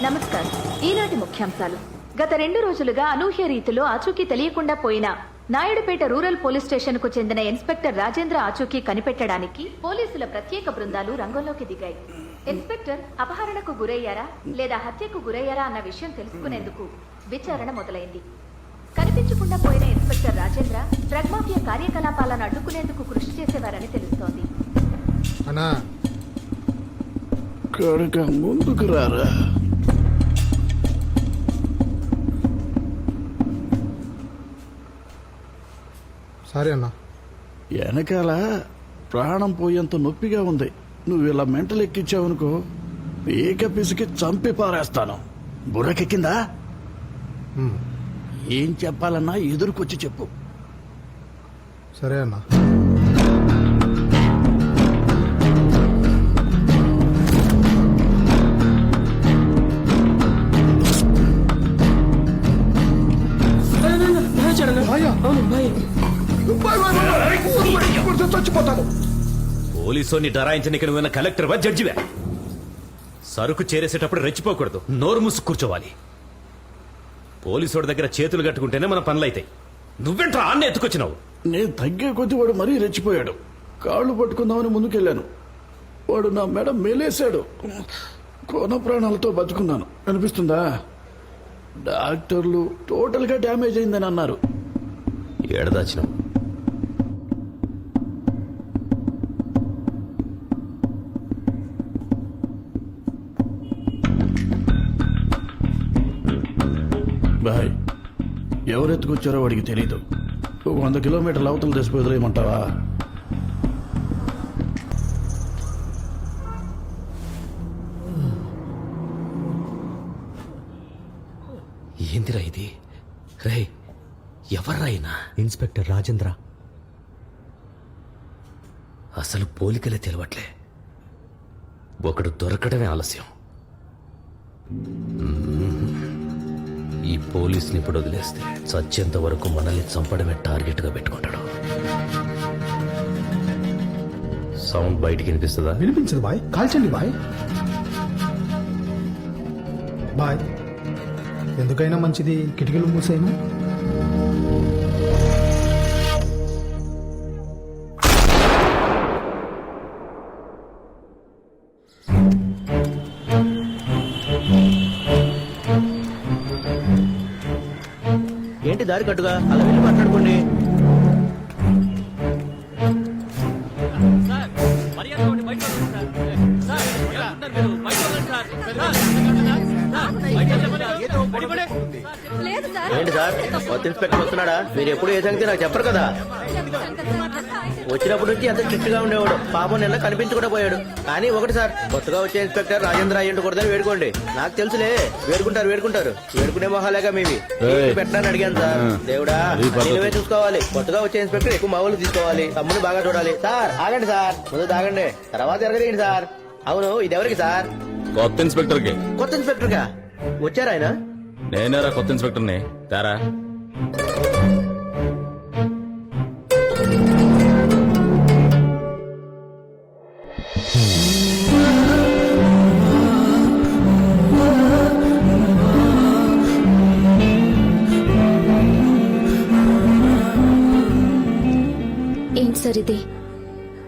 నమస్కారం. ఈనాటి ముఖ్యాంశాలు. గత 2 రోజులుగా అనూహ్య రీతిలో ఆచూకీ తెలియకుండా పోయిన నాయుడుపేట రూరల్ పోలీస్ స్టేషన్ కు చెందిన ఇన్స్పెక్టర్ రాజేంద్ర ఆచూకీ కనిపెట్టడానికి పోలీసుల ప్రత్యేక బృందాలు రంగంలోకి దిగాయి. ఇన్స్పెక్టర్ అపహరణకు గురయ్యారా లేదా హత్యకు గురయ్యారా అన్న విషయం తెలుసుకునేందుకు విచారణ మొదలైంది. కనిపించకుండా పోయిన ఇన్స్పెక్టర్ రాజేంద్ర డ్రగ్ మాఫియా కార్యకలాపాలను అడ్డుకునేందుకు కృషి చేసేవారని తెలుస్తోంది. ముందుకు రారా. సరే అన్న. వెనకాల ప్రాణం పోయేంత నొప్పిగా ఉంది. నువ్వు ఇలా మెంటలు ఎక్కించావనుకో పీక పిసికి చంపి పారేస్తాను. బుర్రకెక్కిందా? ఏం చెప్పాలన్నా ఎదురుకొచ్చి చెప్పు. సరే అన్న. చచ్చిపోతాను. పోలీసుని డరాయించడానికి నువ్వు కలెక్టర్ వా జడ్జివే? సరుకు చేరేసేటప్పుడు రెచ్చిపోకూడదు, నోరు మూసు కూర్చోవాలి. పోలీసుడి దగ్గర చేతులు కట్టుకుంటేనే మన పనులైతాయి. నువ్వెంట్రా ఆన్నే ఎత్తుకొచ్చినావు? నేను తగ్గే కొద్ది వాడు మరీ రెచ్చిపోయాడు. కాళ్ళు పట్టుకుందామని ముందుకెళ్ళాను. వాడు నా మెడ మేలేశాడు. కోన ప్రాణాలతో బతుకున్నాను. అనిపిస్తుందా? డాక్టర్లు టోటల్ గా డ్యామేజ్ అయిందని అన్నారు. ఏడదాచినావు? బాయ్, ఎవరెత్తుకొచ్చారో వాడికి తెలీదు. 100 కిలోమీటర్ల అవతల దేశ వదిలేయమంటావా? ఏందిరా ఇది? రే, ఎవర్రాయినా? ఇన్స్పెక్టర్ రాజేంద్ర. అసలు పోలికలే తెలవట్లే. ఒకడు దొరకడమే ఆలస్యం. ఈ పోలీసుని ఇప్పుడు వదిలేస్తే చచ్చేంత వరకు మనల్ని చంపడమే టార్గెట్ గా పెట్టుకుంటాడు. సౌండ్ బయటికి వినిపిస్తుందా? వినిపించదు బాయ్. కాల్చండి బాయ్. బాయ్, ఎందుకైనా మంచిది కిటికీలు మూసేయను. ఏంటి దారి కట్టుగా అలా వెళ్ళి మాట్లాడుకోండి. ఏంటి సార్, కొత్త ఇన్స్పెక్టర్ వస్తున్నాడా? మీరు ఎప్పుడు ఏ సంగతి నాకు చెప్పరు కదా. వచ్చినప్పటి నుంచి ఎంత స్ట్రిక్ట్ గా ఉండేవాడు. పాపం నిన్న కనిపించకుండా పోయాడు. కానీ ఒకటి సార్, కొత్తగా వచ్చే ఇన్స్పెక్టర్ రాజేంద్ర అయ్యుండకూడదని వేడుకోండి. నాకు తెలుసులే, వేడుకుంటారు వేడుకునే మొహాలేగా మీవి. పెట్టడానికి అడిగాను సార్. దేవుడా, నువ్వే చూసుకోవాలి. కొత్తగా వచ్చే ఇన్స్పెక్టర్ ఎక్కువ మామూలు తీసుకోవాలి. తమ్ముని బాగా చూడాలి. సార్ ఆగండి సార్, ముందు తాగండి, తర్వాత ఎరగదేయండి సార్. అవును, ఇది ఎవరికి సార్? కొత్త ఇన్స్పెక్టర్ కి. కొత్త ఇన్స్పెక్టర్ గా వచ్చారా ఆయన? నేనేరా కొత్త ఇన్స్పెక్టర్ని. తారా. ఏంటి సార్ ఇది?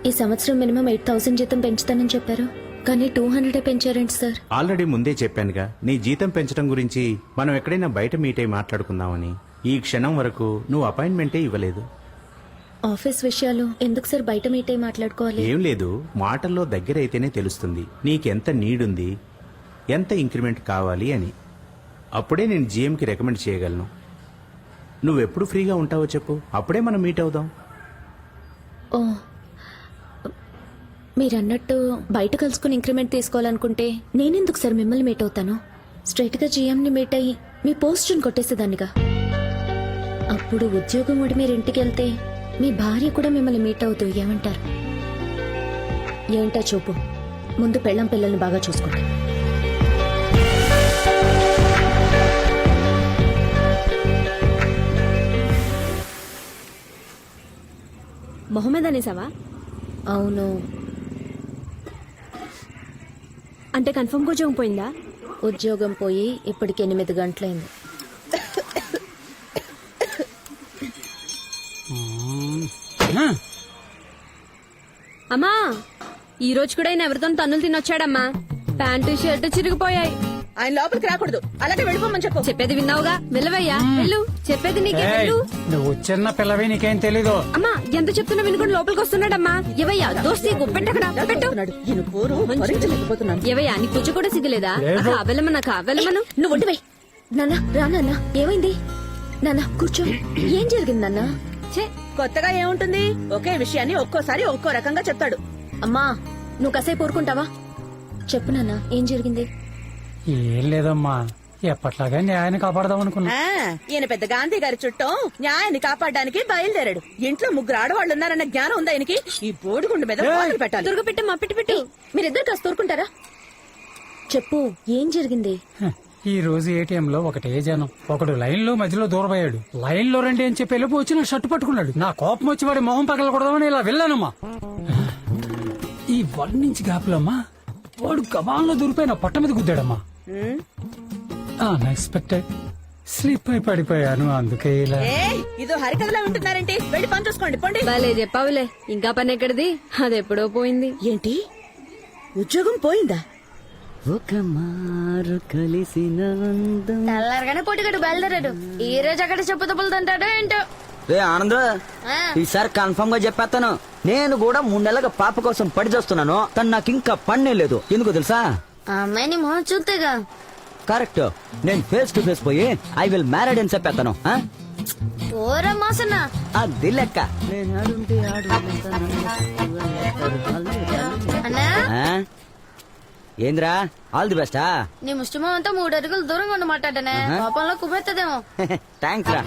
ఈ సంవత్సరం మినిమం 8,000 జీతం పెంచుతానని చెప్పారు, కానీ 200 పెంచారేంటి సార్? ఆల్రెడీ ముందే చెప్పానుగా, నీ జీతం పెంచడం గురించి మనం ఎక్కడైనా బయట మీట్ అయి మాట్లాడుకుందామని. ఈ క్షణం వరకు నువ్వు అపాయింట్మెంటే ఇవ్వలేదు. ఆఫీస్ విషయాలు ఎందుకు సార్ బయట మీట్ అయి మాట్లాడుకోవాలి? ఏం లేదు, మాటల్లో దగ్గర అయితేనే తెలుస్తుంది నీకెంత నీడుంది, ఎంత ఇంక్రిమెంట్ కావాలి అని. అప్పుడే నేను జీఎంకి రికమెండ్ చేయగలను. నువ్వెప్పుడు ఫ్రీగా ఉంటావో చెప్పు, అప్పుడే మనం మీట్ అవుదాం. ఓ, మీరన్నట్టు బయట కలుసుకుని ఇంక్రిమెంట్ తీసుకోవాలనుకుంటే నేనెందుకు సార్ మిమ్మల్ని మీట్ అవుతాను? స్ట్రైట్ గా జీఎంని మీట్ అయ్యి మీ పోస్టును కొట్టేసేదాన్నిగా. అప్పుడు ఉద్యోగం వాడి మీరు ఇంటికి వెళ్తే మీ భార్య కూడా మిమ్మల్ని మీట్ అవుతూ ఏమంటారు? ఏంటో చూపు, ముందు పెళ్ళం పిల్లల్ని బాగా చూసుకోండి. మొహమ్మద్ అనేసావా? అవును. అంటే కన్ఫర్మ్ గా ఉద్యోగం పోయిందా? ఉద్యోగం పోయి ఇప్పటికి 8 గంటలైంది. అమ్మా ఈ రోజు కూడా ఆయన ఎవరితో తన్నులు తినొచ్చాడమ్మా. Pant shirt చిరిగిపోయాయి. ఆయన లోపలికి రాకూడదు, అలాగే వెళ్ళిపోమని చెప్పు. చెప్పేది విన్నావుగా, వెళ్ళవయ్యా వెళ్ళు. చెప్పేది నీకే వెళ్ళు. నువ్వు చిన్న పిల్లవి, నీకేం తెలీదు. అమ్మా ఎంత చెప్తున్నా వినుకుని లోపలికి వస్తున్నాడమ్మా. ఎవయ్యా దోస్తి పెట్టక్కడ పెట్టు. ఈయన పోరు భరించలేకపోతున్నాను. ఎవయ్యా నీ కూర్చో కూడా సిగ్గులేదా? కావెళ్ళమన్నా కావెళ్ళమను. నువ్వు ఉండివే. నాన్న రా నాన్న. ఏమైంది నాన్న? కూర్చో. ఏం జరిగింది నాన్న? ఛే, కొత్తగా ఏముంటుంది, ఒకే విషయాన్ని ఒక్కోసారి ఒక్కో రకంగా చెప్తాడు. అమ్మా నువ్వు కాసేపు ఊరుకుంటావా? చెప్పు నాన్న, ఏం జరిగింది? ఏం లేదమ్మా, ఎప్పట్లాగా న్యాయాన్ని కాపాడదాం అనుకున్నా. ఈయన పెద్ద గాంధీ గారి చుట్టం న్యాయాన్ని కాపాడడానికి బయలుదేరాడు. ఇంట్లో 3 ఆడవాళ్ళు ఉన్నారన్న జ్ఞానం ఉందా ఆయనకి? ఈ బోడిగుండు మీద వాతలు పెట్టాలి. దుర్గ పెట్టమ్మా, పెట్టి పెట్టు. మీరిద్దరు కాస్త ఊరుకుంటారా? చెప్పు, ఏం జరిగింది? ఈ రోజు ఏటీఎం లో ఒకటే జనం. ఒకడు లైన్ లో మధ్యలో దూరపోయాడు. లైన్ లో రండి అని చెప్పి వెళ్ళిపో వచ్చి నా షర్టు పట్టుకున్నాడు. నా కోపం వచ్చి వాడి మొహం పగలకూడదామని ఇలా వెళ్ళానమ్మా. ఈ 1 ఇంచ్ గ్యాప్లమ్మా వాడు గబాల్లో దూరిపోయి నా పొట్ట మీద గుద్దాడమ్మా. అన్ఎక్స్పెక్టెడ్ స్లిప్ అయి పడిపోయాను, అందుకే ఇలా. ఇదో హరికథలా ఉంటున్నారేంటి? వెళ్ళి పని చూసుకోండి, పోండి. భలే చెప్పావులే. ఇంకా పని ఎక్కడిది? అది ఎప్పుడో పోయింది. ఏంటి, ఉద్యోగం పోయిందా? ఒక మారు కలిసిన తెల్లారగానే పొట్టిగడు బయలుదేరాడు. ఈ రోజు అక్కడ చెప్పు తప్పులు తింటాడో ఏంటో. రే ఆనంద్, ఈసారి కన్ఫర్మ్ గా చెప్పేస్తాను. నేను కూడా 3 నెలలుగా పాప కోసం పడి చేస్తున్నాను. తను నాకు ఇంకా పన్నే లేదు. ఎందుకో తెలుసా? అమ్మాయిని మొహం చూస్తేగా. కరెక్ట్. నేను ఫేస్ టు ఫేస్ పోయి ఐ విల్ మ్యారీడ్ అని చెప్పేస్తాను. ఓరమ్మాసన్నా అది లెక్క. అన్నా, ఏంద్రా, ఆల్ ది బెస్టా? నీ ముష్టిమో అంతా 3 అడుగులు దూరంగా ఉండమాటాడనే. కోపంలో కుబెత్తదేమో. థ్యాంక్స్ రా.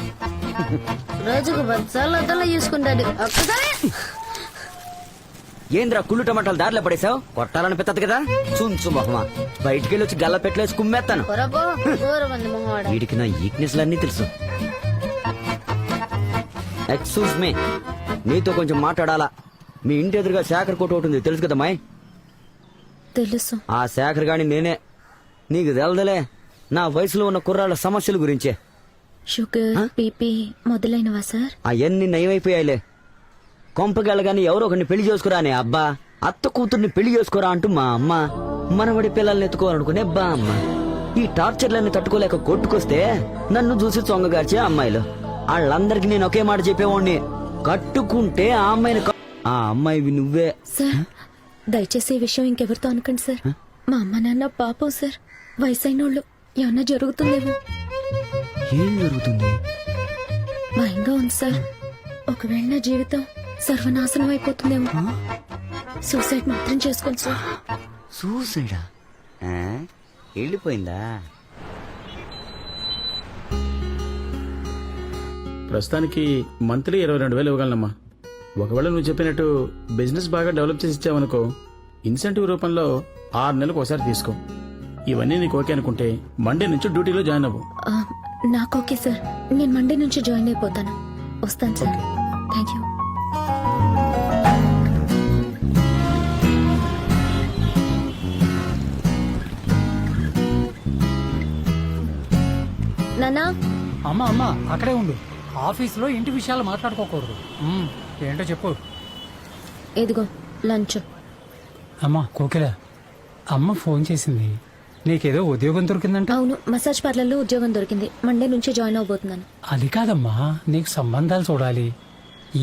రోజుకు 10 సార్లు అద్దంలో చూసుకుంటాడు. ఒక్కసారి ఏంద్రా కుళ్ళు టమాటాలు దారిలో పడేసావు? కొట్టాలనిపిస్తుంది కదా. చుంచు మొహమా, బయటికి వెళ్ళి వచ్చి గల్ల పెట్టలేసి కుమ్మేస్తాను. పొరపో దూరం ఉంది మొహవాడ. వీడికి నా ఈక్నెస్ అన్నీ తెలుసు. ఎక్స్క్యూజ్ మీ, నీతో కొంచెం మాట్లాడాలా. మీ ఇంటి ఎదురుగా శేఖర్ కోట ఒకటి ఉంది, తెలుసు కదా మాయ్? తెలుసు. ఆ శేఖర్ గాని నేనే. నీకు తెలదలే నా వయసులో ఉన్న కుర్రాళ్ళ సమస్యల గురించే. షుగర్, బీపీ మొదలైనవా సార్? అవన్నీ నయమైపోయాయిలే. కొంపకెళ్ళగాని ఎవరో ఒకరిని పెళ్లి చేసుకురా అనే అబ్బా, అత్త కూతుర్ని పెళ్లి చేసుకోరా అంటూ మా అమ్మ, మనవడి పిల్లల్ని ఎత్తుకోవాలనుకునే బా అమ్మ. ఈ టార్చర్లన్నీ తట్టుకోలేక కొట్టుకొస్తే నన్ను చూసి చొంగగార్చే అమ్మాయిలు. వాళ్ళందరికి నేను ఒకే మాట చెప్పేవాడిని, కట్టుకుంటే ఆ అమ్మాయిని ఆ అమ్మాయివి నువ్వే. సార్ దయచేసి ఈ విషయం ఇంకెవరితో అనకండి సార్. మా అమ్మ నాన్న పాపం సార్, వయసైనోళ్ళు. ఏమన్నా జరుగుతుందేమో. ఏం జరుగుతుంది? భయంగా ఉంది సార్. ఒకవేళ నా జీవితం సర్వనాశనం అయిపోతుందేమో. సూసైడ్ మాత్రం చేసుకోండి సార్. సూసైడా? వెళ్ళిపోయిందా? ప్రస్తుతానికి మంత్లీ 22,000 ఇవ్వగలనమ్మా. ఒకవేళ నువ్వు చెప్పినట్టు బిజినెస్ బాగా డెవలప్ చేసి ఇచ్చావనుకో, ఇన్సెంటివ్ రూపంలో 6 నెలలకు ఒకసారి తీసుకో. ఇవన్నీ నీకు ఓకే అనుకుంటే మండే నుంచి డ్యూటీలో జాయిన్ అవ్వు. నాకు ఓకే సార్. నేను మండే నుంచి జాయిన్ అయిపోతాను. వస్తాను సార్. Thank you. నానా, అమ్మా అమ్మా అక్కడే ఉండు. ఆఫీసులో ఇంటి విషయాలు మాట్లాడుకోకూడదు. ఏంటో చెప్పు. ఇదిగో లంచ్. అమ్మా కోకిల, అమ్మ ఫోన్ చేసింది. నీకేదో ఉద్యోగం దొరికిందంట. అవును, మసాజ్ పార్లర్లో ఉద్యోగం దొరికింది. మండే నుంచి జాయిన్ అవబోతున్నాను. అది కాదమ్మా, నీకు సంబంధాలు చూడాలి.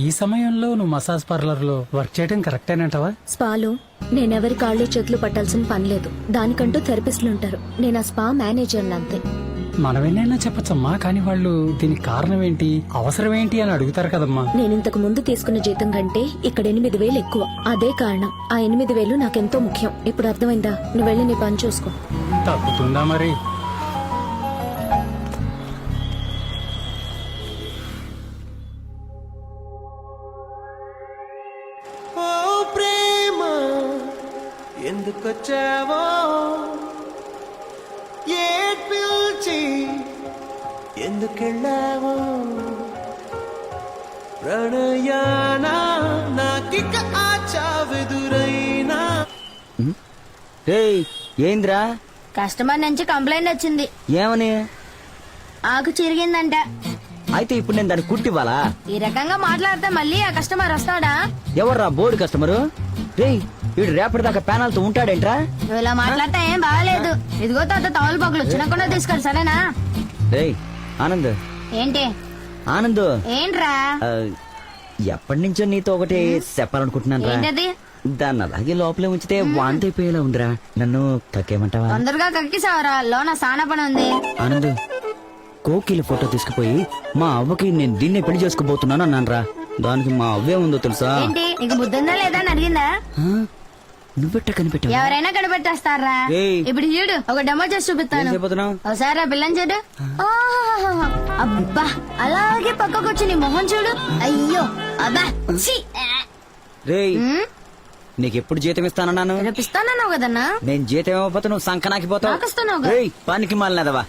ఈ సమయంలో నువ్వు మసాజ్ పార్లర్ లో వర్క్ చేయడం కరెక్టేనంటావా? స్పాలో నేనెవరి కాళ్ళు చేతులు పట్టాల్సిన పని లేదు. దానికంటూ థెరపిస్టులు ఉంటారు. నేను ఆ స్పా మేనేజర్ అంతే. మనమేనైనా చెప్పచ్చమ్మా, కానీ వాళ్ళు దీనికి కారణం ఏంటి, అవసరం ఏంటి అని అడుగుతారు కదమ్మా. నేను ఇంతకు ముందు తీసుకున్న జీతం కంటే ఇక్కడ 8,000 ఎక్కువ. అదే కారణం. ఆ 8,000 నాకెంతో ముఖ్యం. ఇప్పుడు అర్థమైందా? నువ్వు వెళ్ళి నీ పని చూసుకో. తగ్గుతుందా మరి? ప్రేమ ఎందుకొచ్చావో ఏడ్పిల్చి ఎందుకెళ్ళావో ప్రణయానా నాకిక ఆచావెదురైనా. ఏంద్రా కస్టమర్ నుంచి కంప్లైంట్ వచ్చింది. ఏమని? ఆకు చిరిగిందంట. అయితే ఇప్పుడు నేను దాన్ని కుట్టివ్వాలా? ఈ రకంగా మాట్లాడితే మళ్ళీ ఆ కస్టమర్ వస్తాడా? ఎవర్రా బోర్డు కస్టమరు? రేయ్ వీడు రేపటిదాకా ప్యానల్తో ఉంటాడేంట్రా? నువ్వు ఇలా మాట్లాడితే ఏం బాగాలేదు. ఇదిగో తాత తవలు పగులు చిన్నకుండా తీసుకెళ్ళి సరేనా? రేయ్ ఆనంద్. ఏంటి ఆనంద్, ఏంట్రా? ఎప్పటి నుంచో నీతో ఒకటి చెప్పాలనుకుంటున్నాను రా. ఏంటది? దాన్ని అలాగే లోపలే ఉంచితే వాంతి అయిపోయేలా ఉందిరా. నన్ను కక్కేమంటావా? తొందరగా కక్కిసావరా, లోన సానా పని ఉంది. ఆనంద్, కోకిల ఫోటో తీసుకుపోయి మా అవ్వకి నేను దీన్నే పెళ్లి చేసుకోబోతున్నాను అన్నాను రా. దానికి మా అవ్వే ఉందో తెలుసా? ఏంటి నీకు బుద్ధుందా లేదా అని అడిగిందా? నువ్వెట్ట కనిపెట్టావు? ఎవరైనా కనిపెట్టేస్తారా? ఏయ్. ఇప్పుడు చూడు, ఒక డెమో చేసి చూపిస్తాను. ఏం చేయబోతున్నావ్? ఒకసారి ఆ పిల్లని చూడు. ఆహాహాహా. అబ్బా, అలాగే పక్కకొచ్చి నీ మొహం చూడు. అయ్యో అబ్బా ఛీ. రేయ్ నీకెప్పుడు జీతం ఇస్తానన్నాను? రేపిస్తానన్నావు కదన్నా. నేను జీతం ఇవ్వకపోతే నువ్వు సంకనాకిపోతావు. నాకిస్తున్నావుగా. రేయ్ పనికి మాలినదవా.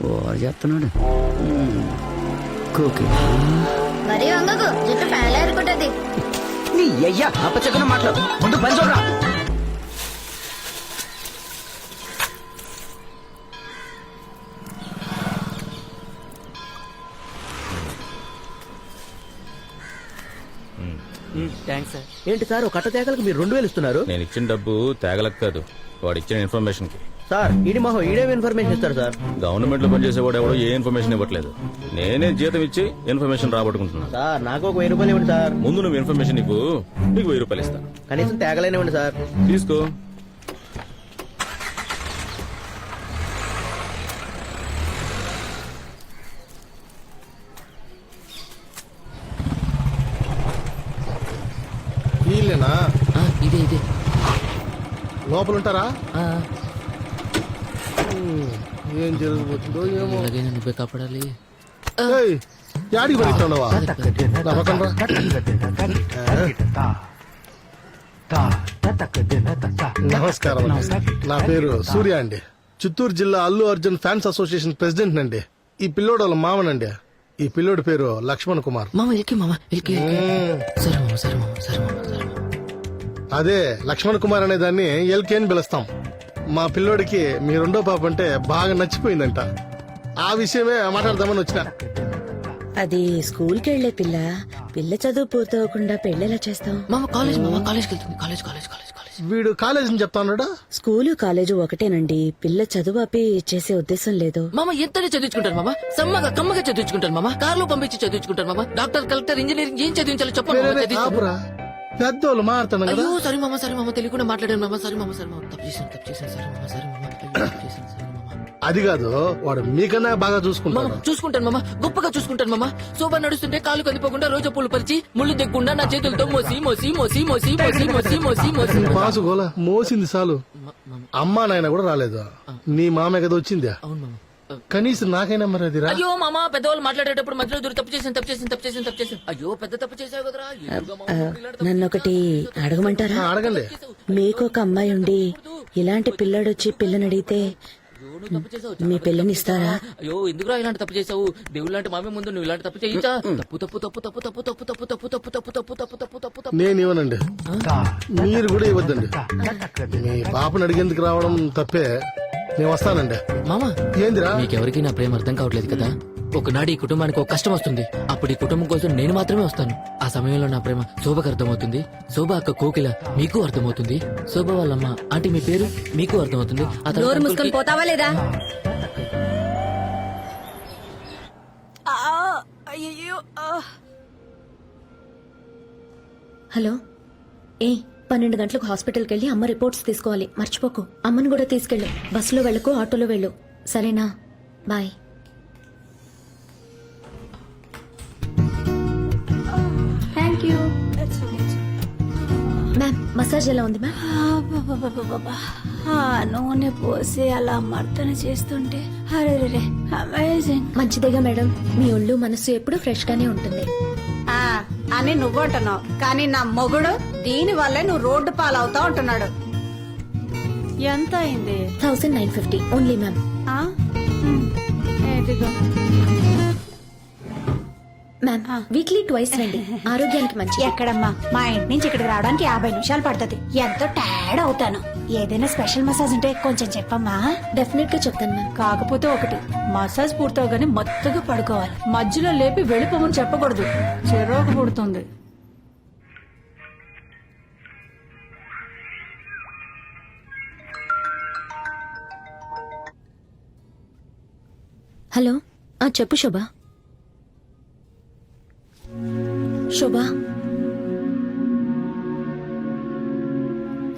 ఓ చెప్తున్నాడు కోకి. మరి వంగకు, జుట్టు ఫ్యాన్ ఏరుకుంటది. నీ అయ్యా అప్పచెక్కన మాట్లాడు. ముందు పని చూడరా. ఏంటి సార్ ఒక కట్ట తేగలకు మీరు 2000 ఇస్తున్నారు? నేను ఇచ్చిన డబ్బు తేగలకు కాదు, వాడు ఇచ్చిన ఇన్ఫర్మేషన్ కి. సార్ ఈడి మొహం ఈడేమి ఇన్ఫర్మేషన్ ఇస్తారు సార్? గవర్నమెంట్ లో పనిచేసేవాడు ఎవడో ఏ ఇన్ఫర్మేషన్ ఇవ్వట్లేదు. నేనే జీతం ఇచ్చి ఇన్ఫర్మేషన్ రాబట్టుకుంటున్నాను. సార్ నాకు ఒక 1000 రూపాయలు ఇవ్వండి సార్. ముందు నువ్వు ఇన్ఫర్మేషన్ నీకు 1000 రూపాయలు ఇస్తాను. కనీసం తేగలేనివ్వండి సార్. తీసుకో. వీళ్ళేనా? ఇదే ఇదే లోపల ఉంటారా? ఏం జరగబోతుందో ఏమో. నువ్వే కాపాడాలి. ఏయ్, యాడికి పెరుగుతున్నావా? నమస్కారం. నా పేరు సూర్య అండి. చిత్తూరు జిల్లా Allu Arjun fans association president అండి. ఈ పిల్లోడు వాళ్ళ మామనండి. ఈ పిల్లోడి పేరు లక్ష్మణ్ కుమార్. అదే లక్ష్మణ్ కుమార్ అనే దాన్ని ఎల్కే అని పిలుస్తాం. మా పిల్లోడికి మీ రెండో పాప అంటే బాగా నచ్చిపోయిందంట. ఆ విషయమే మాట్లాడదామని వచ్చిన. అది స్కూల్ కి వెళ్లే పిల్ల. పిల్ల చదువు పూర్తవకుండా పెళ్లిలా చేస్తాం. వీడు కాలేజ్ అని చెప్తా ఉన్నాడా? స్కూలు కాలేజు ఒకటేనండి. పిల్ల చదువు ఆపి చేసే ఉద్దేశం లేదు. మామ ఎంతనే చదివించుకుంటారు మామ. సమ్మగా కమ్మగా చదివించుకుంటారు మామ. కార్లో పంపించి చదివించుకుంటారు మామ. డాక్టర్, కలెక్టర్, ఇంజనీరింగ్ ఏం చదివించాలో చెప్పండి. ఆపురా, పెద్దోళ్ళు మారుతున్నాం కదా. అయ్యో సరే మామ తెలియకుండా మాట్లాడాను మామ. సరే మామ తప్పు చేశాను సరే మామ. సరే మామ తప్పు చేశాను సరే మామ. అది కాదు, వాడు మీకన్నా బాగా మామ చూసుకుంటాడు. చూసుకుంటాను మామ, గొప్పగా చూసుకుంటాను మామ. శోభ నడుస్తుంటే కాలు కందిపోకుండా రోజా పూలు పరిచి ముళ్ళు దిగకుండా నా చేతులతో మోసి మోసి మోసి మోసి మోసి మోసి మోసి మోసి పాసు గోల మోసింది చాలు. అమ్మా నాయన కూడా రాలేదు. నీ మామే కదా వచ్చిందా? అవును మామ. కనీసం నాకైనా మరి అది రా. అయ్యో మామ, పెద్దవాళ్ళు మాట్లాడేటప్పుడు మధ్యలో దూరి తప్పు చేశాను. అయ్యో పెద్ద తప్పు చేసావు కదరా. నన్నొకటి అడగమంటారా? అడగండి. మీకు ఒక అమ్మాయి ఉండి ఇలాంటి పిల్లడొచ్చి పిల్లని అడిగితే మీ పిల్లనిస్తారా? అయ్యో ఎందుకురా ఇలాంటి తప్పు చేసావు? దేవుడు లాంటి మామే ముందు నువ్వు ఇలాంటి తప్పు చేయించా? తప్పు తప్పు తప్పు తప్పు తప్పు తప్పు తప్పు తప్పు తప్పు తప్పు తప్పు తప్పు తప్పు తప్పు తప్పు. నేను ఇవ్వనండి, మీరు కూడా ఇవ్వద్దండి. మీ పాపను అడిగేందుకు రావడం తప్పే. నేను వస్తానండి. మామ ఏందిరా? మీకెవరికి నా ప్రేమ అర్థం కావట్లేదు కదా. ఒకనాడు ఈ కుటుంబానికి ఒక కష్టం వస్తుంది. అప్పుడు ఈ కుటుంబం కోసం నేను మాత్రమే వస్తాను. ఆ సమయంలో నా ప్రేమ శోభకు అర్థమవుతుంది. శోభ అక్క కోకిల మీకు అర్థమవుతుంది. శోభ వాళ్ళమ్మ ఆంటీ మీ పేరు మీకు అర్థమవుతుంది. ఆ తర్వాత నోరు మూసుకొని పోతావా లేదా? హలో. 12 గంటలకు హాస్పిటల్కి వెళ్ళి అమ్మ రిపోర్ట్స్ తీసుకోవాలి. మర్చిపోకు. అమ్మను కూడా తీసుకెళ్ళు. బస్సులో వెళ్ళకు, ఆటోలో వెళ్ళు. సరేనా? Bye. Thank you ma'am. Massage ఎలా ఉంది మ్యామ్? నూనె పోసి అలా మర్దన చేస్తుంటే అరే అమేజింగ్. మంచిదేగా మేడం. మీ ఒళ్ళు మనసు ఎప్పుడు ఫ్రెష్ గానే ఉంటుంది. అని నువ్వంటున్నావు, కానీ నా మొగుడు దీని వల్లే నువ్వు రోడ్డు పాలవుతా ఉంటున్నాడు. ఎంత అయింది? 1950 only ma'am. Ma'am weekly twice రండి, ఆరోగ్యానికి మంచి. ఎక్కడమ్మా, మా ఇంటి నుంచి ఇక్కడికి రావడానికి 50 నిమిషాలు పడుతుంది. ఎంతో టైర్డ్ అవుతాను. ఏదైనా స్పెషల్ మసాజ్ ఉంటే కొంచెం చెప్పమ్మా. డెఫినెట్ గా చెప్తాను మ్యామ్. కాకపోతే ఒకటి, మసాజ్ పూర్తవగానే మొత్తగా పడుకోవాలి. మధ్యలో లేపి వెళ్ళిపోమని చెప్పకూడదు, చిరాకు పుడుతుంది. హలో, చెప్పు శోభా. శోభా,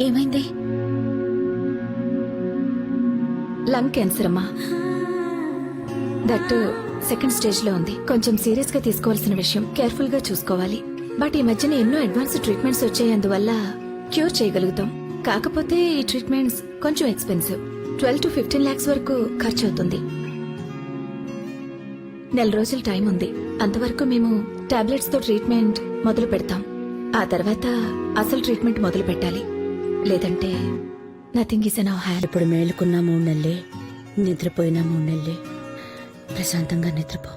ఏమైంది? లంగ్ క్యాన్సర్ అమ్మా. దట్ సెకండ్ స్టేజ్ లో ఉంది. కొంచెం సీరియస్ గా తీసుకోవాల్సిన విషయం. కేర్ఫుల్ గా చూసుకోవాలి. బట్ ఈ మధ్యన ఎన్నో అడ్వాన్స్ ట్రీట్మెంట్స్ వచ్చాయి, అందువల్ల క్యూర్ చేయగలుగుతాం. కాకపోతే ఈ ట్రీట్మెంట్స్ కొంచెం ఎక్స్పెన్సివ్. 12 to 15 lakhs వరకు ఖర్చు అవుతుంది. నెల రోజులు టైం ఉంది. అంతవరకు మేము టాబ్లెట్స్ తో ట్రీట్మెంట్ మొదలు పెడతాం. ఆ తర్వాత అసలు ట్రీట్మెంట్ మొదలు పెట్టాలి. లేదంటే nothing is in our hand. ఇప్పుడు మేలుకున్న 3 నెలలే, నిద్రపోయిన 3 నెలలే. ప్రశాంతంగా నిద్రపో.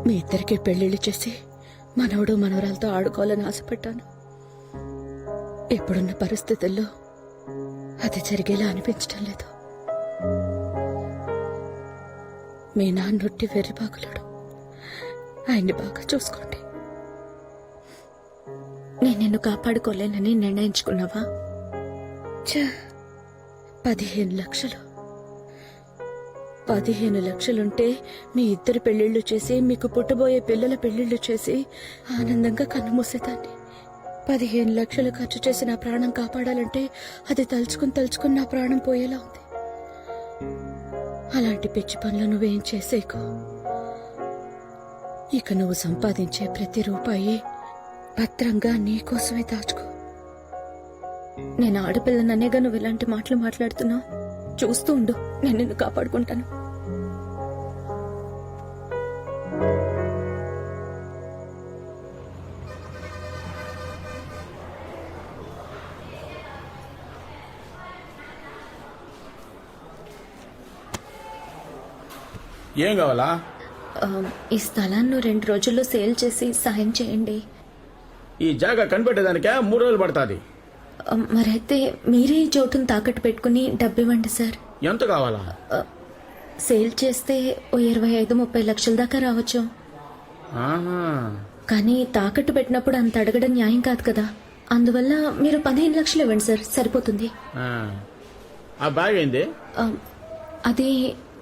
మీ ఇద్దరికి పెళ్లిళ్ళు చేసి మనవడు మనవరాలతో ఆడుకోవాలని ఆశపడ్డాను. ఇప్పుడున్న పరిస్థితుల్లో అది జరిగేలా అనిపించడం లేదు. మీ నాన్నొట్టి వెర్రిబాగులుడు. ఆయన్ని బాగా చూసుకోండి. నేను నిన్ను కాపాడుకోలేనని నిర్ణయించుకున్నావా? 15 లక్షలు. 15 లక్షలుంటే మీ ఇద్దరు పెళ్లిళ్లు చేసి, మీకు పుట్టబోయే పిల్లల పెళ్లిళ్లు చేసి ఆనందంగా కన్నుమూసేదాన్ని. 15 లక్షలు ఖర్చు చేసి నా ప్రాణం కాపాడాలంటే అది తలుచుకుని నా ప్రాణం పోయేలా ఉంది. అలాంటి పిచ్చి పనులు నువ్వేం చేసేకు. ఇక నువ్వు సంపాదించే ప్రతి రూపాయి భద్రంగా నీకోసమే దాచుకో. నేను ఆడపిల్లననేగా నువ్వు ఇలాంటి మాటలు మాట్లాడుతున్నావు. చూస్తూ ఉండు, నేను నిన్ను కాపాడుకుంటాను. ఏం కావాలా? ఈ స్థలాన్ని 2 రోజుల్లో సేల్ చేసి సాయం చేయండి. ఈ జాగా కనిపెట్టేదానికే 3 రోజులు పడుతుంది. మరైతే మీరే ఈ చోటును తాకట్టు పెట్టుకుని డబ్బు ఇవ్వండి సార్. ఎంత కావాలా? సేల్ చేస్తే ఓ 25-30 లక్షల దాకా రావచ్చు. ఆహా. కానీ తాకట్టు పెట్టినప్పుడు అంత అడగడం న్యాయం కాదు కదా. అందువల్ల మీరు 15 లక్షలు ఇవ్వండి సార్, సరిపోతుంది. ఆ బ్యాగ్ ఏంది? అది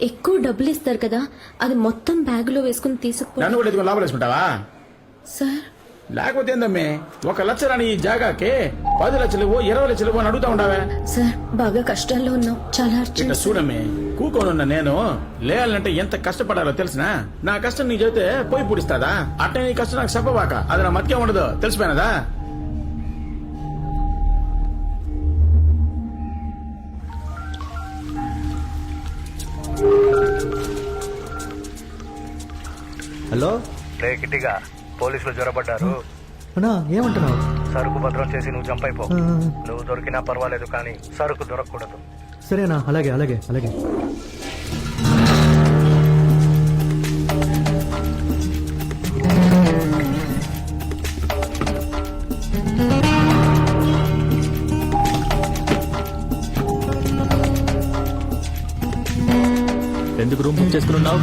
ఎక్కువ డబ్బులు ఇస్తారు కదా, అది మొత్తం బ్యాగులో వేసుకుని తీసుకుపో. నన్ను కూడా ఎత్తుకుని లోపల వేసుకుంటావా? సార్, లేకపోతే ఏందమ్మే, 1 లక్ష రాని ఈ జాగాకి 10 లక్షలు 20 లక్షలు అని అడుగుతా ఉండవే? సార్, బాగా కష్టాల్లో ఉన్నాం, చాలా ఇట్లా అర్జెంట్. చూడమ్మే, కూకోనున్నా నేను లేయాలంటే ఎంత కష్టపడాలో తెలిసినా నా కష్టం నీ చెబితే పోయి పుడిస్తాదా? అట్టే నీ కష్టం నాకు చెప్పవాక, అది నా మతికే ఉండదు, తెలిసిపోయినదా? హలో కిట్టిగా, పోలీసులు జ్వరపడ్డారు. ఏమంటున్నావు? సరుకు భద్రం చేసి నువ్వు జంప్ అయిపో. నువ్వు దొరికినా పర్వాలేదు, కానీ సరుకు దొరకకూడదు. సరేనా? అలాగే అలాగే అలాగే. ఎందుకు రూమ్ బుక్ చేసుకున్నావు?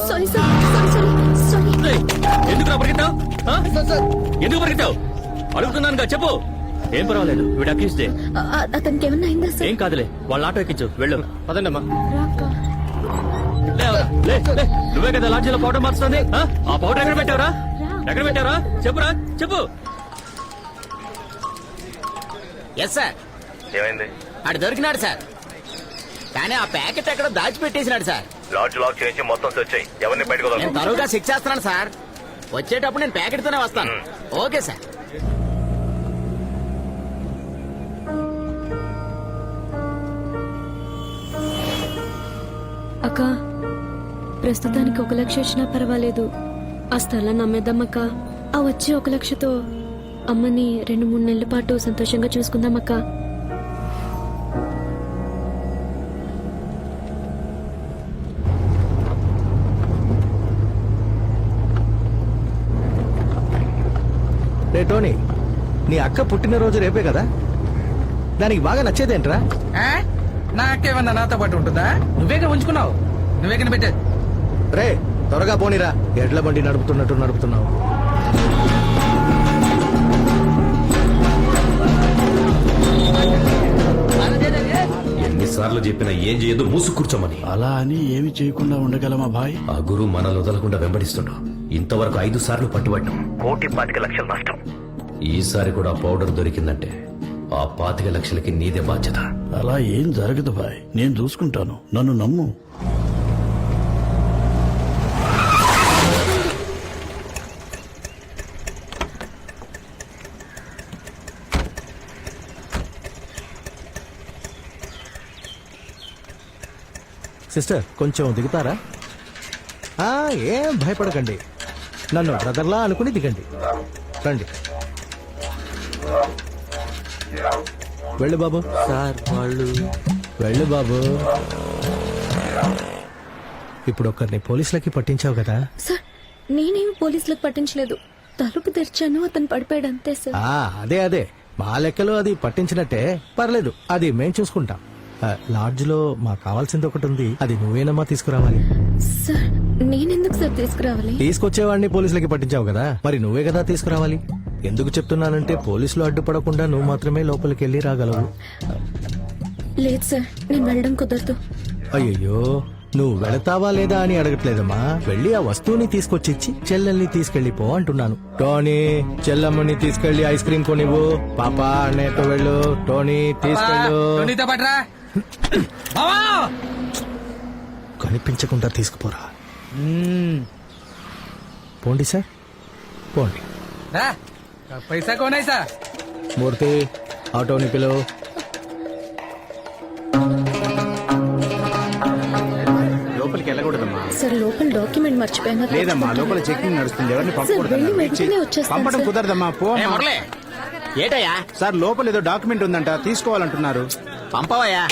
Sorry sir, sorry. ఎందుకు పరిగెత్తావు? ఎందుకు పరిగెత్తావు? అడుగుతున్నానుగా, చెప్పు. ఏం పర్వాలేదు, వీడు అక్యూస్డే. అతనికి ఏమన్నా అయిందా సార్? ఏం కాదులే, వాళ్ళ ఆటో ఎక్కించు, వెళ్ళు. పదండమ్మా. నువ్వే కదా లాడ్జీలో పౌడర్ మార్చుతుంది. ఆ పౌడర్ ఎక్కడ పెట్టావురా? ఎక్కడ పెట్టావురా? చెప్పురా, చెప్పు. Yes sir. ఏమైంది? ఆడు దొరికినాడు సార్. కానీ ఆ ప్యాకెట్ ఎక్కడ దాచిపెట్టేసినాడు సార్. లాడ్జ్ లాక్ చేయించి మొత్తం సెర్చ్ చేయి. ఎవరిని బయటకు నేను తరువుగా చెక్ చేస్తున్నాను సార్. వచ్చేటప్పుడు నేను ప్యాకెట్ తోనే వస్తాను. Okay sir. అక్క ప్రస్తుతానికి 1 లక్ష వచ్చినా పర్వాలేదు. ఆ స్థలాన్ని అమ్మేద్దామక్క. ఆ వచ్చే 1 లక్షతో అమ్మని 2-3 నెలల పాటు సంతోషంగా చూసుకుందామక్క. రే టోనీ, నీ అక్క పుట్టినరోజు రేపే కదా, దానికి బాగా నచ్చేదేంట్రా? నాకేమన్నా నాతో పాటు ఉంటుందా? నువ్వేగా ఉంచుకున్నావు, నువ్వే కనిపెట్టే. రే త్వరగా పోనీరా, ఎడ్ల బండి నడుపుతున్నట్టు నడుపుతున్నావు. ఎన్నిసార్లు చెప్పినా ఏం చేయదు, మూసు కూర్చోమని. అలా అని ఏమి చేయకుండా ఉండగలమా భాయ్? ఆ గురు మనల్ని వదలకుండా వెంబడిస్తుండు. ఇంతవరకు 5 సార్లు పట్టుబడ్డాం. 1,25,00,000 నష్టం. ఈసారి కూడా పౌడర్ దొరికిందంటే ఆ 25,00,000కి నీదే బాధ్యత. అలా ఏం జరగదు భాయ్, నేను చూసుకుంటాను, నన్ను నమ్ము. సిస్టర్ కొంచెం దిగుతారా? ఏం భయపడకండి, నన్ను బ్రదర్లా అనుకుని దిగండి. రండి, వెళ్ళు బాబు. సార్ వాళ్ళు వెళ్ళు బాబు. ఇప్పుడు ఒకరిని పోలీసులకి పట్టించావు కదా. సార్ నేనేమి పోలీసులకు పట్టించలేదు. తలుపు తెరిచాను, అతను పడిపోయాడు అంతే సార్. అదే మా లెక్కలో అది పట్టించినట్టే. పర్లేదు, అది మేం చూసుకుంటాం. లాడ్జ్ లో మాకు కావాల్సింది ఒకటి ఉంది, అది నువ్వేనమ్మా తీసుకురావాలి. సార్ నేనెందుకు సార్ తీసుకురావాలి? తీసుకొచ్చేవాడిని పోలీసులకి పట్టించావు కదా, మరి నువ్వే కదా తీసుకురావాలి. ఎందుకు చెప్తున్నానంటే పోలీసులు అడ్డుపడకుండా నువ్వు మాత్రమే లోపలికి వెళ్ళి రాగలవు. లేదు సార్, నేను వెళ్ళడం కుదరదు. అయ్యయ్యో, నువ్వు వెళతావా లేదా అని అడగట్లేదమ్మా. వెళ్ళి ఆ వస్తువుని తీసుకొచ్చిచ్చి చెల్లెల్ని తీసుకెళ్లిపో అంటున్నాను. టోనీ, చెల్లమ్మని తీసుకెళ్లి ఐస్ క్రీమ్ కొనివ్వు. పాపా అన్నయ్యతో వెళ్ళు. టోనీ తీసుకెళ్ళు. కనిపించకుండా తీసుకుపోరా. పోండి సార్, పోండి. పైసా కోనాయి సార్. మూర్తి, ఆటోని పిలువు. లోపలికి వెళ్ళకూడదమ్మా. సార్ లోపల డాక్యుమెంట్ మర్చిపోయాను. లేదమ్మా, లోపల చెకింగ్ నడుస్తుంది, ఎవరిని సార్ వెళ్ళి వెంటనే వచ్చేస్తాను పంపడం సార్. కుదరదమ్మా. పో ఏ మురళి, ఏటయ్యా? సార్ లోపల ఏదో డాక్యుమెంట్ ఉందంట, తీసుకోవాలంటున్నారు. పంపవయ్యా.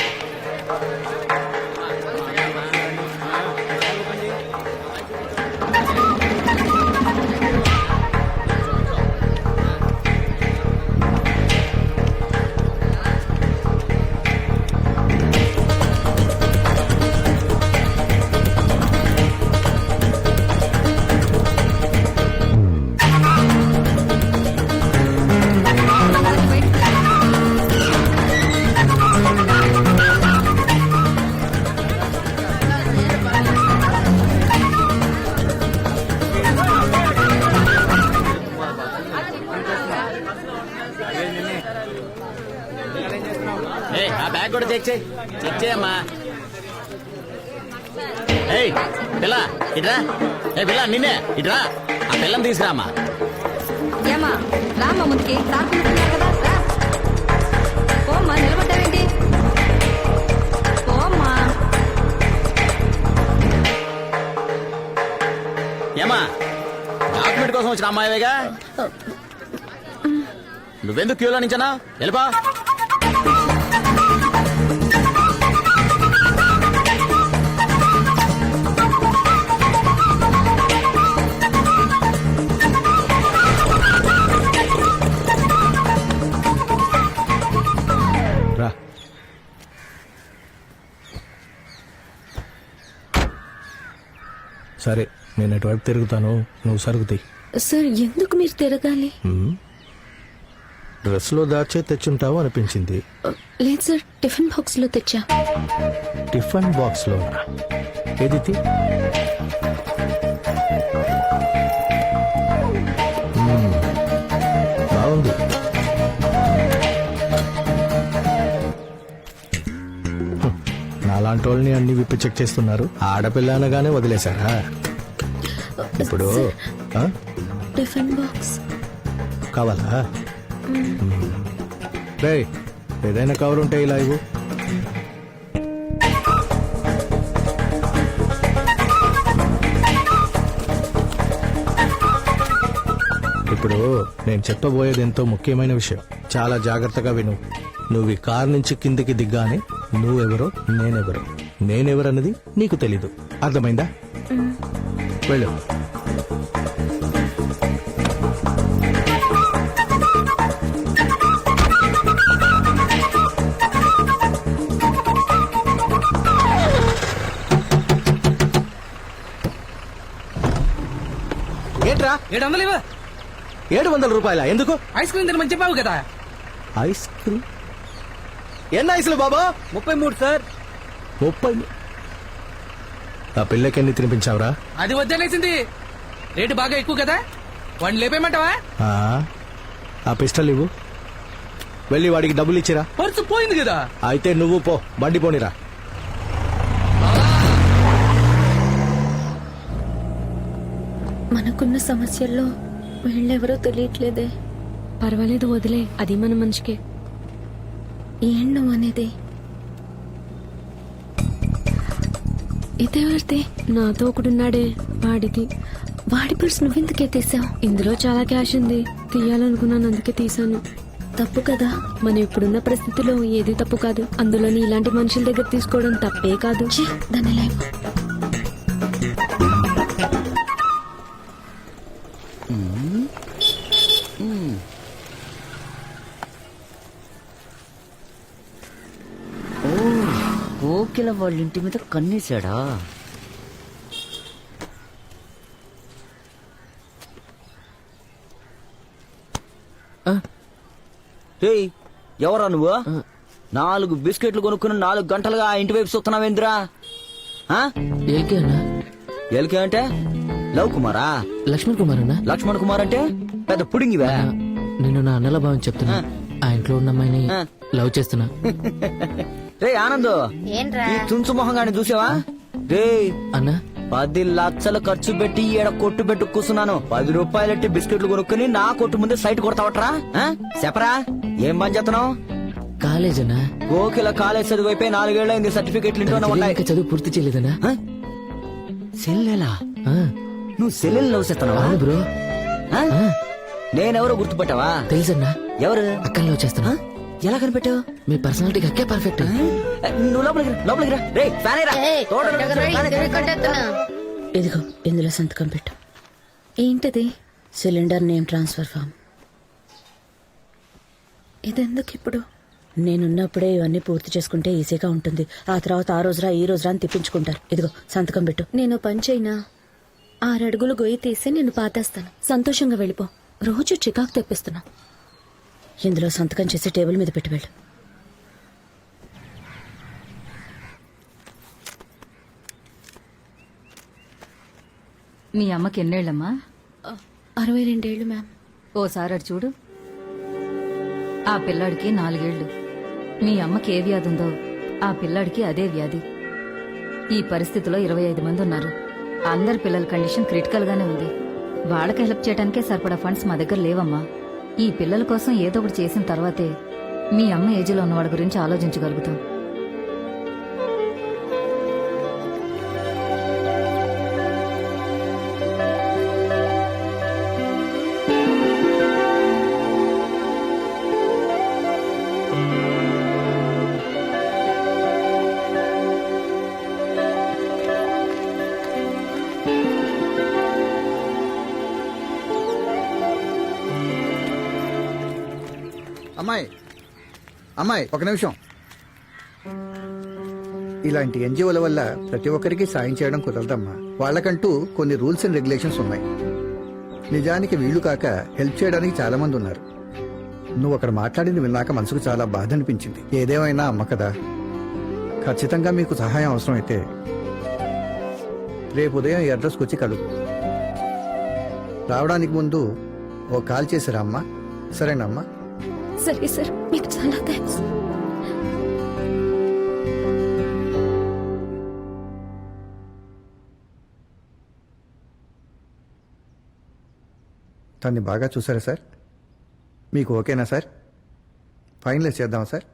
ఆ బ్యాగ్ కూడా చెక్ చేయి. చెక్ చేయమ్మా. ఏయ్ పిల్ల ఇట్రా. ఏ పిల్ల, నిన్నే ఇట్రా. ఆ పిల్లని తీసుకురామ్మా. ఏమా రామ్మా ముందుకి, తాకుంటున్నారు కదా, రా. పోమ్మా, నిలబడ్డావేంటి? పోమ్మా. ఏమా, డాక్యుమెంట్ కోసం వచ్చిన అమ్మాయివేగా, నువ్వెందుకు క్యూలో నించనా? వెళ్ళిపా. రా. సరే, నేను ఎటువైపు తిరుగుతాను, నువ్వు సరుగుతాయి. సార్ ఎందుకు మీరు తిరగాలి? డ్రెస్ లో దాచే తెచ్చుంటావు అనిపించింది. లేదు సార్, టిఫిన్ బాక్స్ లో తెచ్చా. టిఫిన్ బాక్స్ లో ఏది? బాగుంది. నాలా మాలాంటి వాళ్ళని అన్ని విప్పి చెక్ చేస్తున్నారు, ఆడపిల్ల అనగానే వదిలేశారా? ఇప్పుడు ఆ? టిఫిన్ బాక్స్ కావాలా? రేయ్, ఏదైనా కవర్ ఉంటే ఇలా ఇవ్వు. ఇప్పుడు నేను చెప్పబోయేది ఎంతో ముఖ్యమైన విషయం, చాలా జాగ్రత్తగా విను. నువ్వు ఈ కార్ నుంచి కిందికి దిగ్గానే నువ్వెవరో నేనెవరో, నేనెవరన్నది నీకు తెలీదు. అర్థమైందా? వెళ్ళు. ఏంట్రా 700 ఇవ్వ. 700 రూపాయల? ఎందుకు? ఐస్ క్రీమ్ తినమని చెప్పావు కదా. Ice cream? ఎన్ని ఐసులు బాబా? 33 సార్. 30. ఆ పిల్లకి ఎన్ని తినిపించావురా? అది వద్దనేసింది, రేటు బాగా ఎక్కువ కదా, వాడిని లేపేయమంటావా? ఆ, ఆ పిస్టల్ ఇవ్వు. వెళ్ళి వాడికి డబ్బులు ఇచ్చిరా. పర్సు పోయింది కదా. అయితే నువ్వు పో, బండి పోనిరా. మనకున్న సమస్యల్లో వీళ్ళెవరో తెలియట్లేదే. పర్వాలేదు, వదిలే, అది మన మనిషికే. ఏం నువ్వు అనేది? ఇదెవరిది? నాతో ఒకడున్నాడే, వాడిది. వాడి పర్స్ నువ్వెందుకే తీసావు? ఇందులో చాలా క్యాష్ ఉంది, తీయాలనుకున్నాను, అందుకే తీసాను. తప్పు కదా, మనం ఇప్పుడున్న పరిస్థితిలో ఏది తప్పు కాదు, అందులోని ఇలాంటి మనుషుల దగ్గర తీసుకోవడం తప్పే కాదు. దాని లైఫ్ కోకిల వాళ్ళ ఇంటి మీద కన్నేశాడా? రేయ్, ఎవరా నువ్వు? 4 బిస్కెట్లు కొనుక్కుని 4 గంటలుగా ఆ ఇంటి వైపు చూస్తున్నావేంద్రా? ఏకే అన్నా? ఎల్కే అంటే లవ్ కుమారా? లక్ష్మణ్ కుమార్ అన్నా? లక్ష్మణ్ కుమార్ అంటే పెద్ద పుడింగివే. నేను నా అన్నల భావం చెప్తున్నా, ఆ ఇంట్లో ఉన్న అమ్మాయిని లవ్ చేస్తున్నా. రే ఆనంద్, ఈ తుంచు మొహంగాని చూసావా? రే అన్నా, 10 లక్షలు ఖర్చు పెట్టి ఈడ కొట్టు పెట్టు కూర్చున్నాను, 10 రూపాయలెట్టి బిస్కెట్లు కొనుక్కుని నా కొట్టు ముందే సైట్ కొడతావట్రా? చెప్పరా, ఏం పని చేస్తున్నావు? కాలేజ్ అన్నా. కోకిల కాలేజ్ చదువు అయిపోయి 4 ఏళ్ళైంది, సర్టిఫికెట్లు ఇంట్లోనే ఉన్నాయి. ఇంకా చదువు పూర్తి చేయలేదన్నా. సెల్లెలా? నువ్వు సెల్లెలు లవ్ చేస్తున్నావా? అవును బ్రో. నేనెవరో గుర్తుపట్టావా? తెలుసన్నా. ఎవరు? అక్కని లవ్ చేస్తున్నా. ఎలా కనిపెట్టావు? మీ పర్సనాలిటీకి అక్కే పర్ఫెక్ట్. నువ్వు లోపలికి రా. రేయ్, ఫ్యాన్ ఏరా. ఇదిగో, ఇందులో సంతకం పెట్టు. ఏంటది? Cylinder name transfer form. ఇదెందుకు ఇప్పుడు? నేనున్నప్పుడే ఇవన్నీ పూర్తి చేసుకుంటే ఈజీగా ఉంటుంది. ఆ తర్వాత ఆ రోజురా ఈ రోజురా అని తిప్పించుకుంటారు. ఇదిగో సంతకం పెట్టు. నేను పని చేయనా? 6 అడుగులు గొయ్యి తీసి నేను పాతేస్తాను. సంతోషంగా వెళ్ళిపో. రోజు చికాకు తెప్పిస్తున్నా. ఇందులో సంతకం చేసి టేబుల్ మీద పెట్టి వెళ్ళు. మీ అమ్మకి ఎన్నేళ్లమ్మా? 62 ఏళ్ళు మ్యామ్. ఓసారి అటు చూడు. ఆ పిల్లాడికి 4 ఏళ్లు. మీ అమ్మకి ఏ వ్యాధి ఉందో ఆ పిల్లాడికి అదే వ్యాధి. ఈ పరిస్థితిలో 25 మంది ఉన్నారు. అందరి పిల్లల కండిషన్ క్రిటికల్ గానే ఉంది. వాళ్ళకి హెల్ప్ చేయడానికే సరిపడా ఫండ్స్ మా దగ్గర లేవమ్మా. ఈ పిల్లల కోసం ఏదో ఒకటి చేసిన తర్వాతే మీ అమ్మ ఏజ్లో ఉన్నవాడి గురించి ఆలోచించగలుగుతాం. అమ్మాయి ఒక నిమిషం. ఇలాంటి ఎన్జిఓల వల్ల ప్రతి ఒక్కరికి సాయం చేయడం కుదరదమ్మా. వాళ్ళకంటూ కొన్ని రూల్స్ అండ్ రెగ్యులేషన్స్ ఉన్నాయి. నిజానికి వీళ్ళు కాక హెల్ప్ చేయడానికి చాలా మంది ఉన్నారు. నువ్వు అక్కడ మాట్లాడింది విన్నాక మనసుకు చాలా బాధ అనిపించింది. ఏదేమైనా అమ్మ కదా, ఖచ్చితంగా మీకు సహాయం అవసరమైతే రేపు ఉదయం ఈ అడ్రస్కి వచ్చి కలుగు. రావడానికి ముందు ఓ కాల్ చేసిరా అమ్మా. సరేనమ్మా? సరే సార్, మీకు చాలా థ్యాంక్స్. తన్ని బాగా చూసారా సార్? మీకు ఓకేనా సార్? ఫైనలైజ్ చేద్దామా సార్?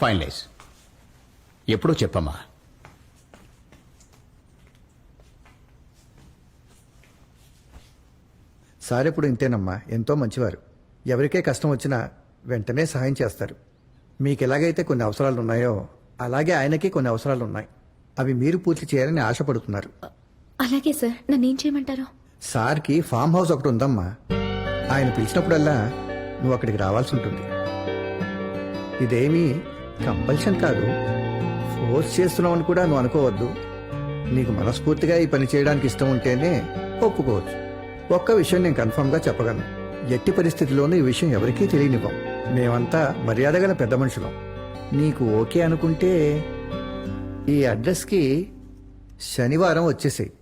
ఫైనలైజ్ ఎప్పుడో చెప్పమ్మా. సార్ ఎప్పుడు ఇంతేనమ్మా, ఎంతో మంచివారు. ఎవరికే కష్టం వచ్చినా వెంటనే సహాయం చేస్తారు. మీకు ఎలాగైతే కొన్ని అవసరాలు ఉన్నాయో అలాగే ఆయనకి కొన్ని అవసరాలు ఉన్నాయి. అవి మీరు పూర్తి చేయాలని ఆశపడుతున్నారు. అలాగే సార్, నన్నేం చేయమంటారు? సార్కి ఫామ్ హౌస్ ఒకటి ఉందమ్మా. ఆయన పిలిచినప్పుడల్లా నువ్వు అక్కడికి రావాల్సి ఉంటుంది. ఇదేమీ కంపల్షన్ కాదు, ఫోర్స్ చేస్తున్నావని కూడా నువ్వు అనుకోవద్దు. నీకు మనస్ఫూర్తిగా ఈ పని చేయడానికి ఇష్టం ఉంటేనే ఒప్పుకోవచ్చు. ఒక్క విషయం నేను కన్ఫర్మ్గా చెప్పగలను, ఎట్టి పరిస్థితిలోనూ ఈ విషయం ఎవరికీ తెలియనివ్వం. మేమంతా మర్యాద గల పెద్ద మనుషులం. నీకు ఓకే అనుకుంటే ఈ అడ్రస్కి శనివారం వచ్చేసేయి.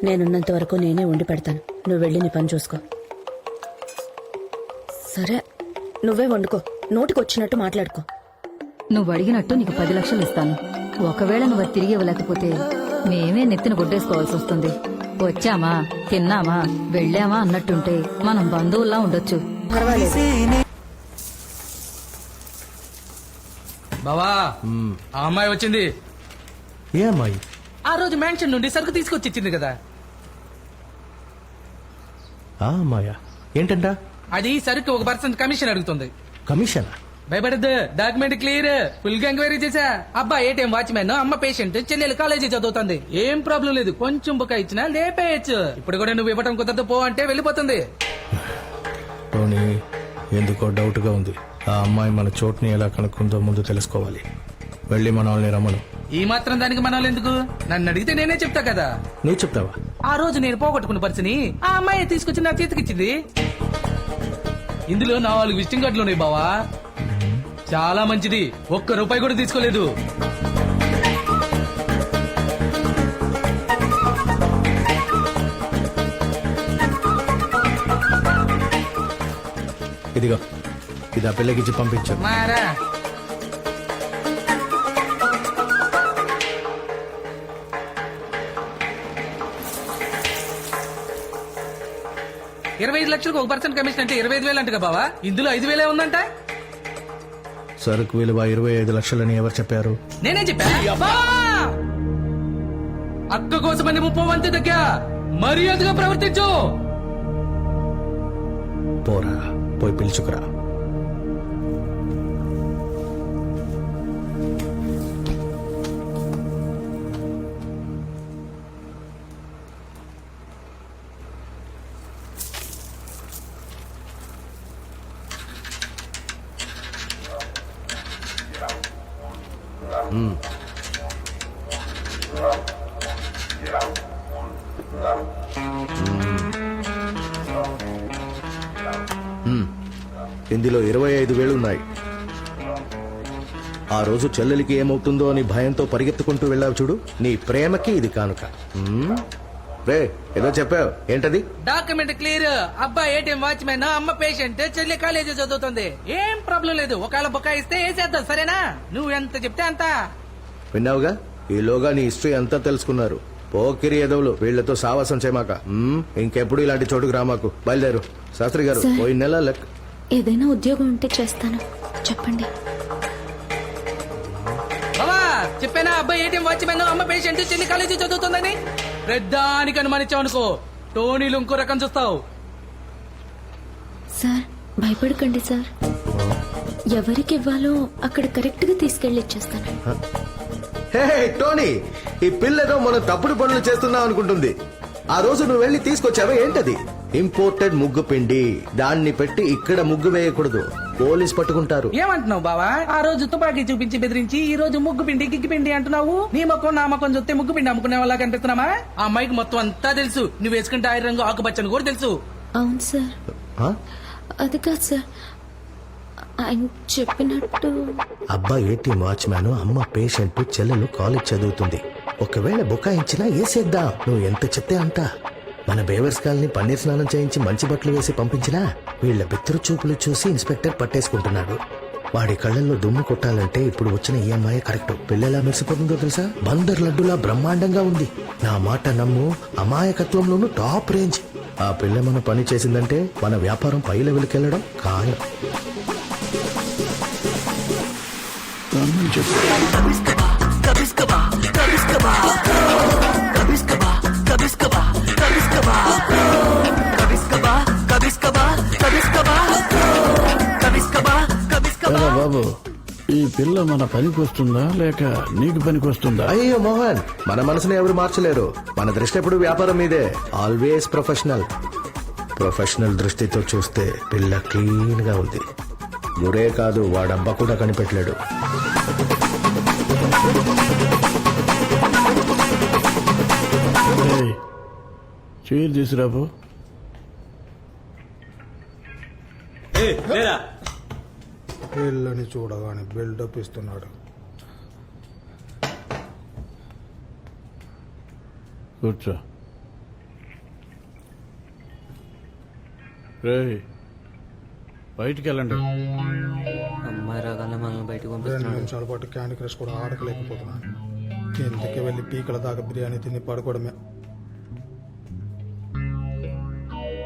నేనున్నంత వరకు నేనే వండి పెడతాను. నువ్వు వెళ్ళి నీ పని చూసుకో. సరే, నువ్వే వండుకో. నోటికి వచ్చినట్టు మాట్లాడుకో. నువ్వు అడిగినట్టు నీకు 10 లక్షలు ఇస్తాను. ఒకవేళ నువ్వు అది తిరిగి ఇవ్వలేకపోతే మేమే నెత్తిన గుడ్డేసుకోవాల్సి వస్తుంది. వచ్చామా, తిన్నామా, వెళ్ళామా అన్నట్టుంటే మనం బంధువుల్లా ఉండొచ్చు. బావా, ఆ అమ్మాయి వచ్చింది. ఏ అమ్మాయి? ఆ రోజు మ్యాన్షన్ నుండి సరుకు తీసుకొచ్చి ఇచ్చింది కదా. ఆ అమ్మాయా? ఏంటంట? అది సరుకు 1% కమిషన్ అడుగుతుంది. కమిషన్? భయపడద్దు, డాక్యుమెంట్ క్లియర్. ఫుల్ గా ఎంక్వైరీ చేశా. అబ్బా ఏటీఎం వాచ్మెన్, అమ్మ పేషెంట్, చెల్లెలు కాలేజీ చదువుతుంది. ఏం ప్రాబ్లం లేదు, కొంచెం బుక్క ఇచ్చినా లేపేయచ్చు. ఇప్పుడు కూడా నువ్వు ఇవ్వటం కుదరదు, పో అంటే వెళ్ళిపోతుంది. టోనీ, ఎందుకో డౌట్ గా ఉంది. ఆ అమ్మాయి మన చోటుని ఎలా కనుక్కుందో ముందు తెలుసుకోవాలి. వెళ్ళి మన వాళ్ళని రమ్మను. ఈ మాత్రం దానికి మన వాళ్ళు ఎందుకు? నన్ను అడిగితే నేనే చెప్తా కదా. నువ్వు చెప్తావా? ఆ రోజు నేను పోగొట్టుకున్న పరిస్థిని ఆ అమ్మాయి తీసుకొచ్చి నా చేతికిచ్చింది. ఇందులో 4 విజిటింగ్ కార్డులు ఉన్నాయి బావా. చాలా మంచిది, ₹1 కూడా తీసుకోలేదు. ఇదిగో, ఇది ఆ పిల్లకిచ్చి పంపించు. మారా $25 లక్షలకు 1% కమిషన్ అంటే 25,000 అంటగా బావా. ఇందులో 5,000 ఉందంట. సరుకు విలువ 25 లక్షలని ఎవరు చెప్పారు? నేనే చెప్పా. అక్క కోసమని 30 వంతు దగ్గర మర్యాదగా ప్రవర్తించు. పోరా, పోయి పిలుచుకురా. ఇందులో 25,000 ఉన్నాయి. ఆ రోజు చెల్లెలికి ఏమవుతుందో అని భయంతో పరిగెత్తుకుంటూ వెళ్ళావు చూడు, నీ ప్రేమకి ఇది కానుక. రే, ఏదో చెప్పావు, ఏంటది? Document clear. అబ్బా ఏటీఎం వాచ్మెన్, అమ్మ పేషెంట్, చెల్లి కాలేజీ చదువుతుంది. ఏం ప్రాబ్లం లేదు. ఒకవేళ బుకాయిస్తే వేసేద్దాం, సరేనా? నువ్వు ఎంత చెప్తే అంత. విన్నావుగా, ఈలోగా నీ హిస్టరీ అంతా తెలుసుకున్నారు. పోకిరి ఎదవులు, వీళ్లతో సావాసం చేయమాక. ఇంకెప్పుడు ఇలాంటి చోటుకు రామాకు. బయలుదేరు. శాస్త్రి గారు, సార్. పోయిన నెల లెక్క. ఏదైనా ఉద్యోగం ఉంటే చేస్తాను, చెప్పండి. బాబా చెప్పానా, అబ్బాయి ఏటీఎం వాచ్మెన్, అమ్మ పేషెంట్, చెల్లి కాలేజీ చదువుతుందని. పెద్దానికి అనుమానించావు అనుకో, టోనీలు ఇంకో రకం చూస్తావు. సార్, భయపడకండి సార్. ఎవరికి ఇవ్వాలో అక్కడ కరెక్ట్ గా తీసుకెళ్లి ఇచ్చేస్తాను. హే టోనీ, ఈ పిల్లతో మనం తప్పుడు పనులు చేస్తున్నాం అనుకుంటుంది. ఆ రోజు నువ్వు వెళ్ళి తీసుకొచ్చావా ఏంటది? ఇంపోర్టెడ్ ముగ్గు పిండి. దాన్ని పెట్టి ఇక్కడ ముగ్గు వేయకూడదు, పోలీస్ పట్టుకుంటారు. ఏమంటున్నావు బావా? ఆ రోజు తుపాకీ చూపించి బెదిరించి ఈ రోజు ముగ్గు పిండి గిగ్గి పిండి అంటున్నావు. నీ మొక్కం నా మొక్కం చూస్తే ముగ్గు పిండి అమ్ముకునే వాళ్ళ కనిపిస్తున్నామా? ఆ అమ్మాయికి మొత్తం అంతా తెలుసు. నువ్వు వేసుకుంటే ఐరన్ రంగు ఆకుపచ్చని కూడా తెలుసు. అవును సార్. అది కాదు సార్, ఆయన చెప్పినట్టు. అబ్బా ఏటీఎం వాచ్మ్యాన్, అమ్మ పేషెంట్, చెల్లెలు కాలేజ్ చదువుతుంది. ఒకవేళ బుకాయించినా వేసేద్దాం. నువ్వు ఎంత చెప్తే అంత. మన బేవర్స్ కాల్ని పన్నీర్ స్నానం చేయించి మంచి బట్టలు వేసి పంపించినా వీళ్ల బిత్తరు చూపులు చూసి ఇన్స్పెక్టర్ పట్టేసుకుంటున్నాడు. వాడి కళ్ళల్లో దుమ్ము కొట్టాలంటే ఇప్పుడు వచ్చిన ఈఎంఐ కరెక్ట్. పెళ్ళెలా మెరిసిపోతుందో తెలుసా? బందర్ లడ్డులా బ్రహ్మాండంగా ఉంది. నా మాట నమ్ము, అమాయకత్వంలోనూ టాప్ రేంజ్. ఆ పిల్ల మన పని చేసిందంటే మన వ్యాపారం పై లెవెల్కి వెళ్ళడం ఖాయం. రమ్మని చెప్పు. ఎలా బాబు, ఈ పిల్ల మన పనికి వస్తుందా లేక నీకు పనికి వస్తుందా? అయ్యో మోహన్, మన మనసుని ఎవరు మార్చలేరు. మన దృష్టి ఎప్పుడు వ్యాపారం మీదే. Always professional. ప్రొఫెషనల్ దృష్టితో చూస్తే పిల్ల క్లీన్ గా ఉంది. గురే కాదు, వాడబ్బా కూడా కనిపెట్టలేడు. ఏయ్, చీర తీసురాబు. పిల్లని చూడగానే బిల్డప్ ఇస్తున్నాడు. కూర్చో. రేయ్, బయటికి వెళ్ళండి. అమ్మాయి రాగానే మనల్ని బయటకు 2 నిమిషాల పాటు క్యాండీ క్రష్ కూడా ఆడకలేకపోతున్నాను. కిందకి వెళ్ళి పీకల దాకా బిర్యానీ తిని పడుకోవడమే.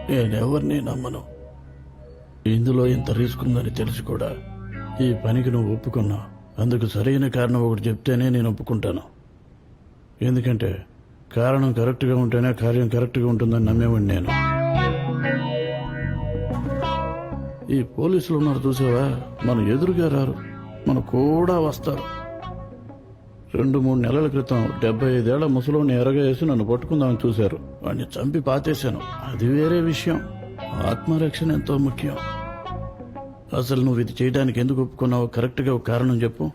నేనెవరిని నమ్మను. ఇందులో ఇంత రిస్క్ ఉందని తెలిసి కూడా ఈ పనికి నువ్వు ఒప్పుకున్నావు. అందుకు సరైన కారణం ఒకటి చెప్తేనే నేను ఒప్పుకుంటాను. ఎందుకంటే కారణం కరెక్ట్గా ఉంటేనే కార్యం కరెక్ట్గా ఉంటుందని నమ్మేవాడిని నేను. ఈ పోలీసులు ఉన్నారు చూసావా, మన ఎదురుగా రారు, మన కూడా వస్తారు. 2-3 నెలల క్రితం 75 ఏళ్ల ముసలోని ఎరగా వేసి నన్ను పట్టుకుందామని చూశారు. వాడిని చంపి పాతేశాను. అది వేరే విషయం. ఆత్మరక్షణ ఎంతో ముఖ్యం. అసలు నువ్వు ఇది చేయడానికి ఎందుకు ఒప్పుకున్నావు? కరెక్ట్గా ఒక కారణం చెప్పు.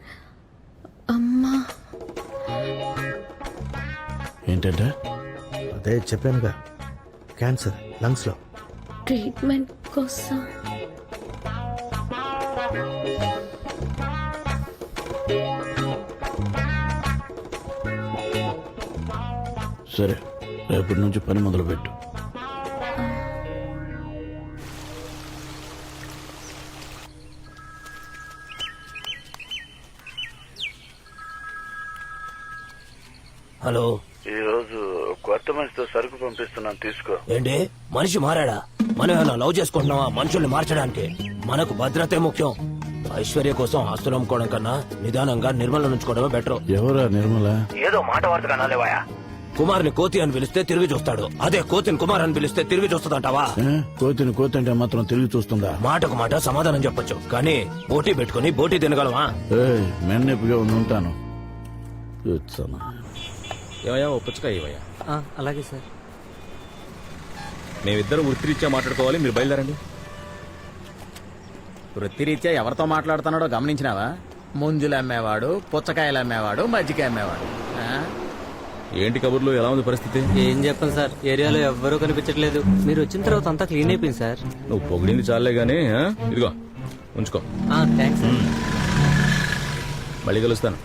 అమ్మా, ఏంటంటే? అదే చెప్పానుగా, క్యాన్సర్ లంగ్స్ లో. ట్రీట్మెంట్ కోసం. సరే, రేపటి నుంచి పని మొదలుపెట్టు. హలో, ఈ రోజు కొత్త మనిషితో సరుకు పంపిస్తున్నాను, తీసుకో. ఏంటి మనిషి మారాడా? మనం ఏమైనా లవ్ చేసుకుంటున్నావా మనుషుల్ని మార్చడానికి? మనకు భద్రతే ముఖ్యం. ఐశ్వర్య కోసం ఆస్తులు అమ్ముకోవడం కన్నా నిదానంగా నిర్మల ఉంచుకోవడమే బెటర్. ఎవరా నిర్మల? ఏదో మాట వార్తగా నాలేవాయా? కుమార్ని కోతి అని పిలిస్తే తిరిగి చూస్తాడు. అదే కోతిని కుమార్ అని పిలిస్తే తిరిగి చూస్తుందంటావా? కోతిని కోతి అంటే మాత్రం తిరిగి చూస్తుందా? మాటకు మాట సమాధానం చెప్పొచ్చు, కానీ పోటీ పెట్టుకుని బోటీ తినగలమా? మెన్నెప్పుగా ఉంటాను. ఏమయ్యా, ఓ పుచ్చకాయ ఇవ్వయ్యా. అలాగే సార్. మేమిద్దరం వృత్తిరీత్యా మాట్లాడుకోవాలి, మీరు బయలుదేరండి. వృత్తిరీత్యా ఎవరితో మాట్లాడుతున్నాడో గమనించినావా? ముంజులు అమ్మేవాడు, పుచ్చకాయలు అమ్మేవాడు, మజ్జికాయ అమ్మేవాడు. ఏంటి కబుర్లు, ఎలా ఉంది పరిస్థితి? ఏం చెప్పండి సార్, ఏరియాలో ఎవ్వరూ కనిపించట్లేదు. మీరు వచ్చిన తర్వాత అంతా క్లీన్ అయిపోయింది సార్. నువ్వు పొగిడింది చాలే గానీ ఇదిగో ఉంచుకో. Thanks sir. మళ్ళీ కలుస్తాను.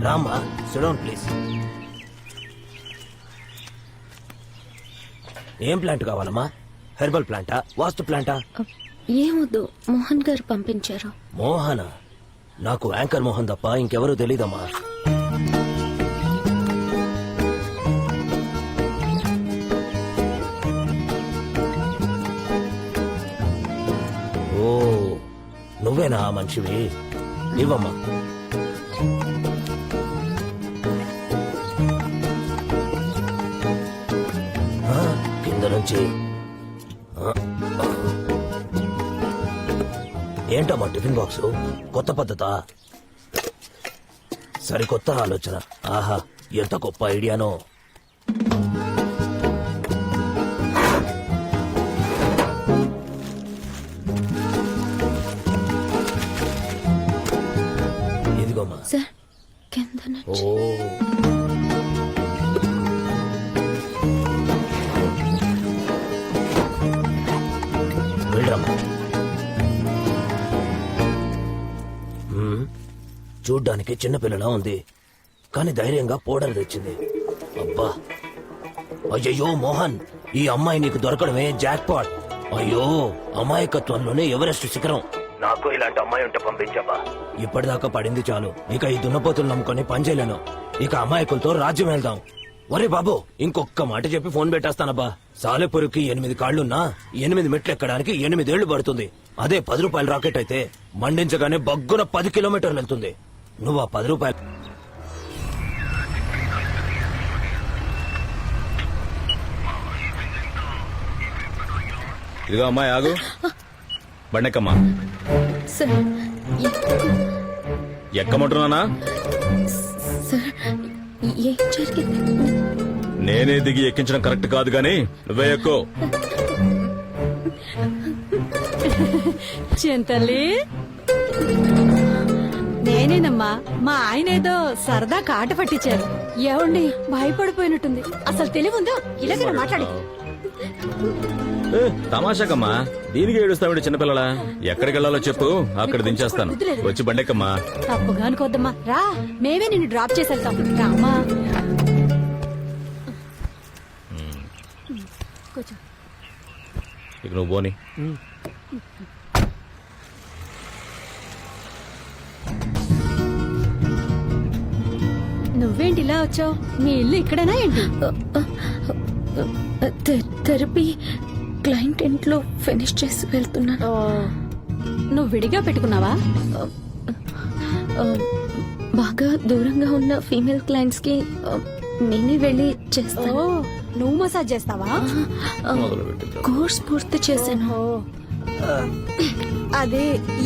రామ్మా, సిట్ డౌన్ ప్లీజ్. ఏం ప్లాంట్ కావాలమ్మా? హెర్బల్ ప్లాంటా, వాస్తు ప్లాంటా? ఏమొద్దు, మోహన్ గారు పంపించారు. మోహన? నాకు యాంకర్ మోహన్ తప్ప ఇంకెవరూ తెలీదమ్మా. ఓ, నువ్వేనా ఆ మనిషివి? ఇవ్వమ్మా. కింద నుంచి ఏంటమ్మా టిఫిన్ బాక్స్? కొత్త పద్ధత, సరికొత్త ఆలోచన. ఆహా, ఎంత గొప్ప ఐడియానో. ఇదిగోమ్మా. సార్, కింద నుంచి. ఓ, వెళ్ళరమ్మా. చూడ్డానికి చిన్నపిల్లలా ఉంది, కానీ ధైర్యంగా పౌడర్ తెచ్చింది. అబ్బా, అయ్యయ్యో మోహన్, ఈ అమ్మాయి నీకు దొరకడమే జాక్ పాట్. అయ్యో, అమాయకత్వంలోనే ఎవరెస్ట్ శిఖరం. నాకు ఇలాంటి అమ్మాయి ఉంటే పంపించబ్బా. ఇప్పటిదాకా పడింది చాలు, ఇక ఈ దున్నపోతులు నమ్ముకొని పనిచేయలేను. ఇక అమాయకులతో రాజ్యం వెళ్దాం. ఒరే బాబు, ఇంకొక్క మాట చెప్పి ఫోన్ పెట్టేస్తానబ్బా. సాలెపురికి 8 కాళ్లున్నా 8 మెట్లు ఎక్కడానికి 8 ఏళ్లు పడుతుంది. అదే 10 రూపాయల రాకెట్ అయితే మండించగానే బగ్గున 10 కిలోమీటర్లు వెళ్తుంది. నువ్వు ఆ 10 రూపాయలు ఇదిగో అమ్మాయి ఆగు. బండెక్కమ్మా. సార్ ఎక్కమంటున్నానా? సార్ ఏం జరిగింది? నేనే దిగి ఎక్కించడం కరెక్ట్ కాదు గాని నువ్వే ఎక్కు. చింతల్లి, నేనేనమ్మా. మా ఆయన ఏదో సరదా కాట పట్టించారు. ఏమండి, భయపడిపోయినట్టుంది. అసలు తెలివుందో ఇలాగ మాట్లాడి. తమాషాకమ్మా, దీనికి ఏడుస్తావిడ చిన్నపిల్లల. ఎక్కడికి వెళ్లాలో చెప్పు, అక్కడ దించేస్తాను. వచ్చి బండెక్కమ్మా. తప్పుగా అనుకోద్దమ్మా, రా, మేమే నిన్ను డ్రాప్ చేసి వెళ్తాం. రామ్మా. ఇక నువ్వు పోని. నువ్వేంటి ఇలా వచ్చావు? మీ ఇల్లు ఇక్కడేనా ఏంటి? థెరపీ క్లయింట్ ఇంట్లో ఫినిష్ చేసి వెళ్తున్నాను. నువ్వు విడిగా పెట్టుకున్నావా? బాగా దూరంగా ఉన్న ఫీమేల్ క్లయింట్స్ కి నేనే వెళ్ళి చేస్తాను. నువ్వు మసాజ్ చేస్తావా? కోర్స్ పూర్తి చేశాను. అదే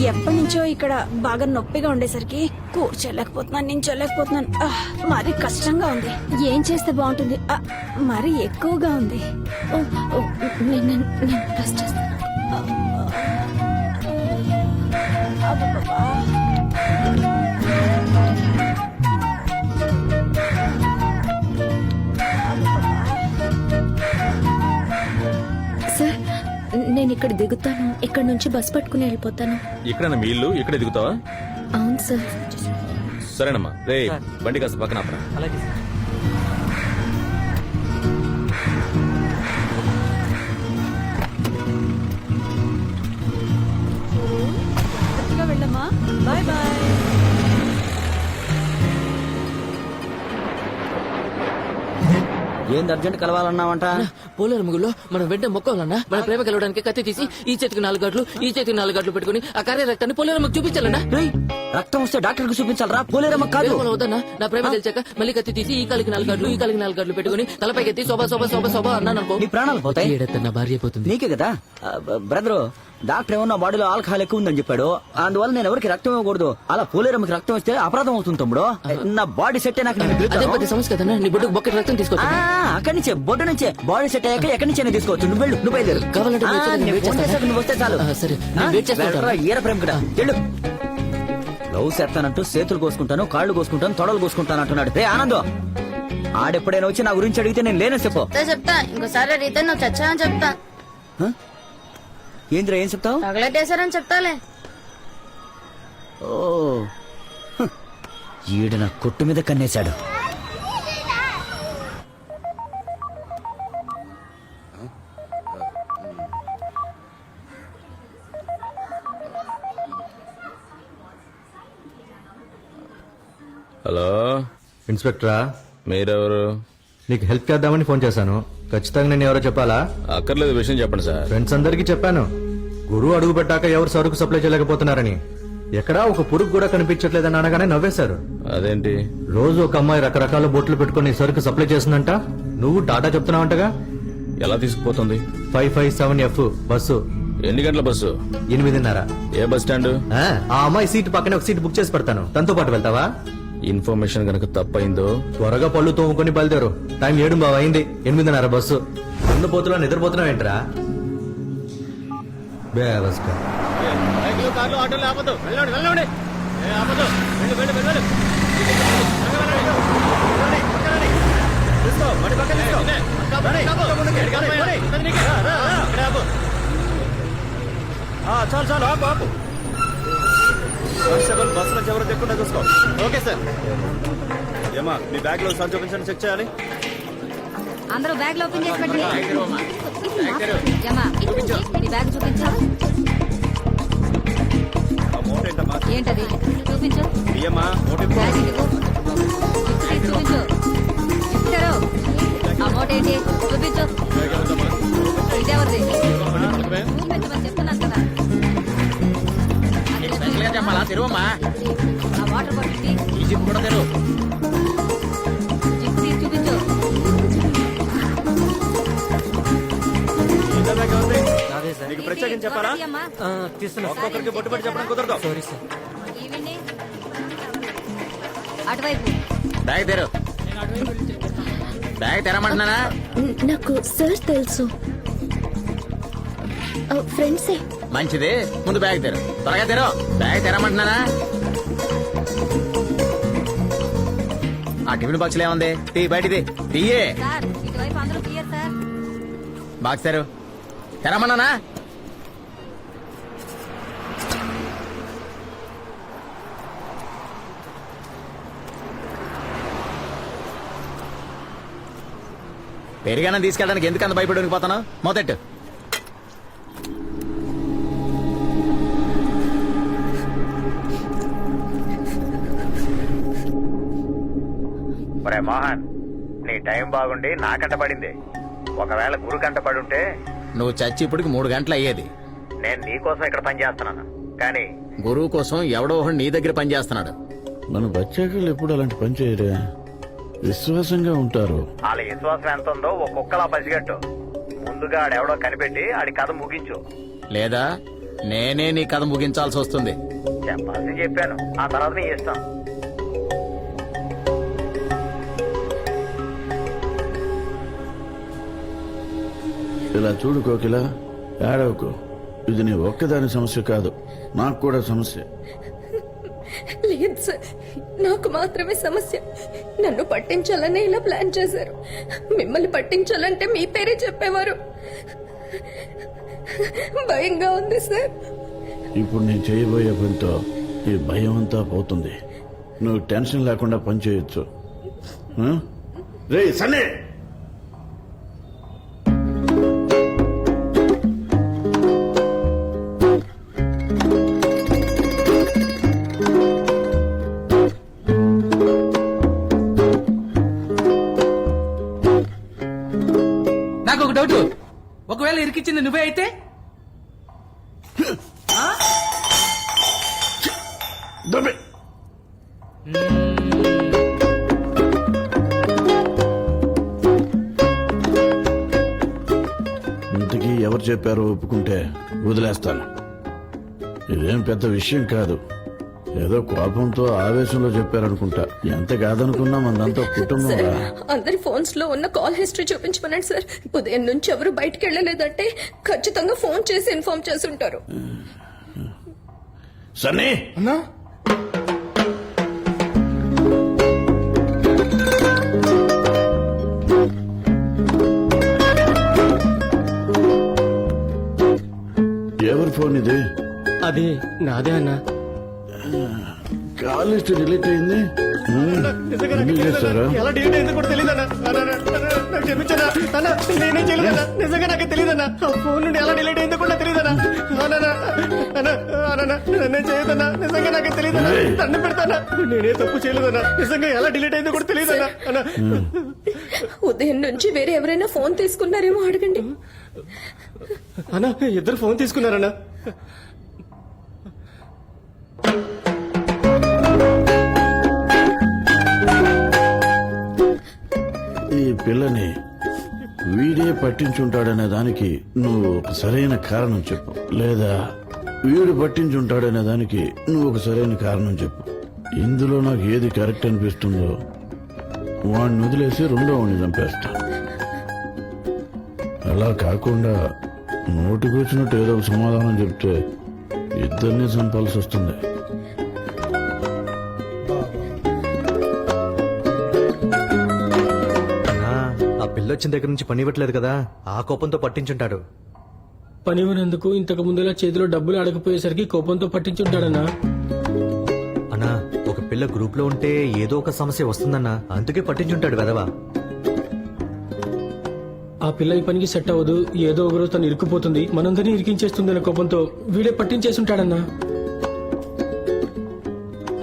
ఎప్పటి నుంచో ఇక్కడ బాగా నొప్పిగా ఉండేసరికి కూర్చోలేకపోతున్నాను, నించోలేకపోతున్నాను. మరి కష్టంగా ఉంది. ఏం చేస్తే బాగుంటుంది? మరి ఎక్కువగా ఉంది. నేను ప్రెస్ చేస్తాను. సార్, నేను ఇక్కడ దిగుతాను. ఇక్కడ నుంచి బస్ పట్టుకుని వెళ్ళిపోతాను. ఇక్కడ మీ ఇల్లు, ఇక్కడే దిగుతావా? అవును సార్. సరేనమ్మా. రే, బండి కాస్త పక్కన ఆపరా. వెళ్ళమ్మా. Bye bye. ఏంది అర్జెంట్ కలవాలన్నావంట? పోలేరు ముగ్గులో మనం వెంటనే మొక్కాలన్నా. మన ప్రేమ కలవడానికి కత్తి తీసి ఈ చేతికి 4 గంటలు, ఈ చేతికి 4 గంటలు పెట్టుకుని ఆ కార్య రక్తాన్ని పోలేరమ్మకు చూపించాలన్నా. రక్తం వస్తే డాక్టర్ కు చూపించాలరా, పోలేరమ్మ కాదు. వద్దన్నా, నా ప్రేమ తెలిసాక మళ్ళీ కత్తి తీసి ఈ కాలికి 4 గంటలు, ఈ కాలికి 4 గంటలు పెట్టుకుని తలపైకి ఎత్తి శోభా శోభా శోభా శోభా అన్నాను అనుకో, నీ ప్రాణాలు పోతాయి. నా భార్య అయిపోతుంది. నీకే కదా బ్రదరు. డాక్టర్ ఏమో నా బాడీలో ఆల్కహాల్ ఎక్కువ ఉందని చెప్పాడు. అందువల్ల నేను ఎవరికి రక్తం ఇవ్వకూడదు. అలా పోలేరమ్మకి రక్తం ఇస్తే అపరాధం అవుతుంది తమ్ముడు. నా బాడీ సెట్ అయినాక అదే పెద్ద సమస్య కదన్నా. నీ బొడ్డుకు బొక్కటి రక్తం తీసుకోవచ్చు. అక్కడి నుంచే బొడ్డు నుంచే బాడీ సెట్ అయ్యాక ఎక్కడి నుంచి తీసుకోవచ్చు. నువ్వు వెళ్ళు, నువ్వు బయలుదేరు. కావాలంటే నువ్వు వస్తే చాలు. సరే, నేను వెయిట్ చేస్తాను. ఈర ప్రేమ కదా, వెళ్ళు. లవ్ చేస్తానంటూ చేతులు కోసుకుంటాను, కాళ్ళు కోసుకుంటాను, తొడలు కోసుకుంటాను అంటున్నాడు. రే ఆనందం, ఆడెప్పుడైనా వచ్చి నా గురించి అడిగితే నేను లేనని చెప్పు. చెప్తా. ఇంకోసారి అడిగితే నువ్వు చచ్చా అని చెప్తా. ఏంద్రా, ఏం చెప్తావు? తగలెట్టేశారని చెప్తాలే. ఓ, ఈడు నా కొట్టు మీద కన్నేశాడు. హలో, ఇన్స్పెక్టరా? మీరెవరు? నీకు హెల్ప్ చేద్దామని ఫోన్ చేశాను. ఖచ్చితంగా నేను ఎవరో చెప్పాలా? అక్కర్లేదు, విషయం చెప్పండి సార్. ఫ్రెండ్స్ అందరికీ చెప్పాను, గురువు అడుగు పెట్టాక ఎవరు సరుకు సప్లై చేయలేకపోతున్నారని. ఎక్కడా ఒక పురుగు కూడా కనిపించట్లేదని అనగానే నవ్వేశారు. అదేంటి? రోజు ఒక అమ్మాయి రకరకాల బోట్లు పెట్టుకుని సరుకు సప్లై చేస్తుందంట. నువ్వు టాటా చెప్తున్నావంటగా. ఎలా తీసుకుపోతుంది? 557F bus. ఎన్ని గంటల బస్సు? 8:30. ఏ బస్ స్టాండ్? ఆ అమ్మాయి సీట్ పక్కనే ఒక సీట్ బుక్ చేసి పెడతాను, తనతో పాటు వెళ్తావా? ఇన్ఫర్మేషన్ గనక తప్పైందో త్వరగా పళ్ళు తోముకొని బయలుదేరు. టైం 7 అయింది. 8:30 బస్సు. పోతున్నా నిద్రపోతున్నావు ఏంట్రా? చాలు చాలు ఆపు ఆపు. కానిస్టేబుల్ బస్సు నుంచి ఎవరు చెప్పుకుంటా చూసుకో. Okay sir. ఏమా మీ బ్యాగ్ లో సంచి చూపించండి, చెక్ చేయాలి. అందరూ బ్యాగ్ లో ఓపెన్ చేసి పెట్టండి. ఏమ్మా, నీ బ్యాగ్ చూపించు. ఆ మోట ఏంటమ్మా? ఏంటది చూపించు. ఇయ్యమ్మా మోట ఇవ్వు. బ్యాగ్ ఇవ్వు. తీసి చూపించు. ఇచ్చారు. ఆ మోట ఏంటి చూపించు. ఇదెవరిది? చూపించమని చెప్తున్నాను కదా. ఆ వాటర్ బాటిల్ జిప్ తీసి చూపించు. ఇంత బ్యాగ్ ఉంది. నీకు ప్రత్యేకించి చెప్పాలా? అమ్మా, ఒక్కొక్కరికి బొట్టు పెట్టి చెప్పడం కుదరదు. ఈవిని అటువైపు. బ్యాగ్ తెరు. బ్యాగ్ తెరమంటున్నానా? నాకు సార్ తెలుసు. ఫ్రెండ్సే. మంచిది, ముందు బ్యాగ్ తెరు. త్వరగా తెరు. బ్యాగ్ తెరమంటున్నానా? ఆ టిఫిన్ బాక్స్ లో ఏముంది? తీ బయటిది తీయే. సార్ ఇటువైపు అందరూ క్లియర్ సార్. బాక్స్ తెరు. తెరమన్నానా? పెరిగానం తీసుకెళ్ళడానికి ఎందుకు అంత భయపడి పోతాను? మొదట మోహన్, నీ టైం బాగుండి నాకంట పడింది. ఒకవేళ గురు కంట పడుంటే నువ్వు చచ్చి ఇప్పటికి 3 గంటలు అయ్యేది. నేను నీ కోసం ఇక్కడ పని చేస్తున్నాను, కానీ గురువు కోసం ఎవడో ఒకడు నీ దగ్గర పని చేస్తున్నాడు. మన బచ్చాకళ్ళు ఎప్పుడు అలాంటి పని చేయరే, విశ్వాసంగా ఉంటారు. వాళ్ళ విశ్వాసం ఎంత ఉందో ఒక్కొక్కలా పసిగట్టు. ముందుగా ఆడెవడో కనిపెట్టి ఆడి కథ ముగించు, లేదా నేనే నీ కథ ముగించాల్సి వస్తుంది. చెప్పాల్సి చెప్పాను, ఆ తర్వాత నీ ఇష్టం. ఇలా చూడు కోకిల, ఏడవకు. ఇది నీ ఒక్కదాని సమస్య కాదు, నాకు కూడా సమస్య. లేదు సార్, నాకు మాత్రమే సమస్య. నన్ను పట్టించాలని ఇలా ప్లాన్ చేశారు. మిమ్మల్ని పట్టించాలంటే మీ పేరే చెప్పేవారు. భయంగా ఉంది సార్. ఇప్పుడు నేను చేయబోయే పనితో ఈ భయం అంతా పోతుంది. నువ్వు టెన్షన్ లేకుండా పని చేయొచ్చు. రే సన్నే, నాకు ఒక డౌట్. ఒకవేళ ఇరికిచ్చింది నువ్వే అయితే? దొబ్బే. ఇంతకీ ఎవరు చెప్పారో ఒప్పుకుంటే వదిలేస్తాను. ఇదేం పెద్ద విషయం కాదు, ఏదో కోపంతో ఆవేశంలో చెప్పారనుకుంటా. ఎంత కాదనుకున్నా మనదంతా కుటుంబం. అందరి ఫోన్స్ లో ఉన్న కాల్ హిస్టరీ చూపించమన్నాడు సార్. ఉదయం నుంచి ఎవరు బయటికి వెళ్ళలేదంటే ఖచ్చితంగా ఫోన్ చేసి ఇన్ఫార్మ్ చేసి ఉంటారు. సన్నీ అన్నా, ఎవరి ఫోన్ ఇది? అది నాదే అన్నా. కాల్ లిస్ట్ డిలీట్ అయింది. ఎందుకు చేస్తారా? ఎలా డిలీట్ అయిందో కూడా తెలియదన్నా. నాకు క్షమించనా అన్న, నేనేం చేయలేదన్నా. నిజంగా నాకు తెలియదన్నా. ఆ ఫోన్ నుండి ఎలా డిలీట్ అయిందో కూడా తెలియదన్నా. నేనేం చేయదన్నా. నిజంగా నాకు తెలియదన్నా. దండం పెడతానా, నేనే తప్పు చేయలేదన్నా. నిజంగా ఎలా డిలీట్ అయిందో కూడా తెలియదన్నా. ఉదయం నుంచి వేరే ఎవరైనా ఫోన్ తీసుకున్నారేమో అడగండి. అన్నా, ఇద్దరు ఫోన్ తీసుకున్నారన్నా. ఈ పిల్లని వీడే పట్టించుంటాడనే దానికి నువ్వు ఒక సరైన కారణం చెప్పు, లేదా వీడు పట్టించుంటాడనే దానికి నువ్వు ఒక సరైన కారణం చెప్పు. ఇందులో నాకు ఏది కరెక్ట్ అనిపిస్తుందో వాడిని వదిలేసి రెండో వాడిని చంపేస్తా. అలా కాకుండా నోటికొచ్చినట్టు ఏదో ఒక సమాధానం చెప్తే ఇద్దరిని చంపాల్సి వస్తుంది. ఆ పిల్లొచ్చిన దగ్గర నుంచి పని ఇవ్వట్లేదు కదా, ఆ కోపంతో పట్టించుంటాడు. పనివనందుకు ఇంతకు ముందులా చేతిలో డబ్బులు అడగపోయేసరికి కోపంతో పట్టించుంటాడన్నా. అన్నా ఒక పిల్ల గ్రూప్ లో ఉంటే ఏదో ఒక సమస్య వస్తుందన్నా, అందుకే పట్టించుంటాడు కదవా. ఆ పిల్ల ఈ పనికి సెట్ అవ్వదు, ఏదో ఒకరోజు తను ఇరుక్కుపోతుంది, మనందరినీ ఇరికించేస్తుంది అనే కోపంతో వీడే పట్టించేసుంటాడన్నా.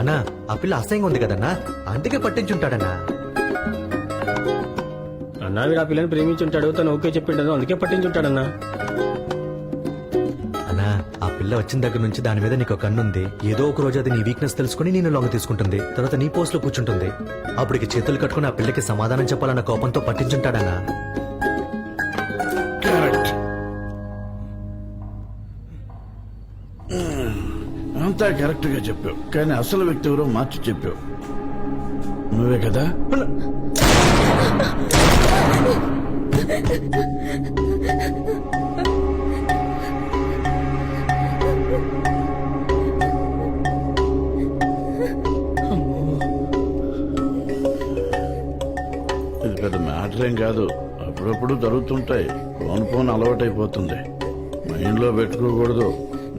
అన్నా ఆ పిల్ల అసహ్యంగా ఉంది కదన్నా, అందుకే పట్టించుంటాడన్నా. అన్నా వీడు ఆ పిల్లని ప్రేమించుంటాడు, తను ఓకే చెప్పింటాడు, అందుకే పట్టించుంటాడన్నా. అన్నా ఆ పిల్ల వచ్చిన దగ్గర నుంచి దాని మీద నీకు కన్నుంది. ఏదో ఒక రోజు అది నీ వీక్నెస్ తెలుసుకుని నేను లొంగ తీసుకుంటుంది, తర్వాత నీ పోస్ట్ లో కూర్చుంటుంది. అప్పటికి చేతులు కట్టుకుని ఆ పిల్లకి సమాధానం చెప్పాలన్న కోపంతో పట్టించుంటాడన్నా. కరెక్ట్. అంతా కరెక్ట్ గా చెప్పావు, కానీ అసలు వ్యక్తి ఎవరో మార్చి చెప్పావు. నువ్వే కదా? ఇది పెద్ద మ్యాటర్ ఏం కాదు, అప్పుడప్పుడు జరుగుతుంటాయి. ఫోన్ అలవాటైపోతుంది, మైండ్ లో పెట్టుకోకూడదు.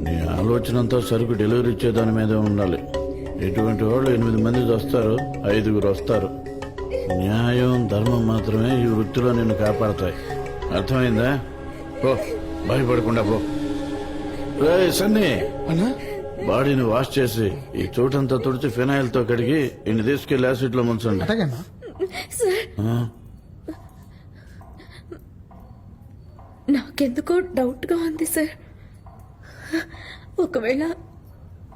నీ ఆలోచన అంతా సరుకు డెలివరీ ఇచ్చే దాని మీదే ఉండాలి. ఎటువంటి వాళ్ళు 8 మంది వస్తారు, 5 వస్తారు. న్యాయం ధర్మం మాత్రమే ఈ వృత్తిలో నిన్ను కాపాడతాయి. అర్థమైందా? పో, భయపడకుండా పో. రే సన్నీ, బాడీని వాష్ చేసి ఈ చోటంతా తుడిచి ఫినాయిల్ తో కడిగి ఇన్ని తీసుకెళ్లి యాసిడ్ లో ముంచండి. ఆ? నాకెందుకో డౌట్ గా ఉంది సార్. ఒకవేళ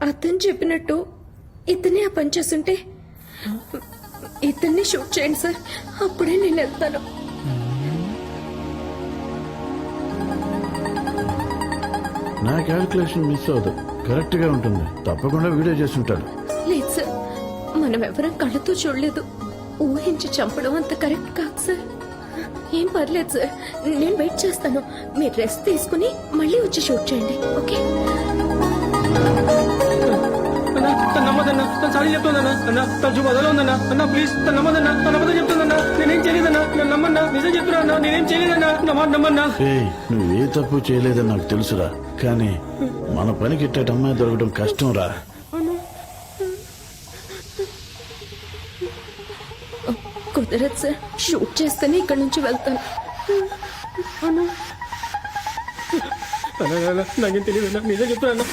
అతను చెప్పినట్టు ఇతనే ఆ పని చేస్తుంటే ఇతన్ని షూట్ చేయండి సార్, అప్పుడే నేను వెళ్తాను. నా క్యాల్కులేషన్ మిస్ అవదు, కరెక్ట్ గా ఉంటుంది. తప్పకుండా వీడియో చేసి ఉంటాడు. లేదు సార్, మనం ఎవరం కళ్ళతో చూడలేదు, ఊహించి చంపడం అంత కరెక్ట్ కాదు సార్. ఏం పర్లేదు సార్, నేను వెయిట్ చేస్తాను. మీరు రెస్ట్ తీసుకుని మళ్ళీ వచ్చి షూట్ చేయండి, ఓకే? నమ్మదన్నా, తను సారీ చెప్తుందన్నా. అన్నా తను చూపు అదలో ఉందన్నా. అన్నా ప్లీజ్ తను నమ్మదన్నా, తను అబద్ధం చెప్తుందన్నా. నేనేం చేయలేదన్నా, నేను నమ్మన్నా, నిజం చెప్తున్నా అన్నా, నేనేం చేయలేదన్నా, నమ్మన్నా. ఏయ్, నువ్వు ఏ తప్పు చేయలేదని నాకు తెలుసురా, కానీ మన పనికి ఇట్టేట అమ్మాయి దొరకడం కష్టం రా. కుదరదు సార్, షూట్ చేస్తేనే ఇక్కడ నుంచి వెళ్తాను. నాకేం తెలియదన్నా, నిజం చెప్తున్నా.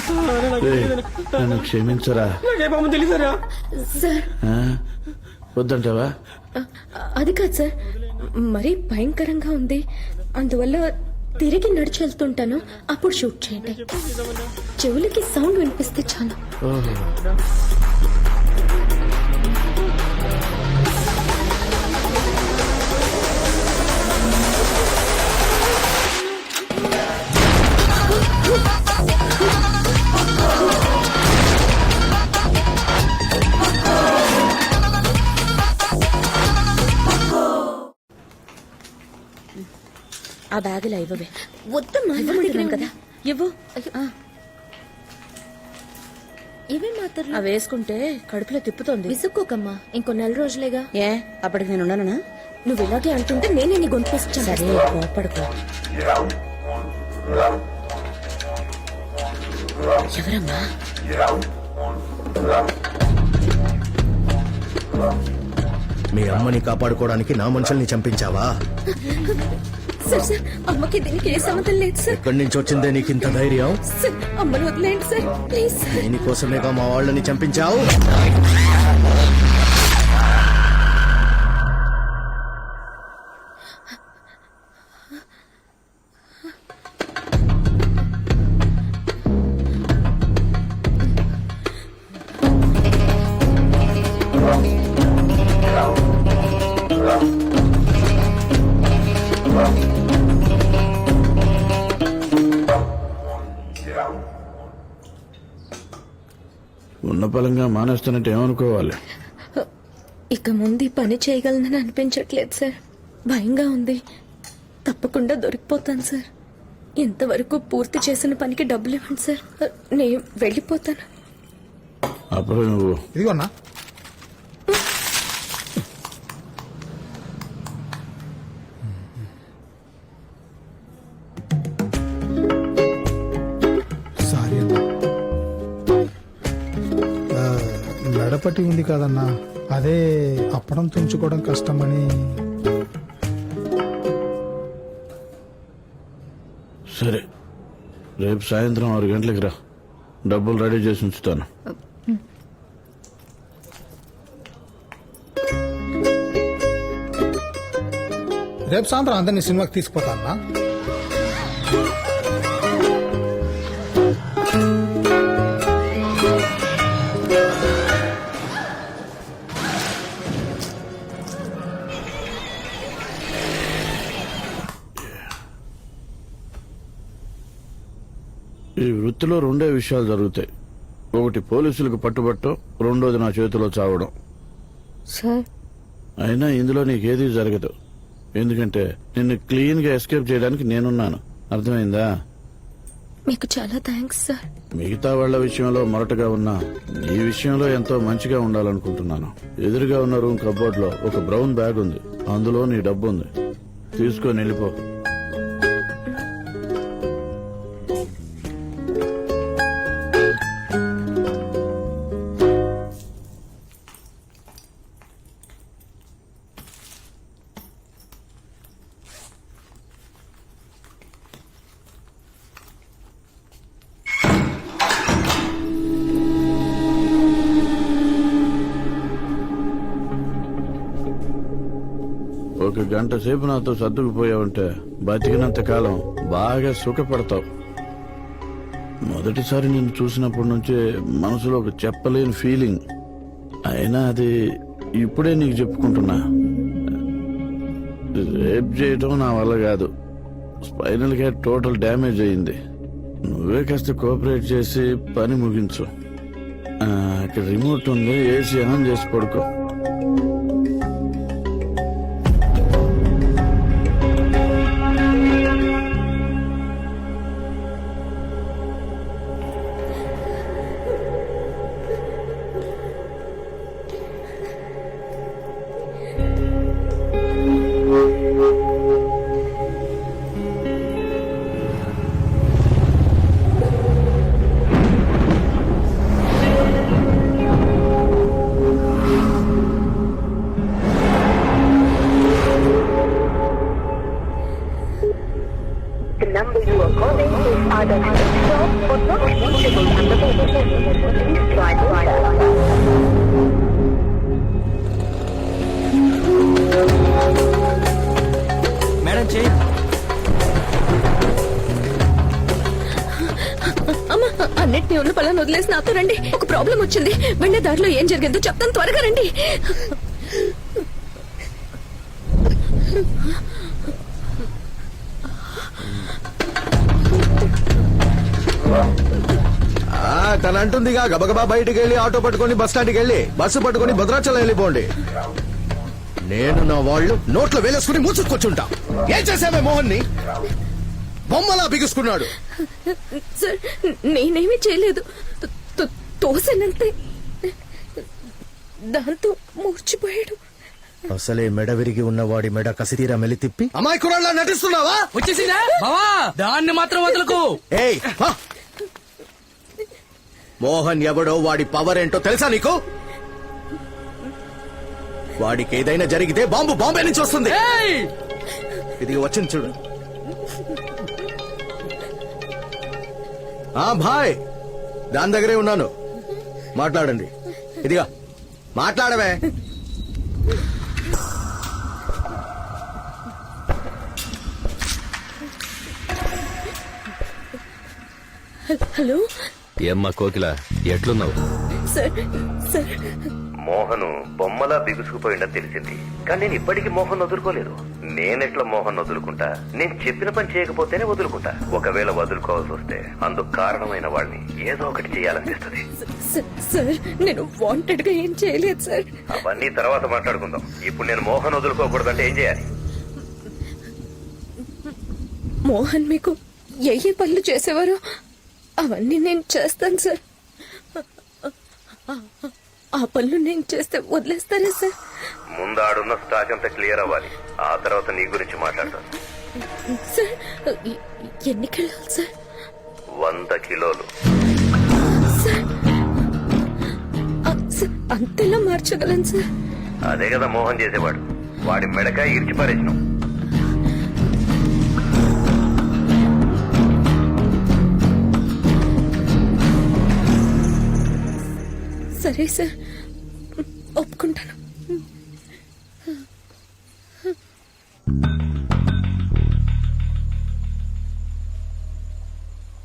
ఏయ్, నన్ను క్షమించరా. నాకే పాపం తెలియదరా. సార్ ఆ? వద్దంటావా? అది కాదు సార్, మరీ భయంకరంగా ఉంది, అందువల్ల తిరిగి నడిచి వెళ్తుంటాను, అప్పుడు షూట్ చేయండి. చెవులకి సౌండ్ వినిపిస్తే చాలు. ఓహో. ఆ బ్యాగులో ఇవ్వవే. వద్దమ్మా, ఇవ్వమంటున్నాను కదా, ఇవ్వు. ఇవే మాత్రం అవి వేసుకుంటే కడుపులో తిప్పుతోంది. విసుక్కోకమ్మా, ఇంకో 4 రోజులేగా. ఏ అప్పటికి నేను ఉన్నానా? నువ్వు ఇలాగే అంటుంటే నేనే నీ గొంతుకొచ్చాను. సరే కోపడుకో. ఎవరమ్మా? మీ అమ్మని కాపాడుకోవడానికి నా మనుషుల్ని చంపించావా? సార్ సార్, అమ్మకి దీనికి ఏ సంబంధం లేదు సార్. ఎక్కడి నుంచి వచ్చిందే నీకు ఇంత ధైర్యం? సార్, అమ్మను వదిలేండి సార్, ప్లీజ్. దీనికోసమేగా మా వాళ్ళని చంపించావు? ఉన్న పలంగా మానేస్తున్నట్టు ఏమనుకోవాలి? ఇక ముందు ఈ పని చేయగలనని అనిపించట్లేదు సార్, భయంగా ఉంది. తప్పకుండా దొరికిపోతాను సార్. ఇంతవరకు పూర్తి చేసిన పనికి డబ్బులు ఇవ్వండి సార్, నేను వెళ్ళిపోతాను. అప్పుడు నువ్వు ఇదిగోన్నా. పట్టి ఉంది కదన్నా, అదే అప్పడం తుంచుకోవడం కష్టమని. సరే, రేపు సాయంత్రం 6 గంటలకు రా, డబ్బులు రెడీ చేసి ఉంచుతాను. రేపు సాయంత్రం అందరినీ సినిమాకి తీసుకుపోతానా? ఈ వృత్తిలో 2 విషయాలు జరుగుతాయి. ఒకటి పోలీసులకు పట్టుబట్టం, రెండోది నా చేతిలో చావడం. సార్ అయినా ఇందులో నీకేదీ జరగదు, ఎందుకంటే నిన్ను క్లీన్ గా ఎస్కేప్ చేయడానికి నేనున్నాను. అర్థమైందా? మీకు చాలా థ్యాంక్స్ సార్. మిగతా వాళ్ళ విషయంలో మొరటగా ఉన్నా ఈ విషయంలో ఎంతో మంచిగా ఉండాలనుకుంటున్నాను. ఎదురుగా ఉన్న రూమ్ కబోర్డ్ లో ఒక బ్రౌన్ బ్యాగ్ ఉంది, అందులో నీ డబ్బు ఉంది. తీసుకొని వెళ్ళిపో. ఒక గంట సేపు నాతో సర్దుకుపోయావంటే బతికినంత కాలం బాగా సుఖపడతావు. మొదటిసారి నిన్ను చూసినప్పటి నుంచే మనసులో ఒక చెప్పలేని ఫీలింగ్. అయినా అది ఇప్పుడే నీకు చెప్పుకుంటున్నా. రేప్ చేయటం నా వల్ల కాదు. స్పైనల్ గా టోటల్ డ్యామేజ్ అయింది. నువ్వే కాస్త కోఆపరేట్ చేసి పని ముగించు. అక్కడ రిమోట్ ఉంది, ఏసీ ఆన్ చేసి పడుకో. మేడం చేయి. అమ్మా, అన్నిటిని ఉన్న పళ్ళని వదిలేసి నాతో రండి. ఒక ప్రాబ్లం వచ్చింది. వెండే దారిలో ఏం జరిగిందో చెప్తాను, త్వరగా రండి. తను అంటుందిగా గబగబా బయటికి వెళ్ళి ఆటో పట్టుకొని బస్ స్టాండ్కి వెళ్ళి బస్సు పట్టుకొని భద్రాచలం వెళ్ళిపోండి. నేను నా వాళ్ళు నోట్లో వేలేసుకుని మూసుకొచ్చుంటా. ఏం చేసావే మోహన్ ని? బొమ్మలా బిగుసుకున్నాడు. సార్, నేనేమీ చేయలేదు. తోసనంతే, దాంతో మూర్చిపోయాడు. అసలే మెడ విరిగి ఉన్నవాడి మెడ కసితీరా మెల్లి తిప్పి అమ్మాయి కుర్రాళ్ళ నటిస్తున్నావా? వచ్చేసిందా బావా? దాన్ని మాత్రం వదలకు. ఏయ్, మోహన్ ఎవడో, వాడి పవర్ ఏంటో తెలుసా నీకు? వాడికి ఏదైనా జరిగితే బాంబే నుంచి వస్తుంది. ఇది వచ్చింది చూడు. భాయ్, దాని దగ్గరే ఉన్నాను, మాట్లాడండి. ఇదిగా మాట్లాడవే. హలో. ఏమ్మా కోకిల, ఎట్లున్నావు? సార్ సార్, మోహను బొమ్మలా బిగుసుకుపోయిందని తెలిసింది, కానీ నేను ఇప్పటికీ మోహన్ వదులుకోలేదు. నేనెట్లా మోహన్ వదులుకుంటా? నేను చెప్పిన పని చేయకపోతేనే వదులుకుంటా. ఒకవేళ వదులుకోవాల్సి వస్తే అందుకు కారణమైన వాడిని ఏదో ఒకటి చేయాలనిపిస్తుంది. సార్, నేను వాంటెడ్ గా ఏం చేయలేదు సార్. అవన్నీ తర్వాత మాట్లాడుకుందాం. ఇప్పుడు నేను మోహన్ వదులుకోకూడదంటే ఏం చేయాలి? మోహన్ మీకు ఏ పనులు చేసేవారో అవన్నీ నేను చేస్తాను సార్. ఆ పనులు నేను చేస్తే వదిలేస్తారా సార్? ముందు ఆడున్న స్టాక్ అంతా క్లియర్ అవ్వాలి, ఆ తర్వాత నీ గురించి మాట్లాడతాను. సార్, ఎన్ని కిలోలు సార్? 100 కిలోలు. సార్ సార్ అంతెలా మార్చగలను సార్? అదే కదా మోహన్ చేసేవాడు. వాడి మెడకాయ ఇరిచి పారేసినాం. సరే సార్, ఒప్పుకుంటాను.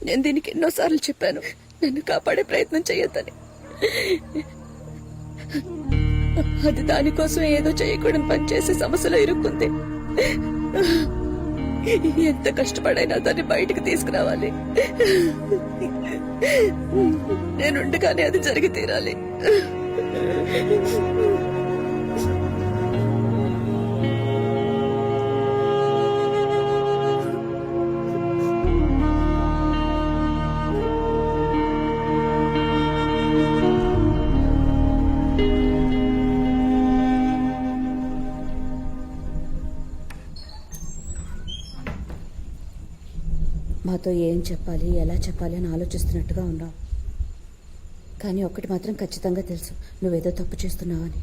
నేను దీనికి ఎన్నోసార్లు చెప్పాను, నన్ను కాపాడే ప్రయత్నం చేయొద్దని. అది దానికోసం ఏదో చేయకూడని పని చేసే సమస్యలో ఇరుక్కుంది. ఎంత కష్టపడైనా దాన్ని బయటికి తీసుకురావాలి. నేనుండగానే అది జరిగి తీరాలి. మాతో ఏం చెప్పాలి, ఎలా చెప్పాలి అని ఆలోచిస్తున్నట్టుగా ఉన్నావు. కానీ ఒక్కటి మాత్రం ఖచ్చితంగా తెలుసు, నువ్వేదో తప్పు చేస్తున్నావని.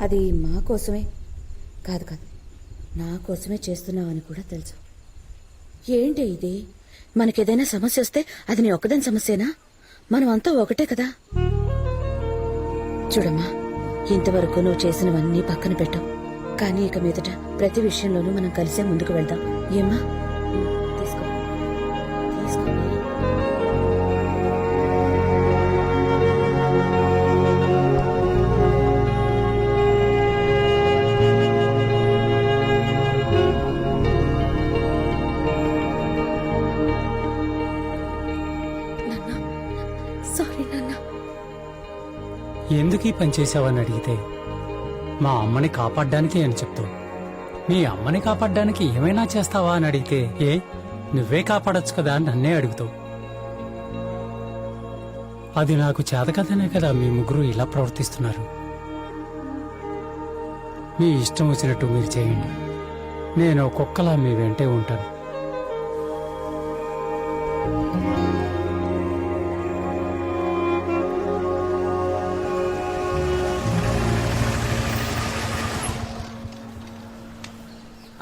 అది మా కోసమే కాదు, నా కోసమే చేస్తున్నావని కూడా తెలుసు. ఏంటి ఇది? మనకేదైనా సమస్య వస్తే అది నీ ఒక్కదాని సమస్యేనా? మనం అంతా ఒకటే కదా. చూడమ్మా, ఇంతవరకు నువ్వు చేసినవన్నీ పక్కన పెట్టావు. కానీ ఇక మీదట ప్రతి విషయంలోనూ మనం కలిసే ముందుకు వెళ్దాం. ఏమ్మా? తీసుకో. సారీ నాన్న. ఎందుకు ఈ పని చేసావని అడిగితే మా అమ్మని కాపాడ్డానికి అని చెప్తావు. మీ అమ్మని కాపాడ్డానికి ఏమైనా చేస్తావా అని అడిగితే నువ్వే కాపాడొచ్చు కదా అని నన్నే అడుగుతావు. అది నాకు చేతకదనే కదా మీ ముగ్గురు ఇలా ప్రవర్తిస్తున్నారు. మీ ఇష్టం వచ్చినట్టు మీరు చేయండి, నేను ఒక్కొక్కలా మీ వెంటే ఉంటాను.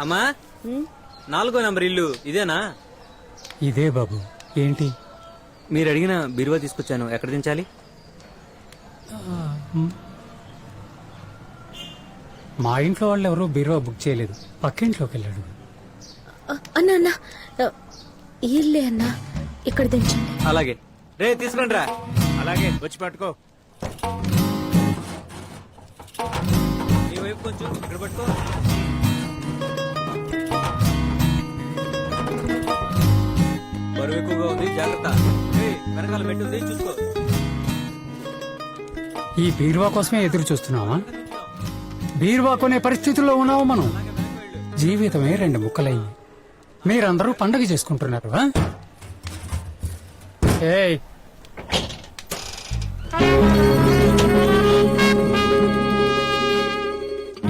అమ్మా, 4వ నంబర్ ఇల్లు ఇదేనా? ఇదే బాబు. ఏంటి? మీరు అడిగిన బీరువా తీసుకొచ్చాను. ఎక్కడ దించాలి? మా ఇంట్లో వాళ్ళు ఎవరూ బీరువా బుక్ చేయలేదు, పక్కింట్లోకి వెళ్ళాడు. అన్నా అన్నా, ఇల్లే అన్నా, ఇక్కడ దించండి. అలాగే. రే తీసుకురండి రా. అలాగే వచ్చి పట్టుకో. ఈ వైపు కొంచెం ఇక్కడ పట్టుకో. బరువు ఎక్కువగా ఉంది, జాగ్రత్త. వెనకాల పెట్టుంది, చూసుకో. ఈ బీరువా కోసమే ఎదురు చూస్తున్నావా? బీరువా కొనే పరిస్థితుల్లో ఉన్నావు మనం. జీవితమే 2 ముక్కలయ్యి మీరందరూ పండగ చేసుకుంటున్నారు. ఏయ్,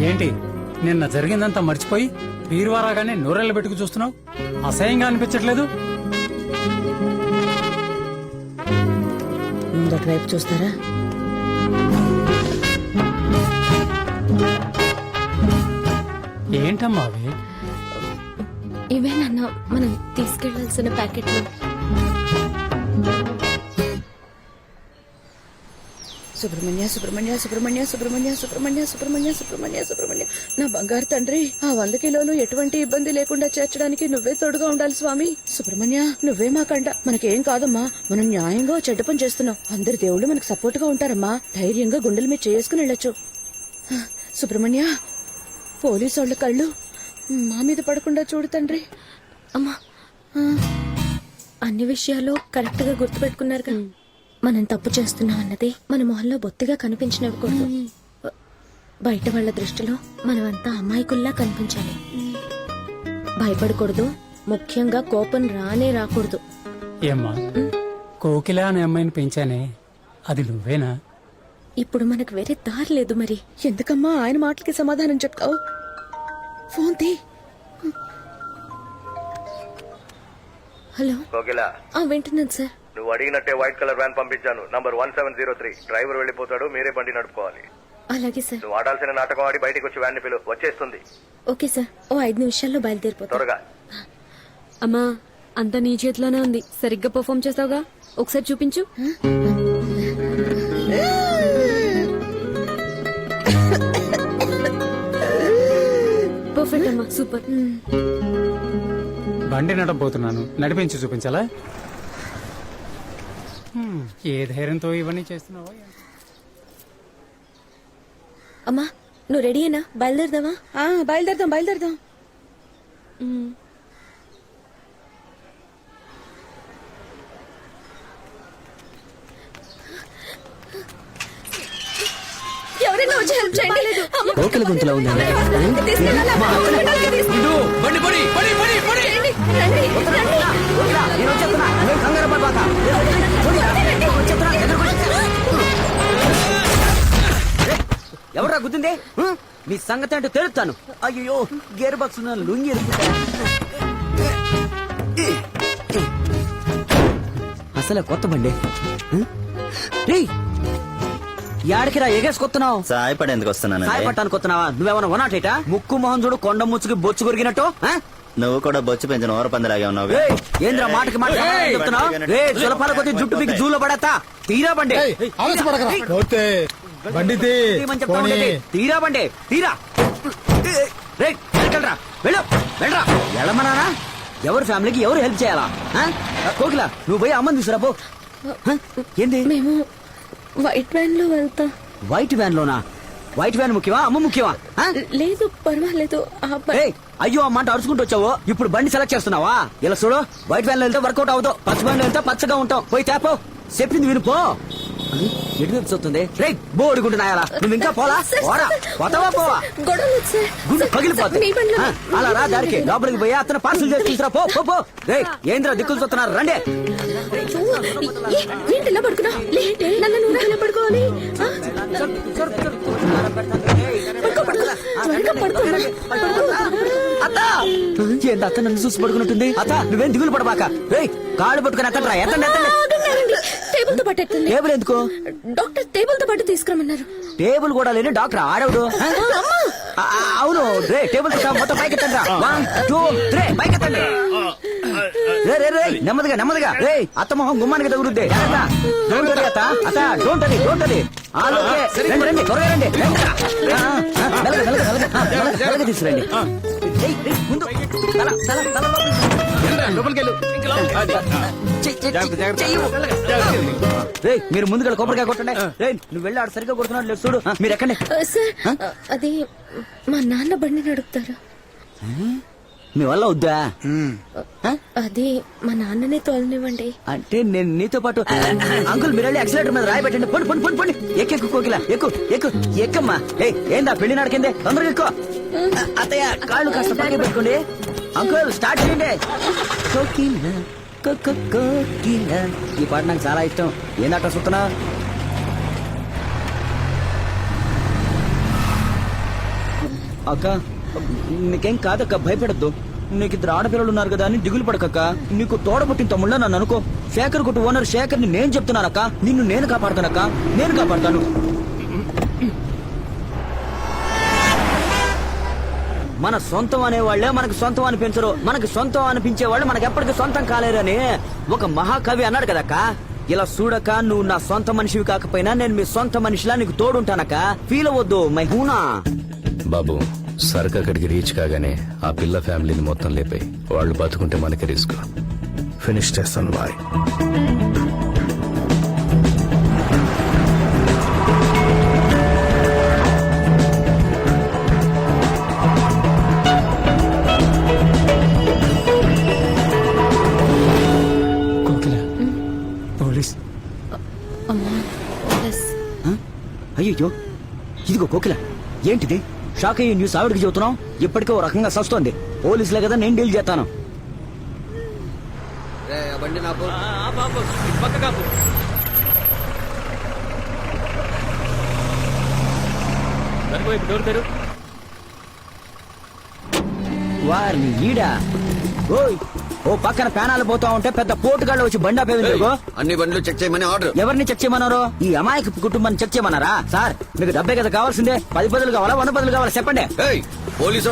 ఏంటి నిన్న జరిగిందంతా మర్చిపోయి బీరువా రాగానే నూరెళ్ళ పెట్టుకు చూస్తున్నావు? అసహ్యంగా అనిపించట్లేదు? ముందటి వైపు చూస్తారా? ఏంటమ్మా అవి? ఇవేనన్నా మనం తీసుకెళ్లాల్సిన ప్యాకెట్లు. సుబ్రహ్మణ్య సుబ్రహ్మణ్య సుబ్రహ్మణ్య సుబ్రహ్మణ్య సుబ్రహ్మణ్య సుబ్రహ్మణ్య సుబ్రహ్మణ్య సుబ్రహ్మణ్య నా బంగారు తండ్రి, ఆ 100 కిలోలు ఎటువంటి ఇబ్బంది లేకుండా చేర్చడానికి నువ్వే తోడుగా ఉండాలి స్వామి. సుబ్రహ్మణ్య, నువ్వే మాకండ. మనకేం కాదమ్మా, మనం న్యాయంగా చెడ్డ పని చేస్తున్నాం. అందరి దేవుళ్ళు మనకు సపోర్ట్ గా ఉంటారమ్మా. ధైర్యంగా గుండెల మీద చేసుకుని వెళ్ళొచ్చు. సుబ్రహ్మణ్య, పోలీసు వాళ్ళ కళ్ళు మా మీద పడకుండా చూడు తండ్రి. అమ్మా, అన్ని విషయాలు కరెక్ట్ గా గుర్తుపెట్టుకున్నారు కదా. మనం తప్పు చేస్తున్నాం అన్నది మన మొహంలో బొత్తిగా కనిపించనివ్వకూడదు. బయట వాళ్ళ దృష్టిలో మనమంతా అమాయకుల్లా కనిపించాలి. భయపడకూడదు, ముఖ్యంగా కోపం రాకూడదు. ఏమ్మా, కోకిల అనే అమ్మాయిని పెంచానే, అది నువ్వేనా? ఇప్పుడు మనకు వేరే దారి లేదు. మరి ఎందుకమ్మా ఆయన మాటలకి సమాధానం చెప్తావు? ఫోన్ తీ. హలో. వింటున్నాను సార్. నువ్వు అడిగినట్టే వైట్ కలర్ వ్యాన్ పంపించాను, నంబర్ 1703. డ్రైవర్ వెళ్ళిపోతాడు, మీరే బండి నడుపుకోవాలి. అలాగే సార్. నువ్వు ఆడాల్సిన నాటకం ఆడి బయటికి వచ్చి వ్యాన్ ని పిలు, వచ్చేస్తుంది. ఓకే సార్, ఓ 5 నిమిషాల్లో బయలుదేరిపోతా. త్వరగా. అమ్మా అంతా నీ చేతిలోనే ఉంది, సరిగ్గా పర్ఫామ్ చేస్తావుగా, ఒకసారి చూపించు. పర్ఫెక్ట్ అమ్మా, సూపర్. బండి నడపబోతున్నాను, నడిపించి చూపించాలా? ఏ ధైర్యంతో ఇవన్నీ చేస్తున్నావో. అమ్మా నువ్వు రెడీయేనా? బయలుదేరదామా? బయలుదేరదాం. ఎవరైనా వచ్చి హెల్ప్ చేయండి. కోకిల గొంతులో ఉందండి. ఎవరా గుద్దింది? మీ సంగతి అంటే తెలుస్తాను. అయ్యో గేర్ బాక్స్ లుంగి అసలే కొత్త బండి. యాడికిరా ఎగేసుకొస్తున్నావు? సాయపడేందుకు వస్తున్నాను. సాయపడటానికి వస్తున్నావా? నువ్వేమన్నా వనాటేటా? ముక్కు మొహం చూడు కొండ ముచ్చుకి బొచ్చు కొరిగినట్టు. నువ్వు కూడా బొచ్చు పెంచిన ఓరపందిలాగే ఉన్నావు. ఏంద్రా మాటకి మాట చెప్తున్నావు? సులభాల కొద్ది జుట్టు మీకు జూలో పడతా. తీరా బండి. తీరా బండి తీరా. వెళ్ళరా వెళ్ళరా వెళ్ళమన్నానా? ఎవరి ఫ్యామిలీకి ఎవరు హెల్ప్ చేయాలా? కోకిల నువ్వు పోయి అమ్మని తీసుకురా పో. ఏంది? మేము వైట్ వ్యాన్ లో వెళ్తా. వైట్ వ్యాన్ లోనా? వైట్ వ్యాన్ ముఖ్యమా అమ్మ ముఖ్యమా? లేదు పర్వాలేదు. అయ్యో ఆ మాట అరుచుకుంటూ వచ్చావు, ఇప్పుడు బండి సెలెక్ట్ చేస్తున్నావా? ఇలా చూడు, వైట్ వ్యాన్ లో వెళ్తే వర్కౌట్ అవుతావు, పచ్చ వ్యాన్ లో వెళ్తే పచ్చగా ఉంటావు. పోయి తేపో, చెప్పింది వినుపో. ఎటు వస్తుంది రే బోడుకుంటున్నాయా? నువ్వు ఇంకా పోలా? పోరా పోతావా? పోవా గుండె పగిలిపోతుంది. అలా రా దారికి లోపలికి పోయి అతను పార్సల్ చేసి తీసురా. పో పో పో. రే ఏంద్రా దిక్కులు చూస్తున్నారు? రండి. ఏంటి ఇలా పడుకున్నా? నన్ను నువ్వు ఇలా పడుకోవాలి. ఏంటి అత్త నన్ను చూసి పడుకున్నట్టుంది? అత్త నువ్వేం దిగులు పడబాక. రే కాళ్ళు పట్టుకుని ఎత్తండి రా. ఎత్తండి టేబుల్ తో పాటు ఎత్తండి. టేబుల్ ఎందుకు? డాక్టర్ టేబుల్ తో పాటు తీసుకురమన్నారు. టేబుల్ కూడా లేని డాక్టర్ ఆడవుడు. అవును రే టేబుల్ తో మొత్తం పైకి ఎత్తండి. 1 2 3 పైకి ఎత్తండి. రే నెమ్మదిగా నెమ్మదిగా. రే అత్త మొహం గుమ్మానికి తగులుద్ది. డోంట్ వరీ అత్త. అత్త డోంట్ వరీ డోంట్ వరీ. రండి రండి త్వరగా రండి. మెల్లగా తీసుకురండి. ముందు తల తల తల మీరు ముందుగా కొబ్బరికాయ కొట్టండి. నువ్వు వెళ్ళి ఆడ సరిగ్గా కొడుతున్నాడు లేదు చూడు. మీరు ఎక్కండి. సార్ అది మా నాన్న బండి నడుపుతారు. మీ వల్ల వద్దా? అది మా నాన్ననే తోలనివ్వండి. అంటే నేను నీతో పాటు అంకుల్ మీరు వెళ్ళి యాక్సిలేటర్ మీద రాయి పెట్టండి. పొండి పొండి పొండి పొండి. ఎక్కు కోకిల ఎక్కు ఎక్కు ఎక్కమ్మా. ఏందా పెళ్లి నాడకిందే? తొందరగా ఎక్కువ. అత్తయ్య కాళ్ళు కాస్త పైకి పెట్టుకోండి. అంకుల్ స్టార్ట్ చేయండి. కోకిల కోకిల ఈ పాట నాకు చాలా ఇష్టం. ఏందట చూస్తున్నా? అక్క నీకేం కాదక్క, భయపడద్దు. నీకు ఇద్దరు ఆడపిల్లలు ఉన్నారు కదా అని దిగులు పడకక్క. నీకు తోడబుట్టిన తమ్ముళ్ళ నన్ను అనుకో. శేఖర్ కొట్టు ఓనర్ శేఖర్ ని నేను చెప్తున్నానక్క. నిన్ను నేను కాపాడుతానక్క, నేను కాపాడుతాను. మన సొంతం అనేవాళ్లే మనకు సొంతం అనిపించరు. మనకు సొంతం అనిపించే వాళ్ళు మనకు ఎప్పటికీ సొంతం కాలేరని ఒక మహాకవి అన్నాడు కదక్క. ఇలా చూడక నువ్వు నా సొంత మనిషివి కాకపోయినా నేను మీ సొంత మనిషిలా నీకు తోడుంటానక్క. ఫీల్ అవ్వద్దు మై హూనా. బాబు సరుకు అక్కడికి రీచ్ కాగానే ఆ పిల్ల ఫ్యామిలీని మొత్తం లేపాయి. వాళ్ళు బతుకుంటే మనకి రిస్క్. ఫినిష్ చేస్తాను బాయ్. పోలీస్. అయ్యో ఇదిగో కోకిల ఏంటిది? షాక్ అయ్యే న్యూస్ ఆవిడకి చెబుతున్నాం. ఇప్పటికే ఓ రకంగా సస్తోంది. పోలీసులే కదా నేను డీల్ చేస్తాను. వారిని ఈడా. ఓయ్ ఓ పక్కన పేనాలు పోతా ఉంటే పెద్ద పోటుగాళ్ళు వచ్చి బండి ఆపేందుకు? అన్ని బండ్లు చెక్ చేయమని ఆర్డర్. ఎవరిని చెక్ చేయమన్నారు? ఈ అమాయక కుటుంబాన్ని చెక్ చేయమన్నారా? సార్ మీకు డబ్బే కదా కావాల్సిందే. 10 బదులు కావాలా 100 బదులు కావాలా చెప్పండి. పోలీసు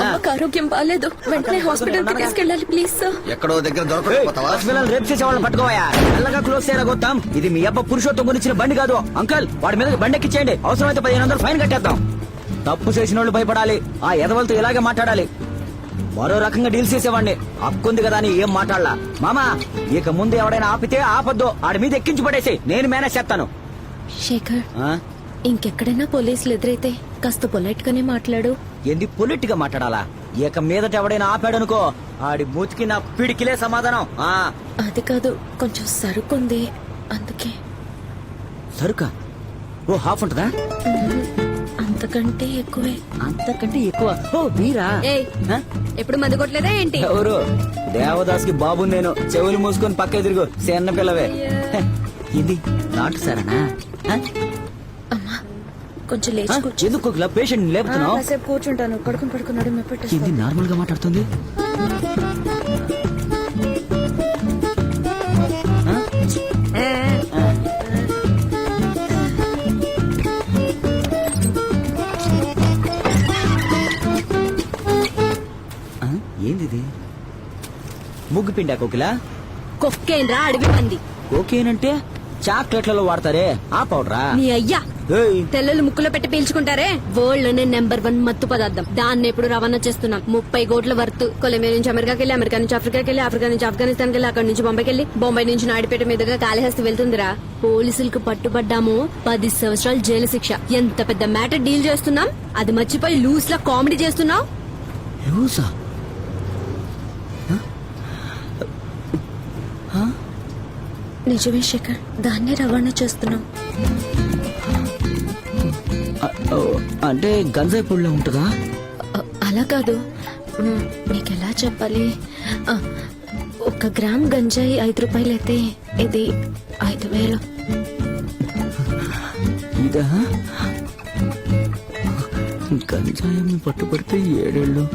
అమ్మకు ఆరోగ్యం బాగాలేదు, వెంటనే హాస్పిటల్ కి తీసుకెళ్ళాలి ప్లీజ్ సార్. ఎక్కడో దగ్గర దొరకకపోతావా? హాస్పిటల్ రేపు చేసే వాళ్ళని పట్టుకోవా. మెల్లగా క్లోజ్ చేయరా గొత్తాం. ఇది మీ అబ్బ పురుషోత్తం గురించిన బండి కాదు. అంకల్ వాడి మీద బండి ఎక్కించేయండి. అవసరమైతే 1500 ఫైన్ కట్టేద్దాం. తప్పు చేసిన వాళ్ళు భయపడాలి. ఆ ఎదవలతో ఇలాగే మాట్లాడాలి. మరో రకంగా డీల్ చేసేవాడిని. అక్కుంది కదా అని ఏం మాట్లాడలా. మామా ఇక ముందు ఎవడైనా ఆపితే ఆపద్దు. ఆడి మీద ఎక్కించి పడేసి నేను మేనేజ్ చేస్తాను. శేఖర్, ఆ? ఇంకెక్కడైనా పోలీసులు ఎదురైతే కాస్త పొలైట్ గానే మాట్లాడు. ఏంది పొలిట్ గా మాట్లాడాలా? ఇక మీదట ఎవడైనా ఆపాడనుకో ఆడి మూతికి నా పిడికిలే సమాధానం. ఆ అది కాదు, కొంచెం సరుకుంది అందుకే. సరుకా? ఓ హాఫ్ ఉంటదా? అంతకంటే ఎక్కువే. అంతకంటే ఎక్కువ? ఓ వీరా? ఆ? ఎప్పుడు మందు కొట్టలేదా ఏంటి? ఎవరు? దేవదాస్ కి బాబు నేను. చెవులు మూసుకొని పక్క ఎదురుగు చిన్న పిల్లవే. ఇది నాటు సరేనా? అమ్మా కొంచెం లేచి కూర్చో. ఎందుకు పేషెంట్ లేపుతున్నావు? కాసేపు కూర్చుంటాను. పడుకున్నాడు మెప్పట్టు. ఇది నార్మల్ గా మాట్లాడుతుంది. ఏంది ముగ్గు పిండా కోకిలా? కొక్కేంద్రా అడవి పంది. కోకేనంటే చాక్లెట్లలో వాడతారే ఆ పౌడరా? నీ అయ్యా ఏయ్, తెల్లలు ముక్కులో పెట్టి పీల్చుకుంటారే వరల్డ్ లోనే నెంబర్ 1 మత్తు పదార్థం. దాన్ని ఎప్పుడు రవాణా చేస్తున్నాం. 30 కోట్ల వర్త్. కొలంబియా నుంచి అమెరికాకి వెళ్ళి, అమెరికా నుంచి ఆఫ్రికాకి వెళ్ళి, ఆఫ్రికా నుంచి ఆఫ్ఘనిస్తాన్కి వెళ్ళి, అక్కడి నుంచి బొంబాయికి వెళ్ళి, బొంబాయి నుంచి నాయుడుపేట మీదుగా కాళహస్తి వెళ్తుందిరా. పోలీసులకు పట్టుబడ్డాము 10 సంవత్సరాలు జైలు శిక్ష. ఎంత పెద్ద మ్యాటర్ డీల్ చేస్తున్నాం, అది మర్చిపోయి లూస్ లా కామెడీ చేస్తున్నావు. లూసా? నిజమే శేఖర్, దాన్నే రవాణా చేస్తున్నాం. అంటే గంజాయి పొడిలో ఉంటుందా? అలా కాదు, నీకెలా చెప్పాలి. 1 గ్రామ్ గంజాయి 5 రూపాయలైతే ఇది 5000. ఇదా? గంజాయి పట్టుబడితే 7 ఏళ్ళు.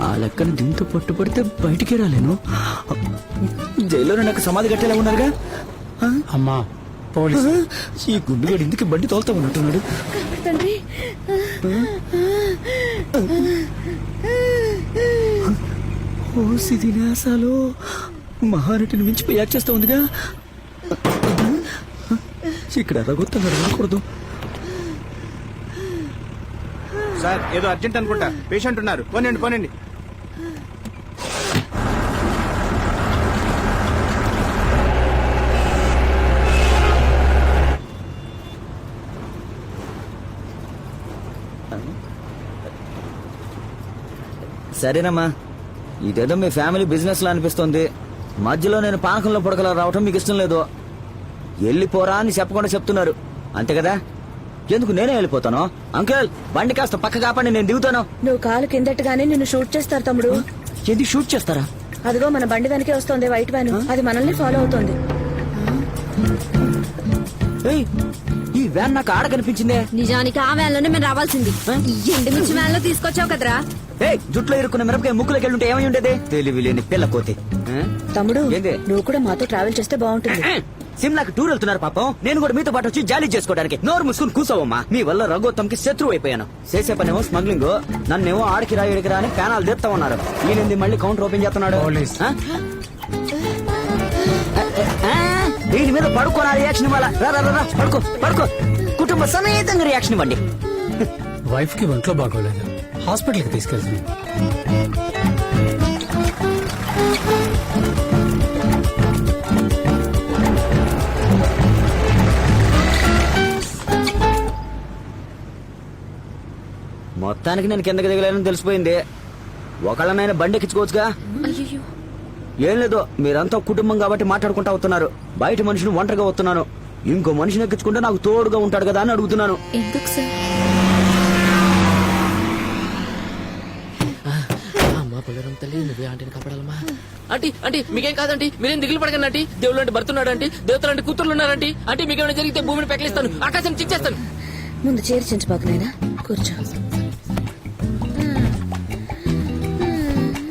ఆ లెక్కన దీంతో పట్టుబడితే బయటికి రాలేను. జైల్లోనే నాకు సమాధి కట్టేలా ఉన్నారుగా. అమ్మా పోలీసు. ఈ గుండుగాడు ఇందుకు బండి తోలుతా ఉన్నట్టున్నాడు. తండ్రి ఓ సిదినేసాలు మహానటిని మించిపోయి యాక్ట్ చేస్తా ఉందిగా. ఇక్కడ రగొత్తగా రాకూడదు. సార్ ఏదో అర్జెంట్ అనుకుంటా. పేషెంట్ ఉన్నారు. పోనండి. సరేనమ్మా, ఇదేదో మీ ఫ్యామిలీ బిజినెస్ లా అనిపిస్తోంది. మధ్యలో నేను పానకంలో పొడకలా రావటం మీకు ఇష్టం లేదు. వెళ్ళిపోరా అని చెప్పకుండా చెప్తున్నారు అంతే కదా? ఎందుకు నేనే వెళ్ళిపోతాను? అంకుల్ బండి కాస్త పక్క కాపండి, నేను దిగుతాను. నువ్వు కాలు కిందట్టుగానే నిన్ను షూట్ చేస్తారు తమ్ముడు. ఏంది షూట్ చేస్తారా? అదిగో మన బండి వెనకే వస్తుంది వైట్ వ్యాన్. అది మనల్ని ఫాలో అవుతోంది. ఏయ్, ఈ వ్యాన్ నాకు ఆడ కనిపించిందే. నిజానికి ఆ వ్యాన్ లోనే మేము రావాల్సింది. ఎండుమిర్చి వ్యాన్ లో తీసుకొచ్చావు కదరా. ఏయ్, జుట్లో ఇరుక్కున్న మిరపకాయ ముక్కులోకి వెళ్ళుంటే ఏమై ఉండేది? తెలివి లేని పిల్ల కోతి. తమ్ముడు ఏంది? నువ్వు కూడా మాతో ట్రావెల్ చేస్తే బాగుంటుంది. సిమ్లాకి టూర్ వెళ్తున్నారు పాపం. నేను కూడా మీతో పాటు వచ్చి జాలీ చేసుకోవడానికి. నోరు మూసుకుని కూర్చోవమ్మా. మీ వల్ల రఘోత్తంకి శత్రువు అయిపోయాను. చేసే పనేమో స్మగ్లింగ్, నన్నేమో ఆడికి రా ఇడికి రా అని ప్యానాలు తెస్తా ఉన్నారు. ఈయనంది మళ్ళీ కౌంటర్ ఓపెన్ చేస్తున్నాడు. ఆ? దీని మీద పడుకోరా రియాక్షన్ ఇవ్వాలా? రా పడుకో. కుటుంబ సమేతంగా రియాక్షన్ ఇవ్వండి. వైఫ్ కి ఒంట్లో బాగోలేదు, హాస్పిటల్ కి తీసుకెళ్తుంది. మొత్తానికి నేను కిందకి దిగలేనని తెలిసిపోయింది. ఒకళ్ళనైనా బండి ఎక్కించుకోవచ్చుగా. అయ్యో, ఏం లేదు, మీరంతా కుటుంబం కాబట్టి మాట్లాడుకుంటా అవుతున్నారు. బయట మనిషిని ఒంటరిగా వస్తున్నాను. ఇంకో మనిషిని ఎక్కించుకుంటే నాకు తోడుగా ఉంటాడు కదా అని అడుగుతున్నాను. ఎందుకు సార్? అమ్మా పొలరం తల్లి, నువ్వే ఆంటీని కాపాడాలమ్మా. ఆంటీ మీకేం కాదంటీ, మీరేం దిగులు పడకండి ఆంటీ. దేవుళ్ళు అంటే భర్తున్నాడు ఆంటీ, దేవతలు కూతుర్లు ఉన్నారంటీ. ఆంటీ మీకేమైనా జరిగితే భూమిని పెకలిస్తాను, ఆకాశం చిచ్చేస్తాను. ముందు చేర్చించబాకునైనా కూర్చో.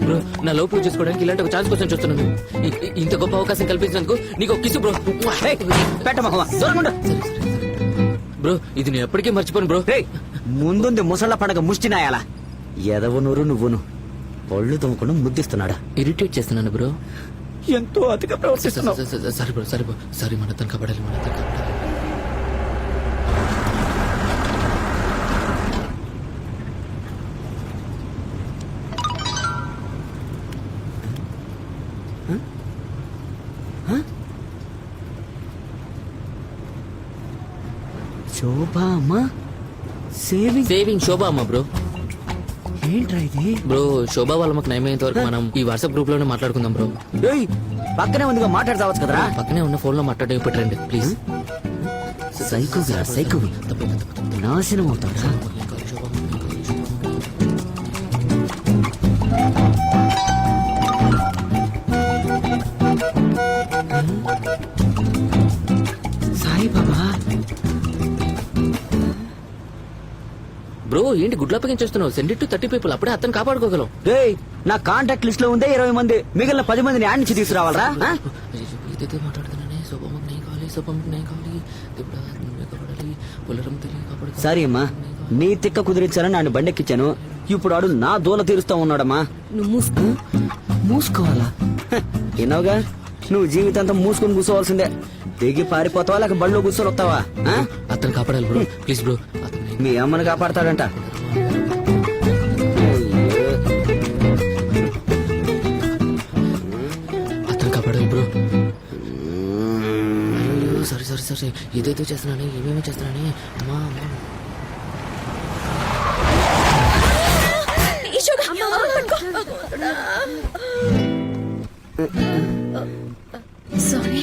బ్రో నా లవ్ ప్రూవ్ చేసుకోవడానికి ఇలాంటి ఒక ఛాన్స్ కోసం చూస్తున్నాను. ఇంత గొప్ప అవకాశం కల్పించినందుకు నీకు ఒక కిసు బ్రో. పెట్టమా దూరంగా బ్రో ఇది నేను ఎప్పటికీ మర్చిపోను బ్రో. ముందుంది ముసళ్ళ పండగ ముష్టి నాయాల ఎదవు నూరు నువ్వును ఒళ్ళు తుమ్ముకుండా ముద్దిస్తున్నాడా. ఇరిటేట్ చేస్తున్నాను బ్రో. ఎంతో అతిగా ప్రవర్తిస్తున్నావు. సరే బ్రో సరే బ్రో సారీ మన అతను కబడాలి మన అతను కబడాలి. శోభా అమ్మ సేవింగ్ శోభా అమ్మ బ్రో. ఏంట్రా ఇది బ్రో శోభా వాళ్ళ మాకు నయమయ్యేంత వరకు మనం ఈ వాట్సాప్ గ్రూప్ లోనే మాట్లాడుకుందాం బ్రో. ఏయ్, పక్కనే ఉందిగా మాట్లాడతావచ్చు కదరా. పక్కనే ఉన్న ఫోన్ లో మాట్లాడే పెట్టండి ప్లీజ్. సైకో సైకో నాశనం అవుతాడా. సాయిబాబా బ్రో ఏంటి గుడ్లప్పగిం చేస్తున్నావు? సెండ్ ఇట్ టు 30 people అప్పుడే అతను కాపాడుకోగలం. రేయ్, నా కాంటాక్ట్ లిస్ట్ లో ఉందే 20 మంది, మిగిలిన 10 మందిని యాడ్ నుంచి తీసుకురావాలరా. ఇదైతే మాట్లాడుతున్నానే శోభమ్మకు నేను కావాలి శోభమ్మకు నేను కావాలి దేవుడా నువ్వే కాపాడాలి పొలరం తెలియ కాపాడు. సరే అమ్మా, నీ తిక్క కుదిరించాలని నన్ను బండెక్కిచ్చాను. ఇప్పుడు ఆడు నా దూల తీరుస్తా ఉన్నాడమ్మా. నువ్వు మూసుకోవాలా? విన్నావుగా, నువ్వు జీవితాంతం మూసుకొని కూర్చోవాల్సిందే. దిగి పారిపోతావా లేక బళ్ళో కూర్చొని వస్తావా? అతను కాపాడాలి బ్రో ప్లీజ్ బ్రో. మీ అమ్మని కాపాడతాడంట. అతను కాపాడాలి బ్రో. సరే సరే సరే ఏదైతే చేస్తున్నానే ఏమేమి చేస్తున్నానే అమ్మా సారీ.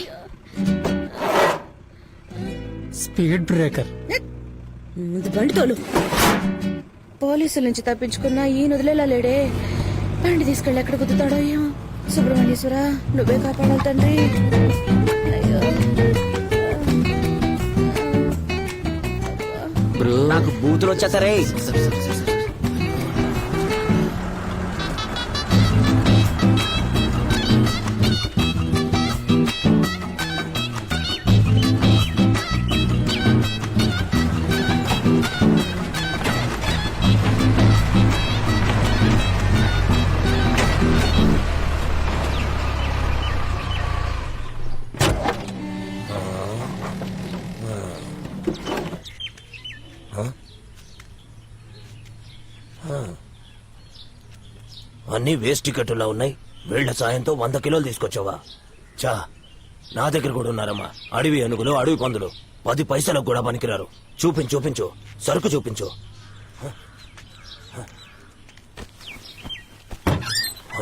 Speed breaker. ముందు బండి తోలు. పోలీసుల నుంచి తప్పించుకున్నా ఈ వదిలేలా లేడే. బండి తీసుకెళ్ళి ఎక్కడ కుదుతాడో ఏమో. సుబ్రహ్మణ్యేశ్వర నువ్వే కాపాడాలి తండ్రి. అయ్యో. బ్రో నాకు బూతులు వచ్చేసరే. సరే సరే సరే సరే అన్ని వేస్ట్ టికెట్టులా ఉన్నాయి. వీళ్ల సాయంతో 100 కిలోలు తీసుకొచ్చావా? చా, నా దగ్గర కూడా ఉన్నారమ్మా. అడవి ఏనుగులు, అడవి పందులు 10 పైసలకు కూడా పనికిరారు. చూపించు సరుకు చూపించు.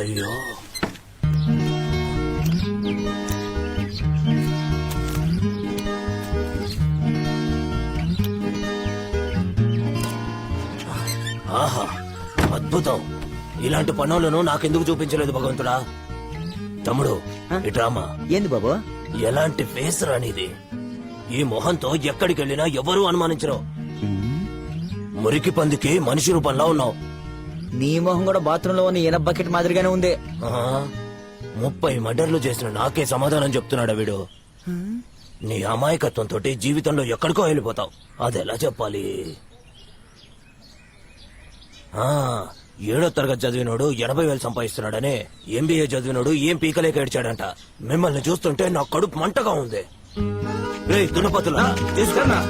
అయ్యో, ఆహా అద్భుతం. ఇలాంటి పనులను నాకెందుకు చూపించలేదు భగవంతుడా? తమ్ముడు ఇట్రామా. ఏంది బాబు? ఎలాంటి ఫేస్ రానిది. ఈ మొహంతో ఎక్కడికి వెళ్ళినా ఎవరూ అనుమానించరు. మురికి పందికి మనిషి రూపంలో ఉన్నావు. నీ మొహం కూడా బాత్రూమ్ లో ఉన్న ఈయన బకెట్ మాదిరిగానే ఉంది. 30 మర్డర్లు చేసిన నాకే సమాధానం చెప్తున్నాడా వీడు? నీ అమాయకత్వంతో జీవితంలో ఎక్కడికో వెళ్ళిపోతావు. అదెలా చెప్పాలి? 7వ తరగతి చదివినోడు 80,000 సంపాదిస్తున్నాడనే MBA చదివినోడు ఏం పీకలేక ఏడ్చాడంట. మిమ్మల్ని చూస్తుంటే నా కడుపు మంటగా ఉంది. రేయ్ దున్నపతులా తీసుకున్నా.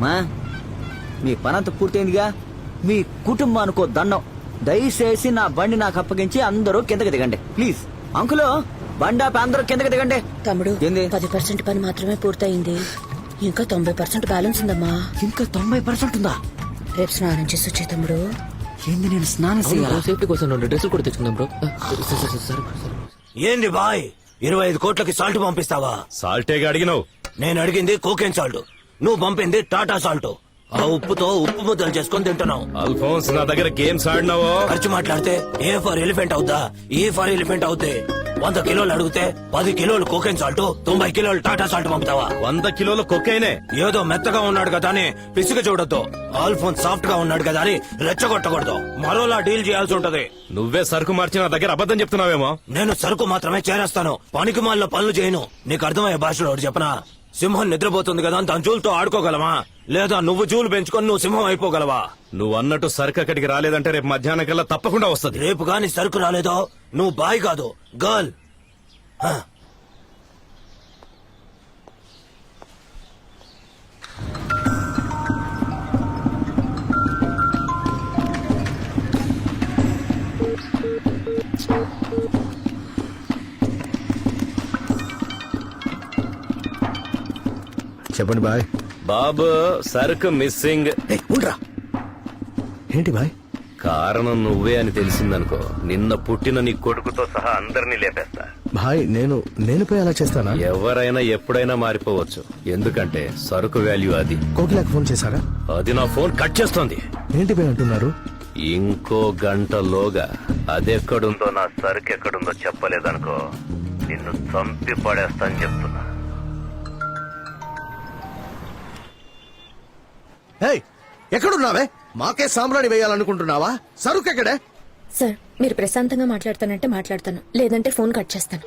మా మీ పనంతా పూర్తయిందిగా. మీ కుటుంబానికో దండం. దయచేసి నా బండి నాకు అప్పగించి అందరూ కిందకి దిగండి ప్లీజ్. అంకులు బండాపి అందరూ కిందకి దిగండి. తమ్ముడు ఏంది? 10% పని మాత్రమే పూర్తయింది. ఇంకా 90% బ్యాలెన్స్ ఉందమ్మా. ఇంకా 90% ఉందా? రేపు స్నానం చేసి వచ్చే తమ్ముడు. ఏంది, నేను స్నానం చేయాలా? సేఫ్టీ కోసం 2 డ్రెస్సులు కూడా తెచ్చుకుందాం బ్రో. సరే ఏంది బాయ్, 25 కోట్లకి సాల్ట్ పంపిస్తావా? సాల్టేగా అడిగినావు. నేను అడిగింది కోకెన్ సాల్ట్, నువ్వు పంపింది టాటా సాల్ట్. ఆ ఉప్పుతో ఉప్పు ముద్దలు చేసుకొని తింటున్నావు. అల్ఫోన్స్ నా దగ్గర గేమ్స్ ఆడినావో ఖర్చు మాట్లాడితే ఏ ఫర్ ఎలిఫెంట్ అవుద్దా, ఏ ఫర్ ఎలిఫెంట్ అవుతే 100 కిలోలు అడిగితే 10 కిలోలు కోకెన్ సాల్ట్, 90 కిలోలు టాటా సాల్ట్ పంపుతావా? 100 కిలోల కొక్కైనే. ఏదో మెత్తగా ఉన్నాడు కదా అని పిసిగ చూడొద్దు. ఆల్ఫోన్ సాఫ్ట్ గా ఉన్నాడు కదా అని రెచ్చగొట్టకూడదు. మరోలా డీల్ చేయాల్సి ఉంటది. నువ్వే సరుకు మార్చి నా దగ్గర అబద్ధం చెప్తున్నావేమో. నేను సరుకు మాత్రమే చేరేస్తాను, పనికి మాల్లో పనులు చేయను. నీకు అర్థమయ్యే భాషలో ఒకటి చెప్పనా? సింహం నిద్రపోతుంది కదా దాని జూలతో ఆడుకోగలవా? లేదా నువ్వు జూలు పెంచుకొని నువ్వు సింహం అయిపోగలవా? నువ్వు అన్నట్టు సరుకు అక్కడికి రాలేదంటే రేపు మధ్యాహ్నం కల్లా తప్పకుండా వస్తుంది. రేపు గాని సరుకు రాలేదో నువ్వు బాయ్ కాదు గర్ల్. చెప్పండి బాయ్. బాబు సరుకు మిస్సింగ్. ఉండరా. ఏంటి బాయ్? కారణం నువ్వే అని తెలిసిందనుకో, నిన్న పుట్టిన నీ కొడుకుతో సహా అందరినీ లేపేస్తా. భాయ్ నేను పోయి అలా చేస్తానా? ఎవరైనా ఎప్పుడైనా మారిపోవచ్చు, ఎందుకంటే సరుకు వాల్యూ అది. కోకిలాకి ఫోన్ చేశారా? అది నా ఫోన్ కట్ చేస్తోంది. ఏంటి బాయ్ అంటున్నారు? ఇంకో గంటలోగా అదెక్కడుందో నా సరుకు ఎక్కడుందో చెప్పలేదనుకో, నిన్ను చంపి పడేస్తాను చెప్తున్నా. ఎక్కడున్నావే? మాకే సామ్రాణి వేయాలనుకుంటున్నావా? సరుకు ఎక్కడే? సార్ మీరు ప్రశాంతంగా మాట్లాడతానంటే మాట్లాడతాను, లేదంటే ఫోన్ కట్ చేస్తాను.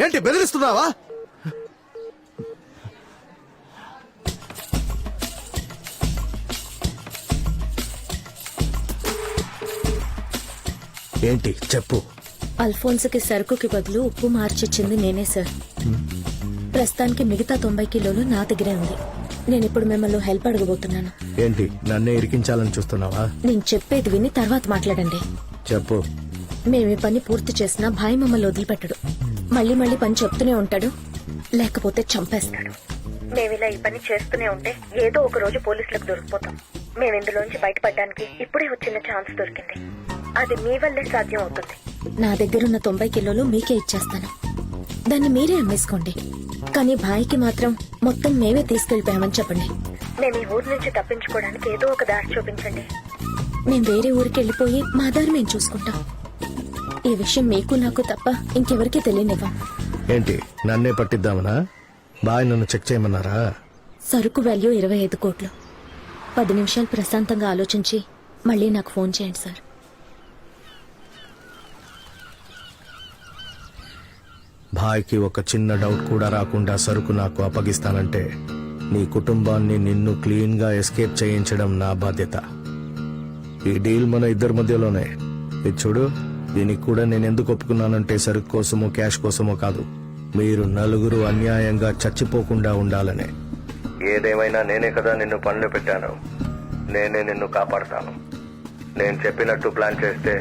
ఏంటి బెదిరిస్తున్నావా? ఏంటి చెప్పు. అల్ఫోన్స్కి సరుకుకి బదులు ఉప్పు మార్చిచ్చింది నేనే సార్. ప్రస్తుతానికి మిగతా 90 కిలోలు నా దగ్గరే ఉంది. నేను ఇప్పుడు మిమ్మల్ని హెల్ప్ అడగబోతున్నాను. ఏంటి నన్నే ఇరికించాలని చూస్తున్నావా? నేను చెప్పేది విని తర్వాత మాట్లాడండి. చెప్పు. మేము ఈ పని పూర్తి చేసినా భాయ్ మమ్మల్ని వదిలిపెట్టడు. మళ్ళీ మళ్ళీ పని చెప్తూనే ఉంటాడు, లేకపోతే చంపేస్తాడు. మేమిలా ఈ పని చేస్తూనే ఉంటే ఏదో ఒక రోజు పోలీసులకు దొరికిపోతాం. మేము ఇందులోంచి బయటపడడానికి ఇప్పుడే వచ్చిన ఛాన్స్ దొరికింది. అది మీ వల్లే సాధ్యం అవుతుంది. నా దగ్గరున్న 90 కిలోలు మీకే ఇచ్చేస్తాను, దాన్ని మీరే అమ్మేసుకోండి. కానీ భాయ్కి మాత్రం మొత్తం మేమే తీసుకెళ్లిపోయామని చెప్పండి. మేము ఈ ఊరి నుంచి తప్పించుకోవడానికి ఏదో ఒక దారి చూపించండి. మేము వేరే ఊరికి వెళ్ళిపోయి మా దారి మేము చూసుకుంటాం. ఈ విషయం మీకు నాకు తప్ప ఇంకెవరికి తెలియనివ్వం. ఏంటి నన్నే పట్టిద్దామనా? బాయ్ నన్ను చెక్ చేయమన్నారా? సరుకు వాల్యూ 25 కోట్లు. 10 నిమిషాలు ప్రశాంతంగా ఆలోచించి మళ్ళీ నాకు ఫోన్ చేయండి సార్. భాయ్కి ఒక చిన్న డౌట్ కూడా రాకుండా సరుకు నాకు అప్పగిస్తానంటే నీ కుటుంబాన్ని నిన్ను క్లీన్ గా ఎస్కేప్ చేయించడం నా బాధ్యత. ఈ డీల్ మన ఇద్దరి మధ్యలోనే. ఇది చూడు, దీనికి కూడా నేను ఎందుకు ఒప్పుకున్నానంటే సరుకు కోసమో క్యాష్ కోసమో కాదు, మీరు నలుగురు అన్యాయంగా చచ్చిపోకుండా ఉండాలనే. ఏదేమైనా నేనే కదా నిన్ను పనిలో పెట్టాను, నేనే నిన్ను కాపాడతాను. నేను చెప్పినట్టు ప్లాన్ చేస్తే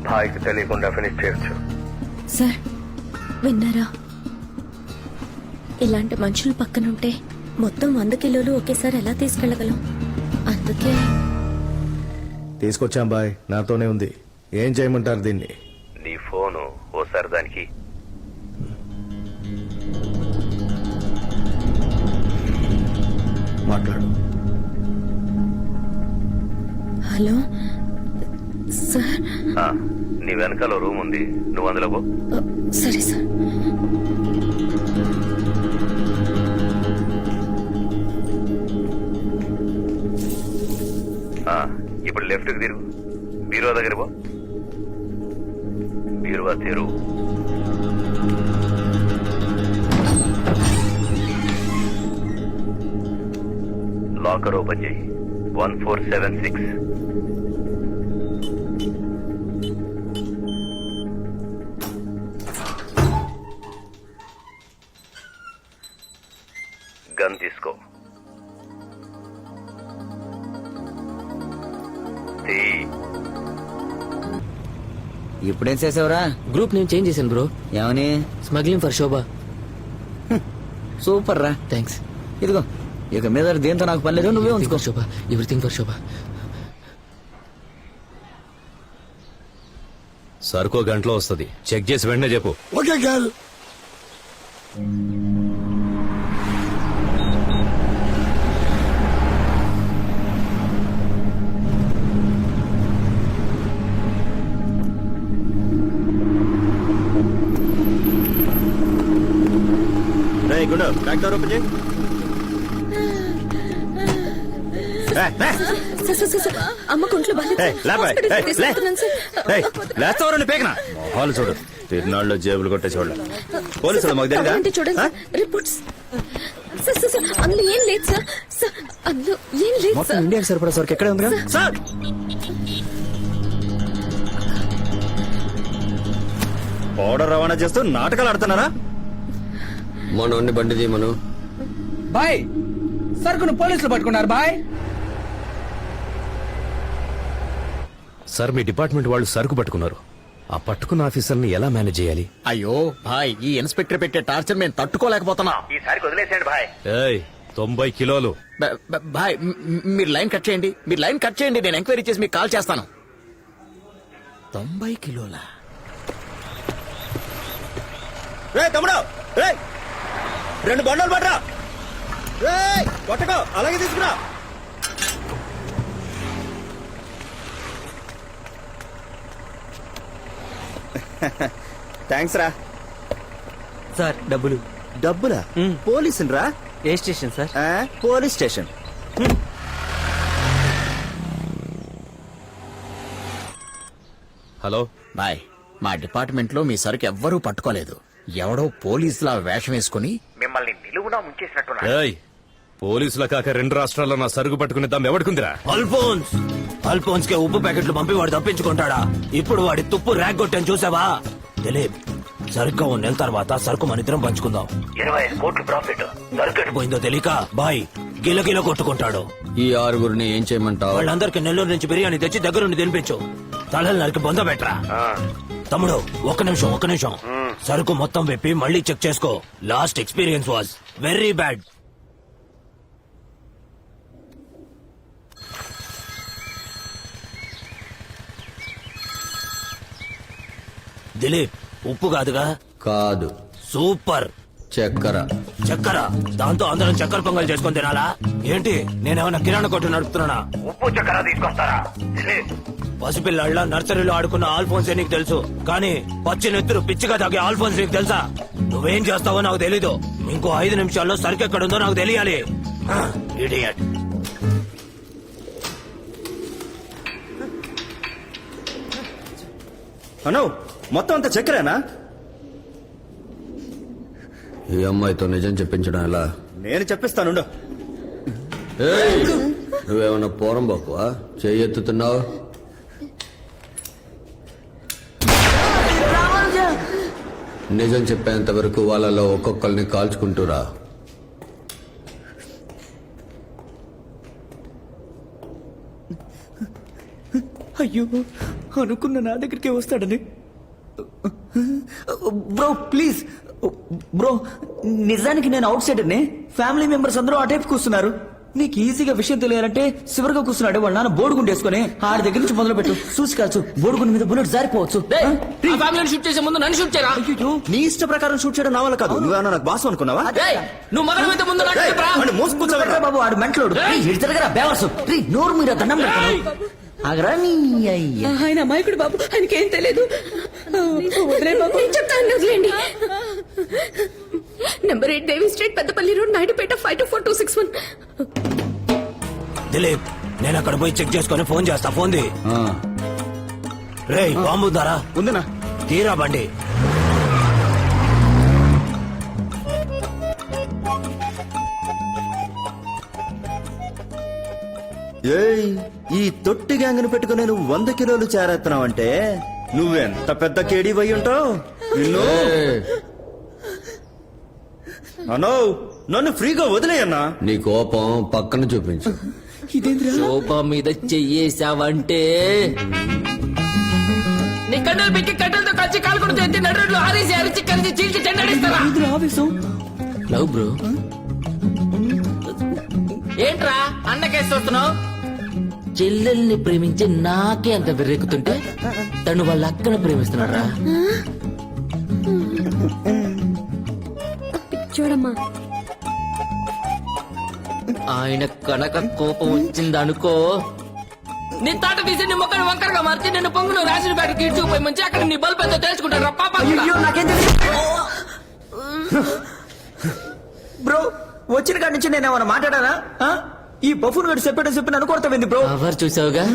భాయ్కి తెలియకుండా ఫినిష్ చేయొచ్చు. సార్ విన్నారా? ఇలాంటి మనుషులు పక్కనుంటే మొత్తం 100 కిలోలు ఒకేసారి ఎలా తీసుకెళ్లగలం? అందుకే తీసుకొచ్చాం బాయ్, నాతోనే ఉంది. ఏం చేయమంటారు దీన్ని? నీ ఫోను ఓసారి దానికి. మాట్లాడు. Hello sir. నీ వెనకాల రూమ్ ఉంది, నువ్వు అందులో పో. సరే సార్. ఇప్పుడు లెఫ్ట్ కి తిరుగు, బీరువా దగ్గర పో. బీరువా తెరువు. లాకర్ ఓపెన్ చేయి. 1476. గన్ తీసుకో. ఇప్పుడేం చేసావురా? గ్రూప్ నేమ్ చేంజ్ చేశాను బ్రో. ఏమని? Smuggling for Shobha. సూపర్ రా. థ్యాంక్స్. ఇదిగో ఇక మీద దేంతో నాకు పని లేదు, నువ్వే ఉంచుకో. శోభ, ఎవ్రీథింగ్ ఫర్ శోభ. సరుకో గంటలో వస్తుంది. చెక్ చేసి వెంటనే చెప్పు. Okay girl. గుండు బ్యాక్ డోర్ ఓపెన్ చేయి. అమ్మ కొంట్లో మొహాలు చూడు, తిరునాళ్ళు జేబులు కొట్టే చూడ. పోలీసులు మాకు తెలియదా? చూడండి రిపోర్ట్స్. అందులో ఏం లేదు సార్. సార్ అందులో ఏం లేదు సార్. ఇండియాకి సరిపడా సరికి ఎక్కడ ఉంది సార్? పౌడర్ రవాణా చేస్తూ నాటకాలు ఆడుతున్నారా? మనోన్ని బండి తీయమను. బాయ్ సరుకును పోలీసులు పట్టుకున్నారు బాయ్. సార్ మీ డిపార్ట్మెంట్ వాళ్ళు సరుకు పట్టుకున్నారు. ఆ పట్టుకున్న ఆఫీసర్ని ఎలా మేనేజ్ చేయాలి? అయ్యో భాయ్, ఈ ఇన్స్పెక్టర్ పెట్టే టార్చర్ మేము తట్టుకోలేకపోతున్నా. ఈసారి వదిలేసేయండి భాయ్. 90 కిలోలు. భాయ్ మీరు లైన్ కట్ చేయండి, మీరు లైన్ కట్ చేయండి. నేను ఎంక్వైరీ చేసి మీకు కాల్ చేస్తాను. 90 కిలోల తమ్ముడు, 2 బండలు పడరా. కొట్టకో, అలాగే తీసుకురా. థ్యాంక్స్ రా. సార్ డబ్బులు. డబ్బులా? పోలీసులు రా. ఏ station sir? Police station. Hello boy, మా డిపార్ట్మెంట్ లో మీ సరుకు ఎవ్వరూ పట్టుకోలేదు. ఎవడో పోలీసులా వేషం వేసుకుని మిమ్మల్ని నిలువునా ముంచేసినట్టు. పోలీసుల కాక 2 రాష్ట్రాల్లో నా సరుకు పట్టుకునే దమ్ ఎవడుకుందిరా? అల్ఫోన్స్ కే ఉప్పు ప్యాకెట్లు పంపి వాడు తప్పించుకుంటాడా? ఇప్పుడు వాడి తుప్పు ర్యాక్ కొట్టాను చూసావా? దిలీప్, సరిగ్గా 1 నెల తర్వాత సరుకు మన ఇద్దరం పంచుకుందాం. 25 కోట్లు ప్రాఫిట్. సరుకు పోయిందో తెలియక బాయ్ గిలగిల కొట్టుకుంటాడు. ఈ 6గురిని ఏం చేయమంటావు? వాళ్ళందరికి నెల్లూరు నుంచి బిర్యానీ తెచ్చి దగ్గరుండి తినిపించు. తలలు నరికి బొంద పెట్టరా. తమ్ముడు ఒక్క నిమిషం. సరుకు మొత్తం విప్పి మళ్ళీ చెక్ చేసుకో. Last experience was very bad. Dilip, ఉప్పు కాదుగా? కాదు. సూపర్. చక్కెర. దాంతో అందరం చక్కెర పొంగల్ చేసుకొని తినాలా ఏంటి? నేనేమన్నా కిరాణా కొట్టు నడుపుతున్నా? ఉప్పు చక్కెర తీసుకొస్తారా? పసిపిల్లళ్ళ నర్సరీలో ఆడుకున్న ఆల్ఫోన్సే నీకు తెలుసు, కానీ పచ్చి నెత్తురు పిచ్చిగా తాగే ఆల్ఫోన్స్ నీకు తెలుసా? నువ్వేం చేస్తావో నాకు తెలీదు. ఇంకో 5 నిమిషాల్లో సరుకు ఎక్కడుందో నాకు తెలియాలి. ఇడియట్. అను మొత్తం అంత చక్కెరేనా? ఈ అమ్మాయితో నిజం చెప్పించడం ఎలా? నేను చెప్పిస్తాను. నువ్వేమన్నా పోరం బాకువా? చెయ్యెత్తుతున్నావు. నిజం చెప్పేంత వరకు వాళ్ళలో ఒక్కొక్కరిని కాల్చుకుంటూరా. అయ్యో, అనుకున్న నా దగ్గరికి వస్తాడని. బ్రో ప్లీజ్ బ్రో, నిజానికి నేను అవుట్ సైడర్ని. ఫ్యామిలీ మెంబర్స్ అందరూ అటేపు కూర్చున్నారు. నీకు ఈజీగా విషయం తెలియాలంటే శివరుగా కూర్చున్నాడు వాళ్ళ నాన్న బోడుగుండేసుకుని ఆడి దగ్గర నుంచి మొదలు పెట్టు. చూసి కాల్చు, బోడుగుండి మీద బుల్లెట్ జారిపోవచ్చు. షూట్ చేసే ముందు నన్ను షూట్ చేయరా? నీ ఇష్ట ప్రకారం షూట్ చేయడం నా వల్ల కాదు. నువ్వేమన్నా నాకు బాసు అనుకున్నావా? నువ్వు మొదలు ముందు బాబు ఆడు మెంటలోడు. తిరగరా బేవర్సు. నోరు మీద దండం పెడతాను. ఆయన అమాయకుడు బాబు, ఆయనకేం తెలియదు. చెప్తాను. Number 8 Devi street, Peddapalli road, Naidupeta 524261. Dilip, నేను అక్కడ పోయి చెక్ చేసుకుని ఫోన్ చేస్తా. ఫోన్ ది. రే బాంబు ఉందారా? ఉందనా? తీరా బండి. ఈ తొట్టి గ్యాంగ్ ని పెట్టుకుని నువ్వు 100 కిలోలు చేరేస్తున్నావంటే నువ్వెంత పెద్ద కేడీ పోయి ఉంటావు. నిన్ను అనో, నన్ను ఫ్రీగా వదిలేయన్నా. నీ కోపం పక్కన చూపించు. సోఫా మీద చెయ్యేసావంటే నీ కండలు పెట్టి కట్టలతో కలిసి కాలుకొని తెచ్చి నడు ఆరేసి అరిచి కలిసి చీల్చి చెండాడిస్తారా? లవ్ బ్రో, ఏంట్రా అన్నకేసి వస్తున్నావు? చెల్లెల్ని ప్రేమించి నాకే అంత వెర్రెక్కుతుంటే తను వాళ్ళ అక్కను ప్రేమిస్తున్నారా? చూడమ్మా, ఆయన కనుక కోపం వచ్చిందనుకో, నీ తాట తీసి నీ మొక్కను వంకరగా మార్చి నిన్ను పొంగును రాసిన బ్యాట్ కీడ్చుకుపోయి మంచి అక్కడ నీ బల్బ్ ఎంతో తెలుసుకుంటారు పాప. బ్రో వచ్చిన కాడి నుంచి నేను ఏమైనా మాట్లాడానా? ఈ బఫూన్ గడు చెప్పి నన్ను కొడతావింది బ్రో. ఎవరు చూసావుగా?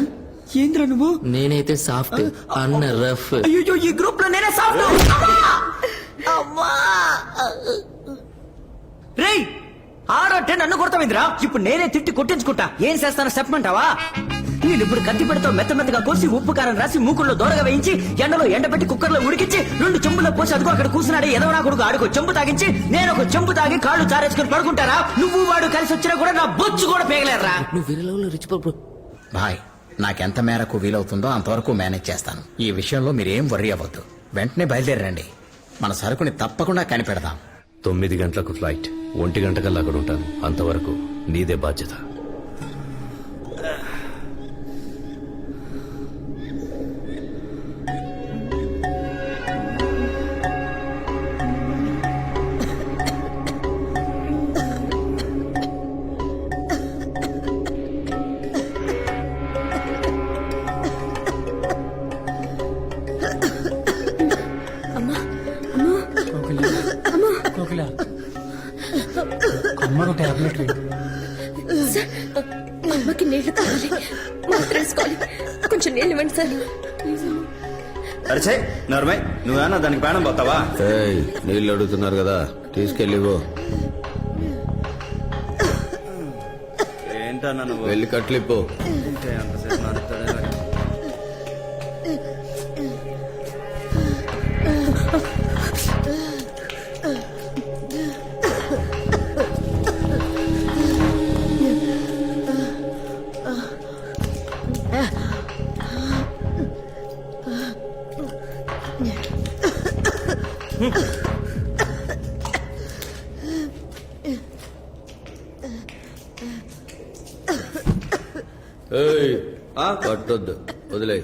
ఏంద్రా నువ్వు? నేనైతే సాఫ్ట్, అన్న రఫ్. అయ్యో ఈ గ్రూప్ లో నేనే సాఫ్ట్. రేయ్ ఆడంటే నన్ను కొడతావిందిరా. ఇప్పుడు నేనే తిట్టి కొట్టించుకుంటా. ఏం చేస్తానో చెప్పమంటావా? నేను ఇప్పుడు కత్తి పెడతావు మెత్తగా కోసి ఉప్పు కారం రాసి మూకుల్లో దూరగా వేయించి ఎండలో ఎండబెట్టి కుక్కర్లో ఉడికించి 2 చెంబులో పోసి అదిగో అక్కడ కూర్చున్నాడు ఎదవనా కొడుకు. ఆడుకో చెంబు తాగించి నేను ఒక చెంబు తాగి కాళ్ళు చారేసుకుని పడుకుంటారా? నువ్వు వాడు కలిసి వచ్చినా కూడా నా బొచ్చు కూడా పేగలేరా? నువ్వు వేరే లెవెల్లో రిచ్ బాబు. భాయ్ నాకెంత మేరకు వీలవుతుందో అంతవరకు మేనేజ్ చేస్తాను. ఈ విషయంలో మీరేం వర్రీ అవ్వద్దు. వెంటనే బయలుదేరండి. మన సరుకుని తప్పకుండా కనిపెడదాం. 9 గంటలకు ఫ్లైట్, 1 గంటకల్లా అక్కడ ఉంటాను. అంతవరకు నీదే బాధ్యత. కోకిల, అమ్మకు టాబ్లెట్ సార్ అమ్మకి నీళ్లు కావాలి, మాత్రం వేసుకోవాలి. కొంచెం నీళ్ళు ఇవ్వండి సార్. అరిచే నర్మయ్, నువ్వేనా దానికి ప్రాణం పోతావా? నీళ్ళు అడుగుతున్నారు కదా, తీసుకెళ్ళివో. ఏంటన్నా నువ్వు? వెళ్ళి కట్లిపో. అంతసేపు నడుస్తాడే. కట్టొద్దు, వదిలే.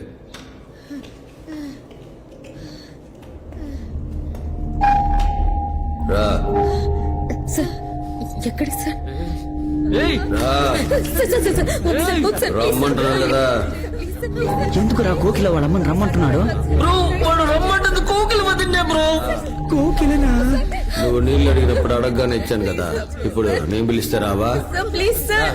రా సార్ ఎక్కడికి సార్? రమ్మంటున్నాను కదా. ఎందుకురా కోకిల వాళ్ళమ్మని రమ్మంటున్నాడు? బ్రో వాడు రమ్మంటుంది కోకిల వదిలే బ్రో. కోకిలనా? నువ్వు నీళ్ళు అడిగినప్పుడు అడగగానే ఇచ్చాను కదా, ఇప్పుడు నేను పిలిస్తే రావా? ప్లీజ్ సార్,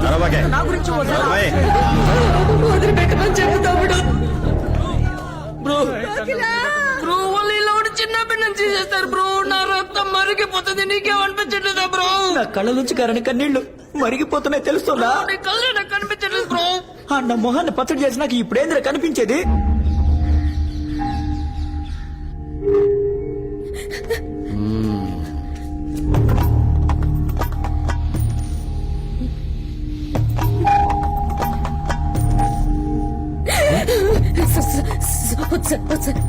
అరవకే. నా గురించి నర్మయ్, వదిలిపెట్టమని చెబుతాడు. బ్రో బ్రో వాళ్ళు ఇలా ఉండి చిన్న పిల్లలు చేసేస్తారు బ్రో. నా రక్తం మరిగిపోతుంది, నీకేమనిపించట్లేదా బ్రో? నా కళ్ళ నుంచి కారని కన్నీళ్లు మరిగిపోతున్నాయి తెలుస్తుందా? నీ కళ్ళు నాకు కనిపించట్లేదు బ్రో. నా మొహాన్ని పచ్చడి చేసి నాకు ఇప్పుడేంద్ర కనిపించేది?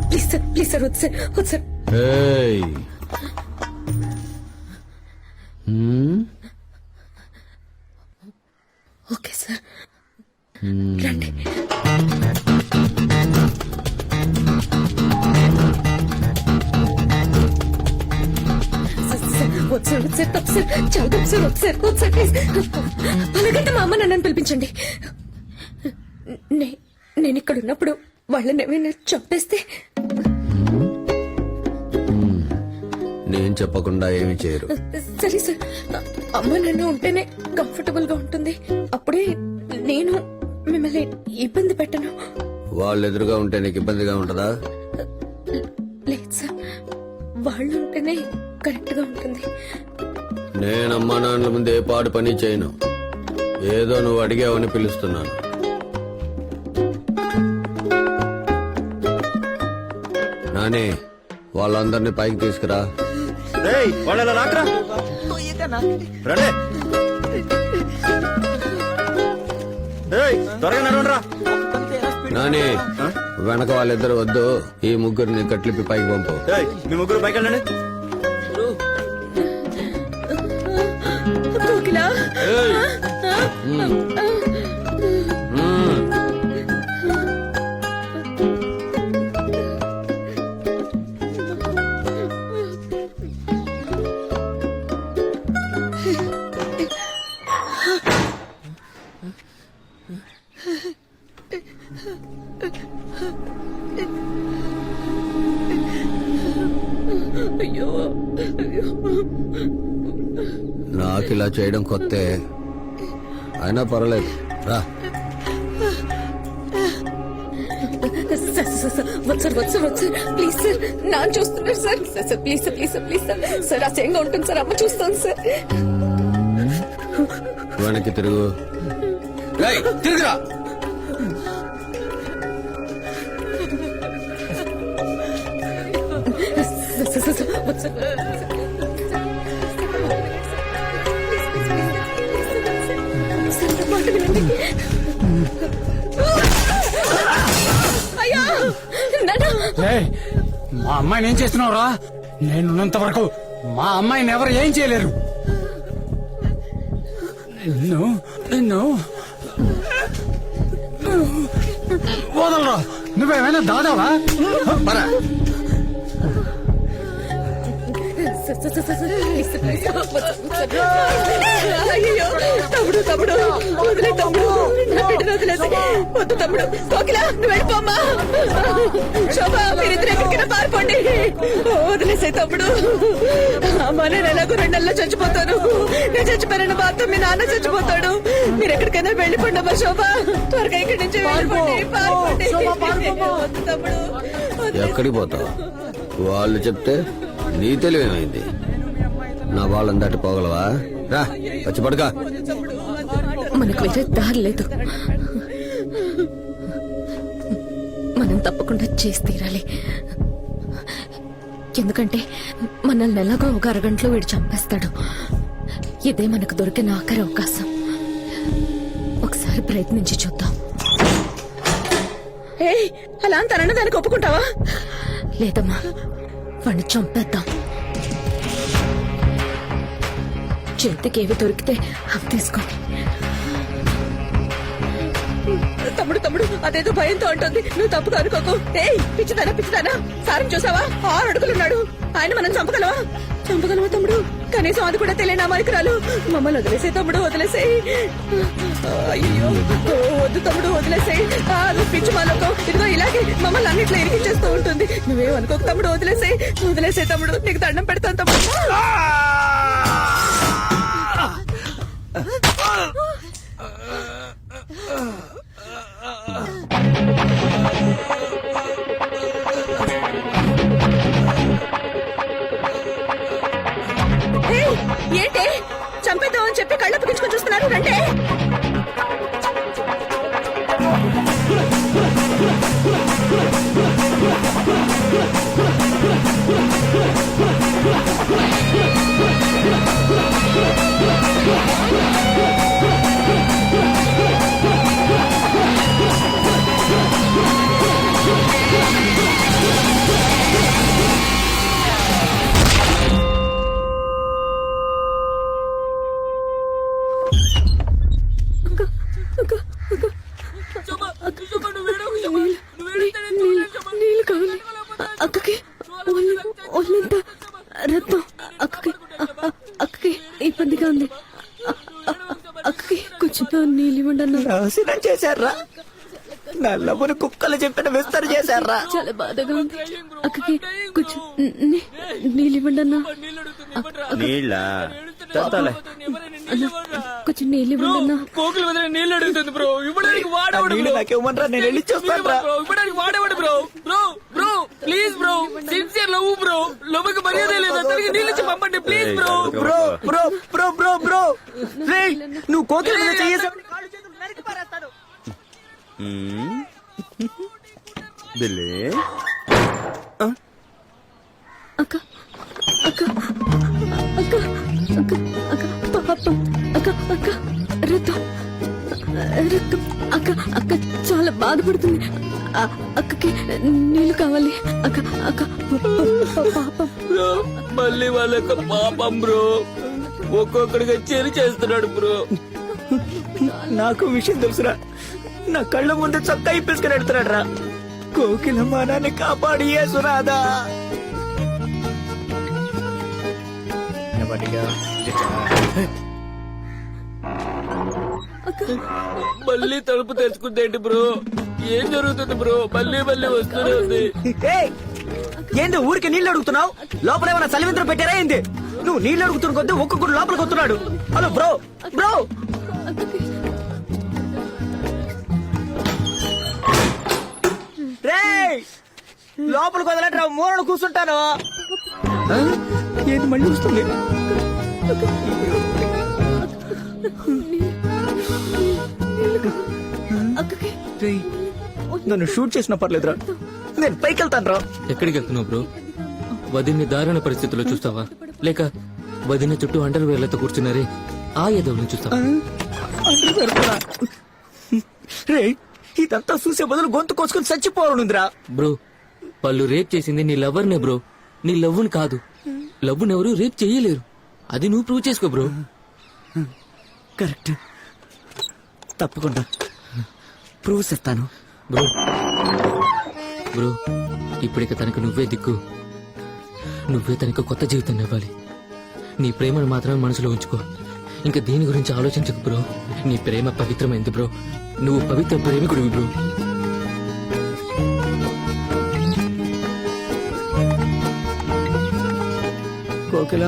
ప్లీజ్ సార్, ప్లీజ్ సార్, వద్దు సార్, వద్దు సార్. ఓకే సార్, రండి. వద్దు సార్, వద్దు సార్, తప్పు సార్, చాలా తప్పు సార్, వద్దు సార్, వద్దు సార్, ప్లీజ్. అలాగైతే మా అమ్మ నన్ను పిలిపించండి. నేను ఇక్కడ ఉన్నప్పుడు వాళ్ళని ఏమైనా చంపేస్తే? నేను చెప్పకుండా ఏమి చేయరు. సరే సార్, అమ్మ నాన్న ఉంటేనే కంఫర్టబుల్ గా ఉంటుంది. అప్పుడే నేను మిమ్మల్ని ఇబ్బంది పెట్టను. వాళ్ళు ఎదురుగా ఉంటే నీకు ఇబ్బందిగా ఉంటదా? లేదు సార్, వాళ్ళు ఉంటేనే కరెక్ట్ గా ఉంటుంది. నేను అమ్మా నాన్నల ముందు ఏ పాడు పని చేయను. ఏదో నువ్వు అడిగావని పిలుస్తున్నాను. నానే, వాళ్ళందరినీ పైకి తీసుకురా. వాళ్ళ రాకరా రండి. త్వరగా నడవండిరా. నాని వెనక వాళ్ళిద్దరు వద్దు, ఈ ముగ్గురిని కట్లిపి పైకి పంపు. మీ ముగ్గురు పైకి వెళ్ళండి. కోకిలా అయ్యో నాకు ఇలా చేయడం కొత్తే, అయినా పర్వాలేదు రా. సార్ ప్లీజ్ సార్ నాన్న చూస్తున్నారు sir. Sir please sir please sir please sir sir అసహ్యంగా ఉంటుంది సార్. అమ్మ చూస్తాను సార్. వెనక్కి తిరుగు. తిరుగురా. అయ్యా ఏయ్, మా అమ్మాయిని ఏం చేస్తున్నావురా? నేనున్నంత వరకు మా అమ్మాయిని ఎవరు ఏం చేయలేరు. నిన్ను వదలరా. నువ్వేమైనా దాదావా? అయ్యో తమ్ముడు తమ్ముడు వదిలే తమ్ముడు. నా బిడ్డను వదిలేసి వద్దు తమ్ముడు. కోకిలా నువ్వు వెళ్ళిపోమ్మా. శోభ మీరిద్దరు ఎక్కడికైనా పారిపోండి. వదిలేసే తమ్ముడు. అమ్మా నేను ఎలాగో 2 నెలల్లో చచ్చిపోతాను. నేను చచ్చిపోయిన బాధతో మీ నాన్న చచ్చిపోతాడు. మీరు ఎక్కడికైనా వెళ్ళిపోండి అమ్మా. శోభ త్వరగా ఇక్కడి నుంచి వెళ్ళిపోండి. పారిపోండి. వద్దు తమ్ముడు. ఎక్కడికి పోతావు? వాళ్ళు చెప్తే నీ తెలివేమైంది? నా వాళ్ళని దాటి పోగలవా? రా వచ్చి పడుకో. మనకు వేరే దారి లేదు. మనం తప్పకుండా చేసి తీరాలి. ఎందుకంటే మనల్ని ఎలాగో ఒక అరగంటలో వీడు చంపేస్తాడు. ఇదే మనకు దొరికిన ఆఖరి అవకాశం. ఒకసారి ప్రయత్నించి చూద్దాం. అలా అంత దానికి ఒప్పుకుంటావా? లేదమ్మా, వాడిని చంపేద్దాం. చేతికి ఏవి దొరికితే అవి తీసుకో. తమ్ముడు తమ్ముడు అదేదో భయంతో అంటుంది. నువ్వు తప్పుగా అనుకోకు. పిచ్చిదానా సారం చూసావా? 6 అడుగులున్నాడు. ఆయన మనం చంపగలవా తమ్ముడు? కనీసం అది కూడా తెలియని అమాయకురాలు. మమ్మల్ని వదిలేసే తమ్ముడు, వదిలేసేయి. అయ్యో వద్దు తమ్ముడు, వదిలేసేయి. నువ్వు పిచ్చి మాలోకం. ఇదిగో ఇలాగే మమ్మల్ని అన్నిట్లో ఇరికించేస్తూ ఉంటుంది. నువ్వేమనుకోక తమ్ముడు, వదిలేసే తమ్ముడు. నీకు దండం పెడతాను తమ్ముడు. ఏంటి చంపేద్దాం అని చెప్పి కళ్ళ పిగించుకొని చూస్తున్నారు? రండి. నీళ్ళు కావాలి అక్కకి. ఒళ్ళంతా రక్తం. అక్కకి ఇబ్బందిగా ఉంది. అక్కకి కొంచెం నీళ్ళు ఇవ్వండి అన్న. నాశనం చేశారా? నల్లబుని కుక్కలు చెప్పిన విస్తర చేశారా? చాలా బాధగా ఉంది. అక్కకి కొంచెం నీళ్ళు ఇవ్వండి అన్న. కొంచెం నీళ్ళు ఇవ్వండి అన్న. కోకులు వదిలే నీళ్ళు అడుగుతుంది బ్రో. ఇవ్వడానికి వాడేవాడు. నాకేమంటారా? నేను వెళ్ళి చూస్తాను. ఇవ్వడానికి వాడేవాడు bro. Bro please bro, sincere love bro. లవ్కి మర్యాద లేదు. అతనికి నీళ్ళు ఇచ్చి పంపండి ప్లీజ్ బ్రో. బ్రో నువ్వు కోకిల మీద చేసావు. బాధపడుతుంది. అక్కకి నీళ్లు కావాలి. అక్క అక్క పాపం. మళ్ళీ వాళ్ళ పాపం బ్రో, ఒక్కొక్కడిగా చెరి చేస్తున్నాడు బ్రో. నాకు విషయం తెలుసురా, నా కళ్ళ ముందు చొక్కా ఇప్పేసుకుని వెళ్తున్నాడు రా. కోకిలమ్మ నన్ను కాపాడి సురాదా. మళ్ళీ తలుపు తెచ్చుకుంటేంటి బ్రో? ఏం జరుగుతుంది బ్రో? మళ్ళీ మళ్ళీ వస్తూనే ఉంది. ఏంది ఊరికి నీళ్ళు అడుగుతున్నావు? లోపల ఏమైనా సలివింత్రం పెట్టారా ఏంది? నువ్వు నీళ్ళు అడుగుతున్న కొద్దీ ఒక్కొక్కడు లోపలికి వస్తున్నాడు. హలో బ్రో, బ్రో రే, లోపలికి వదలట్రా, మూలను కూర్చుంటాను. ఏంది మళ్ళీ వస్తుంది? రేయ్, నన్ను షూట్ చేసినా పర్లేదురా, నేను పైకి వెళ్తాను రా. ఎక్కడికి వెళ్తున్నావు బ్రో? వదిన్ని దారుణ పరిస్థితుల్లో చూస్తావా, లేక వదిన చుట్టూ అండర్ వేర్లతో కూర్చున్నారే ఆ ఎదవులను చూస్తావా? రే, ఇదంతా చూసే బదులు గొంతు కోసుకుని చచ్చిపోవాలనుందిరా. బ్రో, వాళ్ళు రేప్ చేసింది నీ లవర్నే బ్రో, నీ లవ్వుని కాదు. లవ్వునెవరు రేప్ చేయలేరు, అది నువ్వు ప్రూవ్ చేసుకో బ్రో. కరెక్ట్, తప్పకుండా ప్రూవ్ చేస్తాను బ్రో. బ్రో, ఇప్పటిక తనకు నువ్వే దిక్కు, నువ్వే తనకు కొత్త జీవితం ఇవ్వాలి. నీ ప్రేమను మాత్రమే మనసులో ఉంచుకో, ఇంకా దీని గురించి ఆలోచించకు బ్రో. నీ ప్రేమ పవిత్రమైంది బ్రో, నువ్వు పవిత్ర ప్రేమికుడివి బ్రో. కోకిల,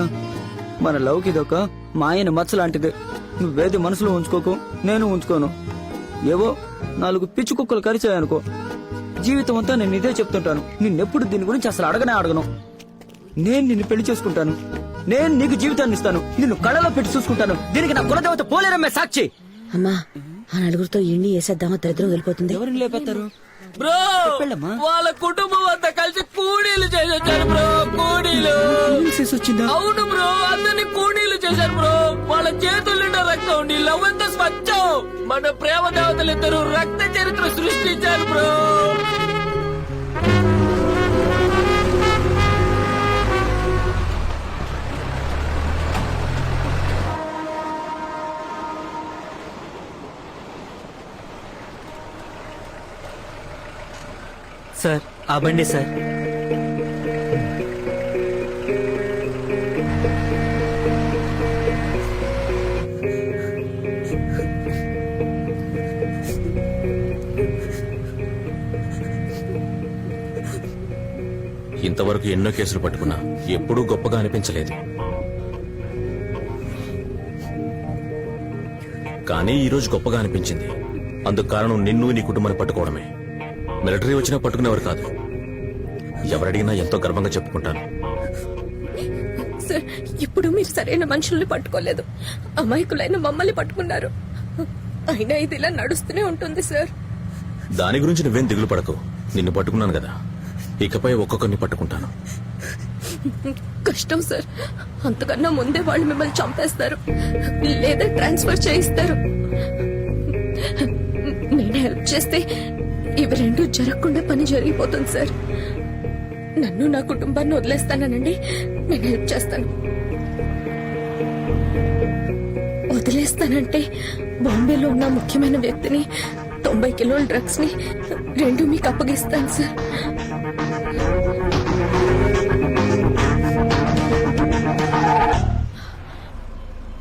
మన లవ్కి ఇదొక మాయన మచ్చ లాంటిది. నువ్వేది మనసులో ఉంచుకోకు, నేను ఉంచుకోను. ఏవో 4 పిచ్చి కుక్కలు కరిచాయనుకో, జీవితం అంతా నేను ఇదే చెప్తుంటాను. నిన్నెప్పుడు దీని గురించి అసలు అడగను. నేను నిన్ను పెళ్లి చేసుకుంటాను, నేను నీకు జీవితాన్ని ఇస్తాను, నిన్ను కళ్ళలో పెట్టి చూసుకుంటాను. దీనికి నా కులదేవత పోలేరమ్మే సాక్షి. అమ్మా, ఆ నలుగురితో ఎన్ని వేసేద్దామో దరిద్రం వెళ్ళిపోతుంది. ఎవరిని లేపెత్తారు బ్రో? వాళ్ళ కుటుంబం అంతా కలిసి కూడీలు చేసొచ్చారు బ్రో. కూడీలు వచ్చిందా? అవును బ్రో, అందరినీ కూడీలు చేశారు బ్రో. వాళ్ళ చేతుల నిండా రక్తం, నీ లవ్ ఎంత స్వచ్ఛం. మన ప్రేమ దేవతలిద్దరూ రక్త చరిత్ర సృష్టించారు బ్రో. సార్, ఆ బండి సార్. ఇంతవరకు ఎన్నో కేసులు పట్టుకున్నా ఎప్పుడూ గొప్పగా అనిపించలేదు. కానీ ఈ రోజు గొప్పగా అనిపించింది. అందుకు కారణం నిన్ను నీ కుటుంబాన్ని పట్టుకోవడమే. మిలిటరీ వచ్చినా పట్టుకునేవారు కాదు. ఎవరడిగినా ఎంతో గర్వంగా చెప్పుకుంటాను. సార్, ఇప్పుడు మీరు సరైన మనుషుల్ని పట్టుకోలేదు, అమాయకులైన మమ్మల్ని పట్టుకున్నారు. అయినా ఇది ఇలా నడుస్తూనే ఉంటుంది సార్. దాని గురించి నువ్వేం దిగులు పడకు. నిన్ను పట్టుకున్నాను కదా, ఇకపై ఒక్కొక్కరిని పట్టుకుంటాను. కష్టం సార్, అంతకన్నా ముందే వాళ్ళు మిమ్మల్ని చంపేస్తారు లేదా ట్రాన్స్ఫర్ చేయిస్తారు. నేను హెల్ప్ చేస్తే ఇవి రెండు జరగకుండా పని జరిగిపోతుంది సార్. నన్ను నా కుటుంబాన్ని వదిలేస్తానండి, నేను హెల్ప్ చేస్తాను. వదిలేస్తానంటే బాంబేలో ఉన్న ముఖ్యమైన వ్యక్తిని, 90 కిలోల డ్రగ్స్ ని 2 మీకు అప్పగిస్తాను సార్.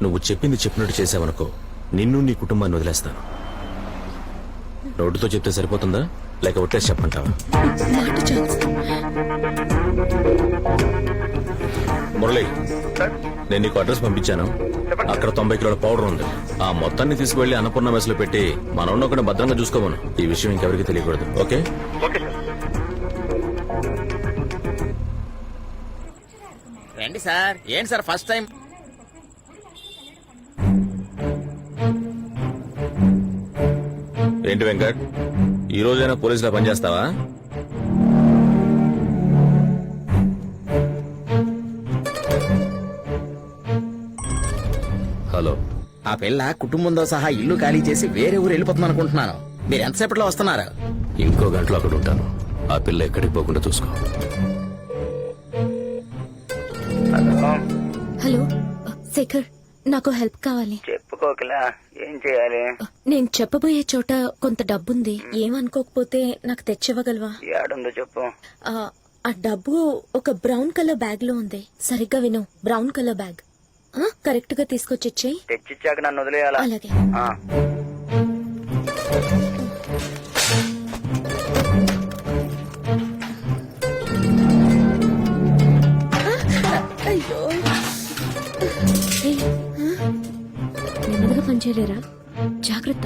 నువ్వు చెప్పింది చెప్పినట్టు చేసావనుకో, నిన్ను నీ కుటుంబాన్ని వదిలేస్తాను. రోడ్డుతో చెప్తే సరిపోతుందా, లేక ఒట్టేసి చెప్పంటావా? మాట చాలు సార్. మురళి, నేను నీకు అడ్రస్ పంపించాను. అక్కడ 90 కిలోల పౌడర్ ఉంది. ఆ మొత్తాన్ని తీసుకువెళ్లి అన్నపూర్ణ మెస్లో పెట్టి మనోడిని ఒకటి భద్రంగా చూసుకోమను. ఈ విషయం ఇంకెవరికి తెలియకూడదు. ఓకే? రండి సార్. ఏంటి సార్ ఫస్ట్ టైం? ఏంటి వెంకట్, ఈ రోజైనా పోలీసులా పనిచేస్తావా? హలో, ఆ పిల్ల కుటుంబంతో సహా ఇల్లు ఖాళీ చేసి వేరే ఊరు వెళ్ళిపోతుంది అనుకుంటున్నాను. మీరు ఎంతసేపట్లో వస్తున్నారు? ఇంకో గంటలో అక్కడ ఉంటాను. ఆ పిల్ల ఎక్కడికి పోకుండా చూసుకో. హలో శేఖర్, నాకు హెల్ప్ కావాలి. చెప్పుకోకలా ఏం చేయాలి? నేను చెప్పబోయే చోట కొంత డబ్బుంది. ఏమనుకోకపోతే నాకు తెచ్చివ్వగలవా? ఏడుందో చెప్పు. ఆ డబ్బు ఒక బ్రౌన్ కలర్ బ్యాగ్ లో ఉంది. సరిగ్గా విను, బ్రౌన్ కలర్ బ్యాగ్. కరెక్ట్ గా తీసుకొచ్చేయి. తెచ్చిచ్చాక నన్ను వదిలేయాలా? అలాగే. అయ్యో, నెమ్మదిగా పనిచేయలేరా? జాగ్రత్త.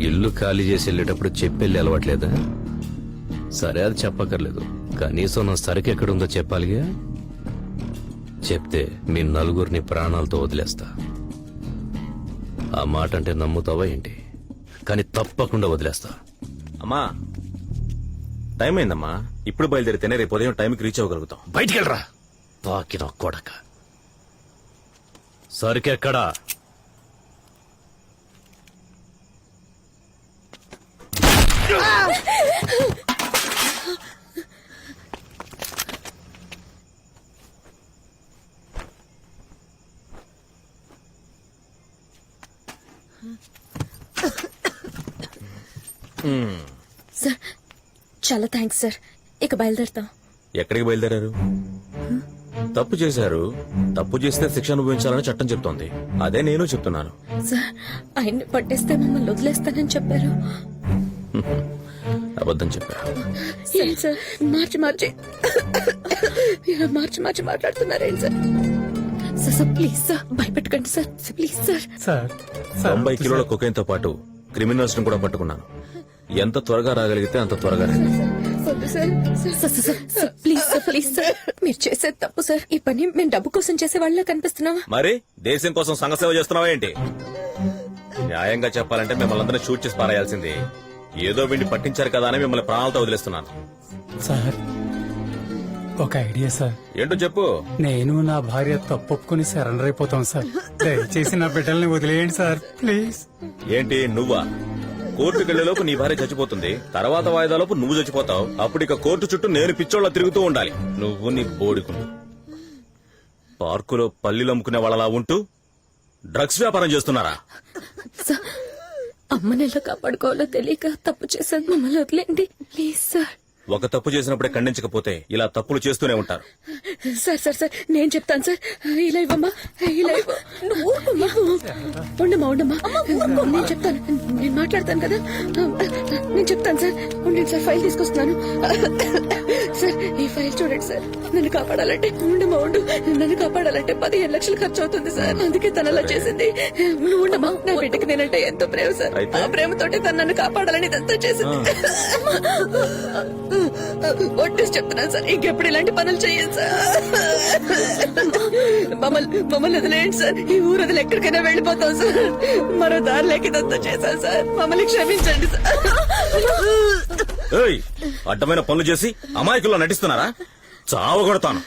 ఇల్లు ఖాళీ చేసి వెళ్ళేటప్పుడు చెప్పెళ్ళి అలవాట్లేదా? సరే, అది చెప్పక్కర్లేదు. కనీసం నా సరుకు ఎక్కడుందో చెప్పాలిగా. చెప్తే మీ నలుగురిని ప్రాణాలతో వదిలేస్తా. ఆ మాట అంటే నమ్ముతావా ఏంటి? కానీ తప్పకుండా వదిలేస్తా. అమ్మా, టైం అయిందమ్మా. ఇప్పుడు బయలుదేరితేనే రేపు ఉదయం టైంకి రీచ్ అవ్వగలుగుతాం. బయటికి వెళ్ళరా బాకి నా కొడక. సరుకెక్కడా? సార్, చాలా థ్యాంక్స్ సార్. ఇక బయలుదేరుతాం. ఎక్కడికి బయలుదేరారు? తప్పు చేశారు. తప్పు చేస్తే శిక్ష అనుభవించాలని చట్టం చెప్తోంది. అదే నేను చెప్తున్నాను. సార్, ఆయన్ని పట్టేస్తే మమ్మల్ని వదిలేస్తానని చెప్పారు. అబద్ధం చెప్పారు. ఏంటి సార్ మార్చి మార్చి మాట్లాడుతున్నారేంటి సార్? సార్ ప్లీజ్ సార్, భయపెట్టకండి సార్, ప్లీజ్ సార్. సార్ 90 కిలోల కొకైన్ తో పాటు క్రిమినల్స్ ను కూడా పట్టుకున్నాను. ఎంత త్వరగా రాగలిగితే అంత త్వరగా రండి. వద్దు sir. Sir please sir, please sir, మీరు చేసేది తప్పు సార్. ఈ పని మేము డబ్బు కోసం చేసే వాళ్ళ కనిపిస్తున్నావా? మరి దేశం కోసం సంఘ సేవ చేస్తున్నావా ఏంటి? న్యాయంగా చెప్పాలంటే మిమ్మల్ని అందరినీ షూట్ చేసి పారేయాల్సింది. ఏదో వీడిని పట్టించారు కదా అని మిమ్మల్ని ప్రాణాలతో వదిలేస్తున్నాను. సార్, ఒక ఐడియా సార్. ఏంటో చెప్పు. నేను నా భార్య తప్పొప్పుకుని సరెండర్ అయిపోతాం సార్. దయచేసి నా బిడ్డల్ని వదిలేయండి సార్, ప్లీజ్. ఏంటి నువ్వా? కోర్టుకు వెళ్లేలోపు నీ భార్య చచ్చిపోతుంది. తర్వాత వాయిదాలోపు నువ్వు చచ్చిపోతావు. అప్పుడు ఇక కోర్టు చుట్టూ నేను పిచ్చోళ్ళ తిరుగుతూ ఉండాలి. నువ్వు నీ బోడికుండు. పార్కులో పల్లీలు అమ్ముకునే వాళ్ళలా ఉంటూ డ్రగ్స్ వ్యాపారం చేస్తున్నారా? సార్, అమ్మని ఎలా కాపాడుకోవాలో తెలియక తప్పు చేశాను. మమ్మల్ని వదిలేండి ప్లీజ్ సార్. ఒక తప్పు చేసినప్పుడే ఖండించకపోతే ఇలా తప్పులు చేస్తూనే ఉంటారు. సార్ సార్ సార్, నేను చెప్తాను సార్. ఇలా ఇవ్వమ్మా, ఇలా ఇవ్వ. నువ్వు ఉండమ్మా, ఉండమ్మా, నేను చెప్తాను. నేను మాట్లాడతాను కదా, నేను చెప్తాను సార్. ఉండండి సార్, ఫైల్ తీసుకొస్తున్నాను. సార్, ఈ ఫైల్ చూడండి సార్. నన్ను కాపాడాలంటే ఉండమ్మా, ఉండు. నన్ను కాపాడాలంటే 15 లక్షలు ఖర్చు అవుతుంది సార్. అందుకే తను అలా చేసింది. నువ్వు ఉండమ్మా, నా బిడ్డకి నేనంటే ఎంతో ప్రేమ సార్. ఆ ప్రేమతోటి తను నన్ను కాపాడాలని ఇదంతా చేసింది. ఒట్టేసి చెప్తున్నాను సార్, ఇంకెప్పుడు ఇలాంటి పనులు చేయను సార్. మమ్మల్ని వదిలేయండి సార్. ఈ ఊరు వదిలి ఎక్కడికైనా వెళ్ళిపోతాం సార్. మరో దారి లేక ఇదంతా చేశాను సార్. మమ్మల్ని క్షమించండి సార్. ఏయ్, అడ్డమైన పనులు చేసి అమాయకుల్లో నటిస్తున్నారా? చావగొడతాను.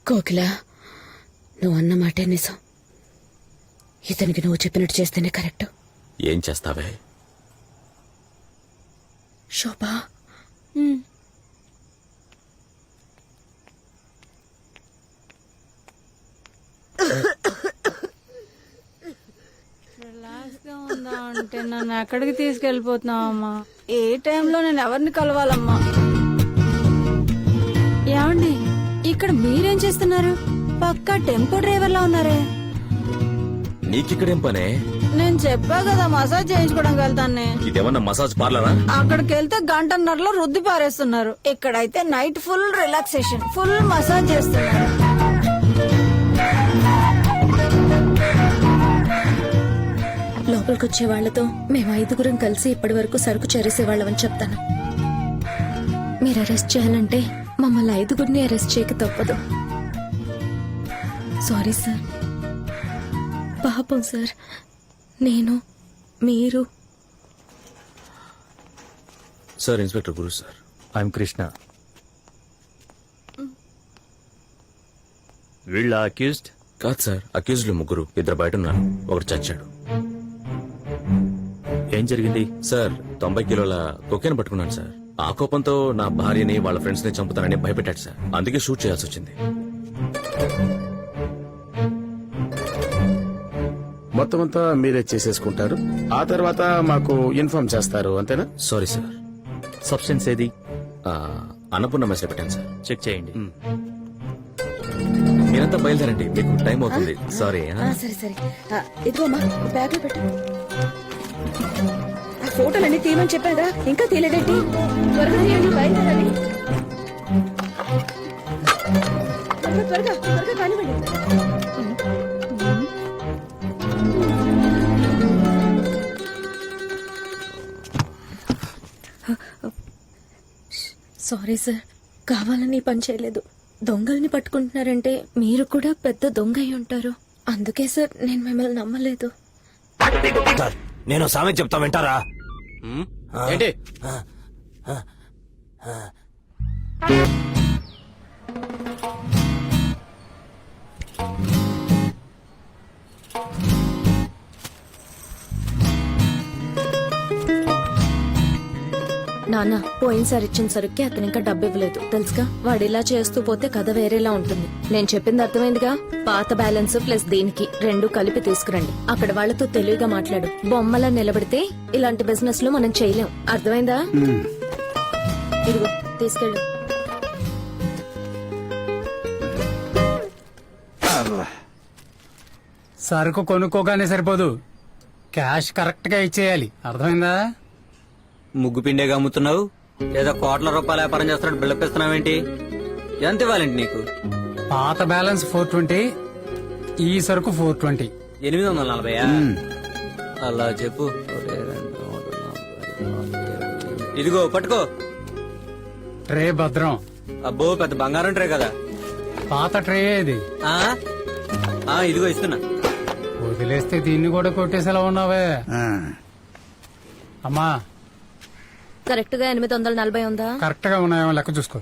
కోకిల, నువ్వు అన్న మాటే నిజం. ఇతనికి నువ్వు చెప్పినట్టు చేస్తేనే కరెక్ట్. ఏం చేస్తావే? శోభా, అంటే నన్ను ఎక్కడికి తీసుకెళ్లిపోతున్నావమ్మా? ఏ టైంలో నేను ఎవరిని కలవాలమ్మా? ఏమండి, ఇక్కడ మీరేం చేస్తున్నారు? పక్కా టెంపో డ్రైవర్ లా ఉన్నారే. నీకిక్కడేం పనే? నేను చెప్పా కదా మసాజ్ చేయించుకోవడానికి వెళ్తాను. ఇదేమన్నా మసాజ్ పార్లరా? అక్కడికి వెళ్తే గంటన్నరలో రుద్ది పారేస్తున్నారు. ఇక్కడైతే night full relaxation, full massage చేస్తున్నారు. లోపలికి వచ్చే వాళ్లతో మేము 5 కలిసి ఇప్పటి వరకు సరుకు చేరేసేవాళ్ళమని చెప్తాను. మీరు అరెస్ట్ చేయాలంటే మమ్మల్ని 5 అరెస్ట్ చేయక తప్పదు. Sorry sir. పాపం సార్. నేను, మీరు. Sir, inspector Guru sir. I'm Krishna. వీళ్ళ అక్యూజ్డ్? కాదు సార్, అక్యూజ్లు 3, 2 బయట ఉన్నారు, ఒకటి చచ్చాడు. ఏం జరిగింది? సార్, 90 కిలోల కొకేన్ పట్టుకున్నాను సార్. ఆ కోపంతో నా భార్యని వాళ్ళ ఫ్రెండ్స్ ని చంపుతానని భయపెట్టాడు సార్. అందుకే షూట్ చేయాల్సి వచ్చింది. మొత్తం అంతా మీరే చేసేసుకుంటారు, ఆ తర్వాత మాకు ఇన్ఫార్మ్ చేస్తారు, అంతేనా? Sorry sir. సబ్స్టెన్స్ ఏది? అన్నపూర్ణ మెసేజ్ పెట్టాను సార్. చెక్ చేయండి. మీరంతా బయలుదేరండి, మీకు టైం అవుతుంది. సారీ. సరే సరే, ఇదిగో అమ్మా బ్యాగ్ లో పెట్టు. ఆ ఫోటోలన్నీ తీయమని చెప్పాగా, ఇంకా తీయలేదేంటి? త్వరగా తీయండి, బయలుదేరాలి. త్వరగా త్వరగా కానివ్వండి. సారీ సార్, కావాలని ఈ పని చేయలేదు. దొంగల్ని పట్టుకుంటున్నారంటే మీరు కూడా పెద్ద దొంగ అయి ఉంటారు. అందుకే సార్ నేను మిమ్మల్ని నమ్మలేదు. నేను సామెత చెప్తా, వింటారా? ఏంటి? నాన్న, పోయినసారి ఇచ్చిన సరుక్కి అతను ఇంకా డబ్బు ఇవ్వలేదు తెలుసుగా. వాడు ఇలా చేస్తూ పోతే కథ వేరేలా ఉంటుంది. నేను చెప్పింది అర్థమైందిగా. పాత బ్యాలెన్స్ ప్లస్ దీనికి 2 కలిపి తీసుకురండి. అక్కడ వాళ్ళతో తెలివిగా మాట్లాడు. బొమ్మలా నిలబడితే ఇలాంటి బిజినెస్ లో మనం చేయలేం. అర్థమైందా? ఇదిగో తీసుకెళ్ళు. సరుకు కొనుక్కోగానే సరిపోదు, క్యాష్ కరెక్ట్ గా ఇచ్చేయాలి. అర్థమైందా? ముగ్గు పిండేగా అమ్ముతున్నావు లేదా కోట్ల రూపాయల వ్యాపారం చేస్తున్నాడు బిల్డప్ ఇస్తున్నావేంటి? ఎంత ఇవ్వాలండి నీకు? పాత బ్యాలెన్స్ 420, ఈ సరుకు 420. 840. అలా చెప్పు. ఇదిగో పట్టుకో. ట్రే భద్రం. అబ్బో, పెద్ద బంగారం ట్రే కదా. పాత ట్రే ఇది. ఇదిగో ఇస్తున్నా. వదిలేస్తే దీన్ని కూడా కొట్టేసేలా ఉన్నావే. అమ్మా, కరెక్ట్ గా 840 ఉందా? కరెక్ట్ గా ఉన్నాయేమో లెక్క చూసుకో.